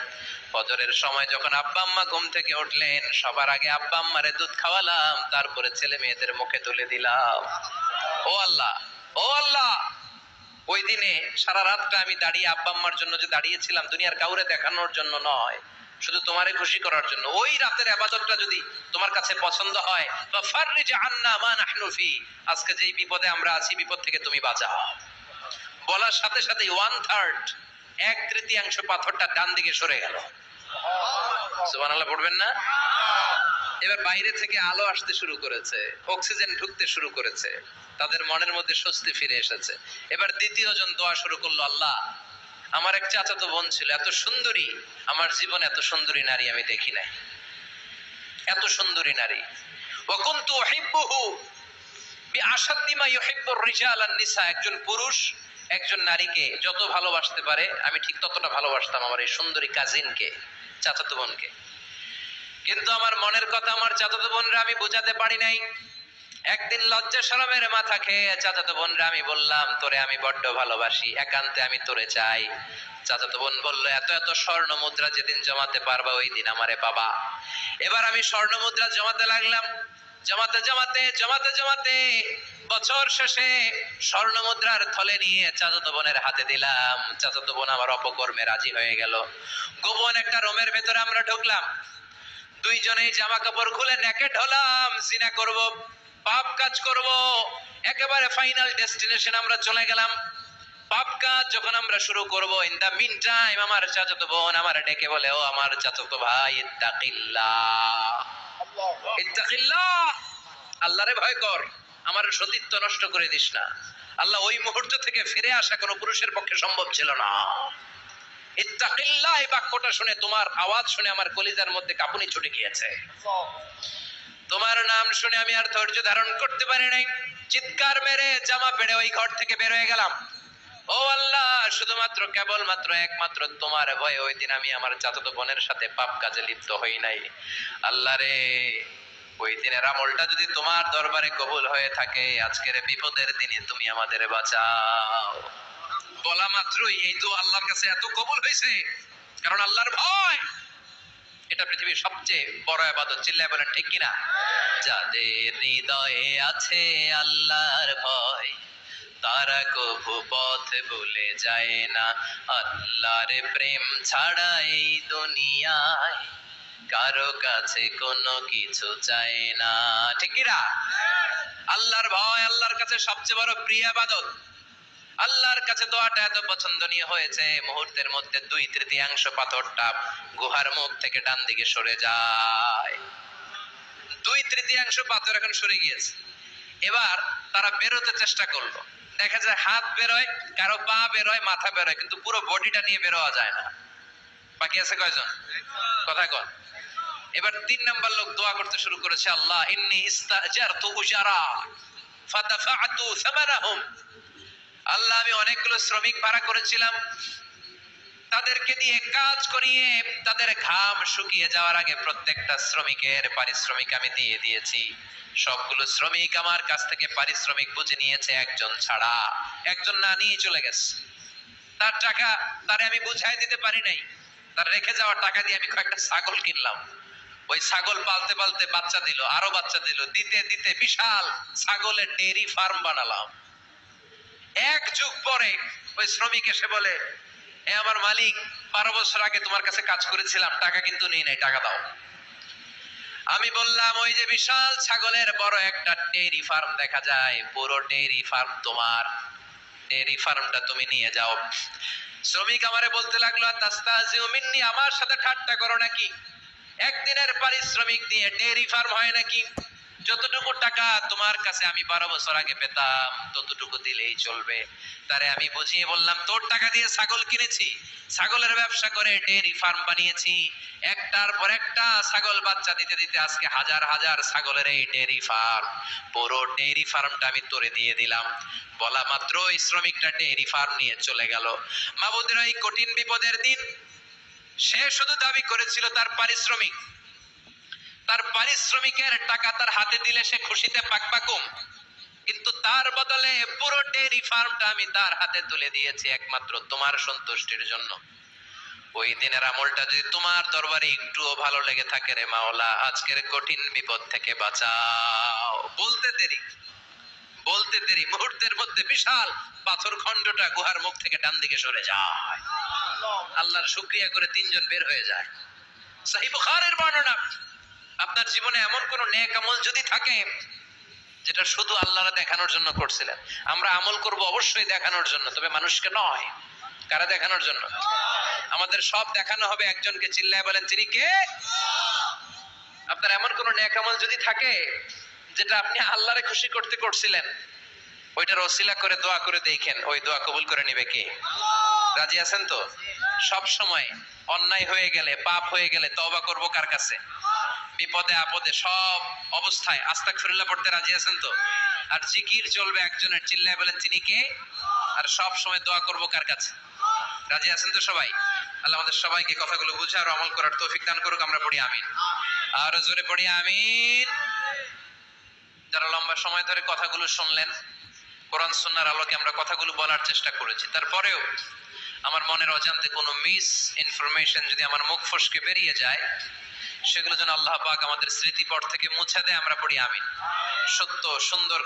ফজরের সময় যখন আব্বা আম্মা ঘুম থেকে উঠলেন, সবার আগে আব্বা আম্মারে দুধ খাওয়ালাম, তারপরে ছেলে মেয়েদের মুখে তুলে দিলাম। ও আল্লাহ, ও আল্লাহ, ওই দিনে সারা রাতটা আমি দাঁড়িয়ে আব্বা আম্মার জন্য যে দাঁড়িয়েছিলাম, দুনিয়ার কাউরে দেখানোর জন্য নয়, শুধু তোমারে খুশি করার জন্য। ওই রাতের ইবাদতটা যদি তোমার কাছে পছন্দ হয়, ফাফাররিজ আন্না মা নাহনু ফি, আজকে যেই বিপদে আমরা আছি, বিপদ থেকে তুমি বাঁচাও। বলার সাথে সাথে 1/3, 1/3 পাথরটা ডান দিকে সরে গেল। সুবহানাল্লাহ পড়বেন না? এবার বাইরে থেকে আলো আসতে শুরু করেছে, অক্সিজেন ঢুকতে শুরু করেছে, তাদের মনের মধ্যে স্বস্তি ফিরে এসেছে। এবার দ্বিতীয় জন দোয়া শুরু করলো, আল্লাহ, আমার এক চাচাতো বোন ছিল, এত সুন্দরী, আমার জীবনে এত সুন্দরী নারী আমি দেখি নাই, এত সুন্দরী নারী। ওয়া কুনতু উহিব্বুহু বিআশাদ্দি মা ইউহিব্বুর রিজাল আন নিসা, একজন পুরুষ একজন নারীকে যত ভালোবাসতে পারে আমি ঠিক ততটা ভালোবাসতাম আমার এই সুন্দরী কাজিনকে, চাচাতো বোনকে। কিন্তু আমার মনের কথা আমার চাচাতো বোনরা আমি বোঝাতে পারি নাই। একদিন লজ্জা শরমের মাথা খেয়ে চাচাতো বোনরা আমি বললাম, তোরে আমি বড্ড ভালোবাসি, একান্তে আমি তোরে চাই। চাচাতো বোন বলল, এত এত স্বর্ণ মুদ্রা যেদিন জমাতে পারবা ওই দিন আমারে পাবা। এবার আমি স্বর্ণ মুদ্রা জমাতে লাগলাম। জমাতে জমাতে জমাতে জমাতে বছর শেষে স্বর্ণ মুদ্রার থলে নিয়ে চাচাতো বোনের হাতে দিলাম। চাচাতো বোন আমার অপকর্মে রাজি হয়ে গেল। গোপন একটা রুমের ভেতরে আমরা ঢুকলাম, দুইজনেই জামা কাপড় খুলে নেকেড হলাম, জিনা করব, পাপ কাজ করব। একেবারে ফাইনাল ডেস্টিনেশন আমরা চলে গেলাম। পাপ কাজ যখন আমরা শুরু করব, ইন দা মিন টাইম আমার চাচাতো বোন আমার ডেকে বলে, ও আমার চাচাতো ভাই, ইত্তাকিল্লাহ, ইত্তাকিল্লাহ, আল্লাহরে ভয় কর, আমার সতীত্ব নষ্ট করে দিস না। আল্লাহ ওই মুহূর্ত থেকে ফিরে আসা কোনো পুরুষের পক্ষে সম্ভব ছিল না। ইত্তাকিল্লাহ, এই বাক্যটা শুনে, তোমার আওয়াজ শুনে আমার কলিজার মধ্যে কাঁপুনি ছুটে গিয়েছে। তোমার নাম শুনে আমি আর ধৈর্য ধারণ করতে পারি নাই। চিৎকার মেরে জামা পেড়ে ওই ঘর থেকে বের হয়ে গেলাম। ও আল্লাহ, শুধুমাত্র কেবলমাত্র একমাত্র তোমার ভয়ে ওই দিন আমি আমার চাচাতো বোনের সাথে পাপ কাজে লিপ্ত হই নাই। আল্লাহ রে, ওই দিনের আমলটা যদি তোমার দরবারে কবুল হয়ে থাকে, আজকের বিপদের দিনে তুমি আমাদের বাঁচাও। বলা মাত্রই এই তো আল্লাহর কাছে এত কবুল হয়েছে, কারণ আল্লাহর ভয় এটা পৃথিবীর সবচেয়ে বড় ইবাদত। চিল্লায় বলেন ঠিক কিনা? যাদের হৃদয়ে আছে আল্লাহর ভয়, তারা কভু পথ ভুলে যায় না। আল্লাহর প্রেম ছাড়া এই দুনিয়ায় কারো কাছে কোনো কিছু চায় না। ঠিক কিনা? আল্লাহর ভয় আল্লাহর কাছে সবচেয়ে বড় প্রিয় ইবাদত। আল্লাহর কাছে দোয়াটা এত পছন্দনীয় হয়েছে, মুহূর্তের মধ্যে 2/3 পাথরটা গুহার মুখ থেকে ডান দিকে সরে যায়। 2/3 পাথর এখন সরে গিয়েছে। এবার তারা বেরোতে চেষ্টা করলো, দেখা যায় হাত বেরোয়, কারো পা বেরোয়, মাথা বেরোয়, কিন্তু পুরো বডিটা নিয়ে বেরোয়া যায় না। বাকি আছে কয়জন? কথা কন। এবার 3 নাম্বার লোক দোয়া করতে শুরু করেছে, আল্লাহ ইন্নী ইস্তাজারতু উজারা ফাদাফা'তু সামারাহুম। আল্লাহ, আমি অনেকগুলো শ্রমিক ভাড়া করেছিলাম, তাদেরকে দিয়ে কাজ করিয়ে তাদের ঘাম শুকিয়ে যাওয়ার আগে প্রত্যেকটা শ্রমিকের পারিশ্রমিক আমি দিয়ে দিয়েছি। সবগুলো শ্রমিক আমার কাছ থেকে পারিশ্রমিক বুঝে নিয়েছে, একজন ছাড়া। একজন না নিয়ে চলে গেছে। তার টাকা তারে আমি বুঝাই দিতে পারি নাই। তার রেখে যাওয়ার টাকা দিয়ে আমি কয়েকটা ছাগল কিনলাম। ওই ছাগল পালতে পালতে বাচ্চা দিল, আরো বাচ্চা দিল, দিতে দিতে বিশাল ছাগলের ডেইরি ফার্ম বানালাম। এক যুগ পরে ওই শ্রমিক এসে বলে, এ আমার মালিক, 12 বছর আগে তোমার কাছে কাজ করেছিলাম, টাকা কিন্তু নেই নাই, টাকা দাও। আমি বললাম, ওই যে বিশাল ছাগলের বড় একটা ডেইরি ফার্ম দেখা যায়, পুরো ডেইরি ফার্ম তোমার, ডেইরি ফার্মটা তুমি নিয়ে যাও। শ্রমিক আমারে বলতে লাগলো, তাস্তাজিউ মিন্নি, আমার সাথে ঠাট্টা করো নাকি? একদিনের পারিশ্রমিক দিয়ে ডেইরি ফার্ম হয় নাকি? যতটুকু টাকা তোমার কাছে আমি 12 বছর আগে পেতাম ততটুকু দিলেই চলবে। তারে আমি বুঝিয়ে বললাম, তোর টাকা দিয়ে ছাগল কিনেছি, ছাগলের ব্যবসা করে ডেইরি ফার্ম বানিয়েছি, একটার পর একটা ছাগল বাচ্চা দিতে দিতে আজকে হাজার হাজার ছাগলের এই ডেইরি ফার্ম, পুরো ডেইরি ফার্মটা আমি তোরে দিয়ে দিলাম। বলা মাত্র ওই শ্রমিকটা ডেইরি ফার্ম নিয়ে চলে গেল। মাবুদের এই কঠিন বিপদের দিন সে শুধু দাবি করেছিল তার পারিশ্রমিক। তার পারিশ্রমিকের টাকা তার হাতে দিলে সে খুশিতে পাকপাকুম, কিন্তু তার বদলে পুরো ডেইরি ফার্মটা আমি তার হাতে তুলে দিয়েছি একমাত্র তোমার সন্তুষ্টির জন্য। ওই দিনের আমলটা যদি তোমার দরবারে একটুও ভালো লেগে থাকে রে মাওলা, আজকের কঠিন বিপদ থেকে বাঁচাও। বলতে দেরি মুহূর্তের মধ্যে বিশাল পাথর খণ্ডটা গুহার মুখ থেকে ডান দিকে সরে যায়। আল্লাহর শুকরিয়া করে 3 জন বের হয়ে যায়। সহিহ বুখারীর বর্ণনা। আপনার জীবনে এমন কোন নেক আমল যদি থাকে যেটা শুধু আল্লাহর দেখানোর জন্য করছিলেন, আমরা আমল করব অবশ্যই দেখানোর জন্য, তবে মানুষকে নয়। কারা দেখানোর জন্য? আমাদের সব দেখানো হবে একজনকে। চিল্লায় বলেন, তিনি কে? আপনার এমন কোন নেক আমল যদি থাকে যেটা আপনি আল্লাহরে খুশি করতে করছিলেন, ওইটার ওসিলা করে দোয়া করে দেখেন, ওই দোয়া কবুল করে নিবে কে? রাজি আছেন তো? সব সময় অন্যায় হয়ে গেলে, পাপ হয়ে গেলে তওবা করব কার কাছে? বিপদে আপদে সব অবস্থায় আস্তাগফিরুল্লাহ পড়তে রাজি আছেন তো? আর জিকির চলবে একজনের। চিল্লায় বলেন, তিনি কে? আর সব সময় দোয়া করব কার কাছে? রাজি আছেন তো সবাই? আল্লাহ আমাদের সবাইকে কথাগুলো বুঝে আর আমল করার তৌফিক দান করুক। আমরা পড়ি আমিন। আর জোরে পড়ি আমিন। যারা লম্বা সময় ধরে কথাগুলো শুনলেন, কোরআন সুন্নাহর আলোকে আমরা কথাগুলো বলার চেষ্টা করেছি, তারপরেও আমার মনের অজান্তে কোনো মিস ইনফরমেশন যদি আমার মুখ ফসকে বেরিয়ে যায়, সেগুলো যেন আল্লাহ পাক আমাদের স্মৃতিপট থেকে মুছে দেয়। আমরা পড়ি আমিন। সত্য সুন্দর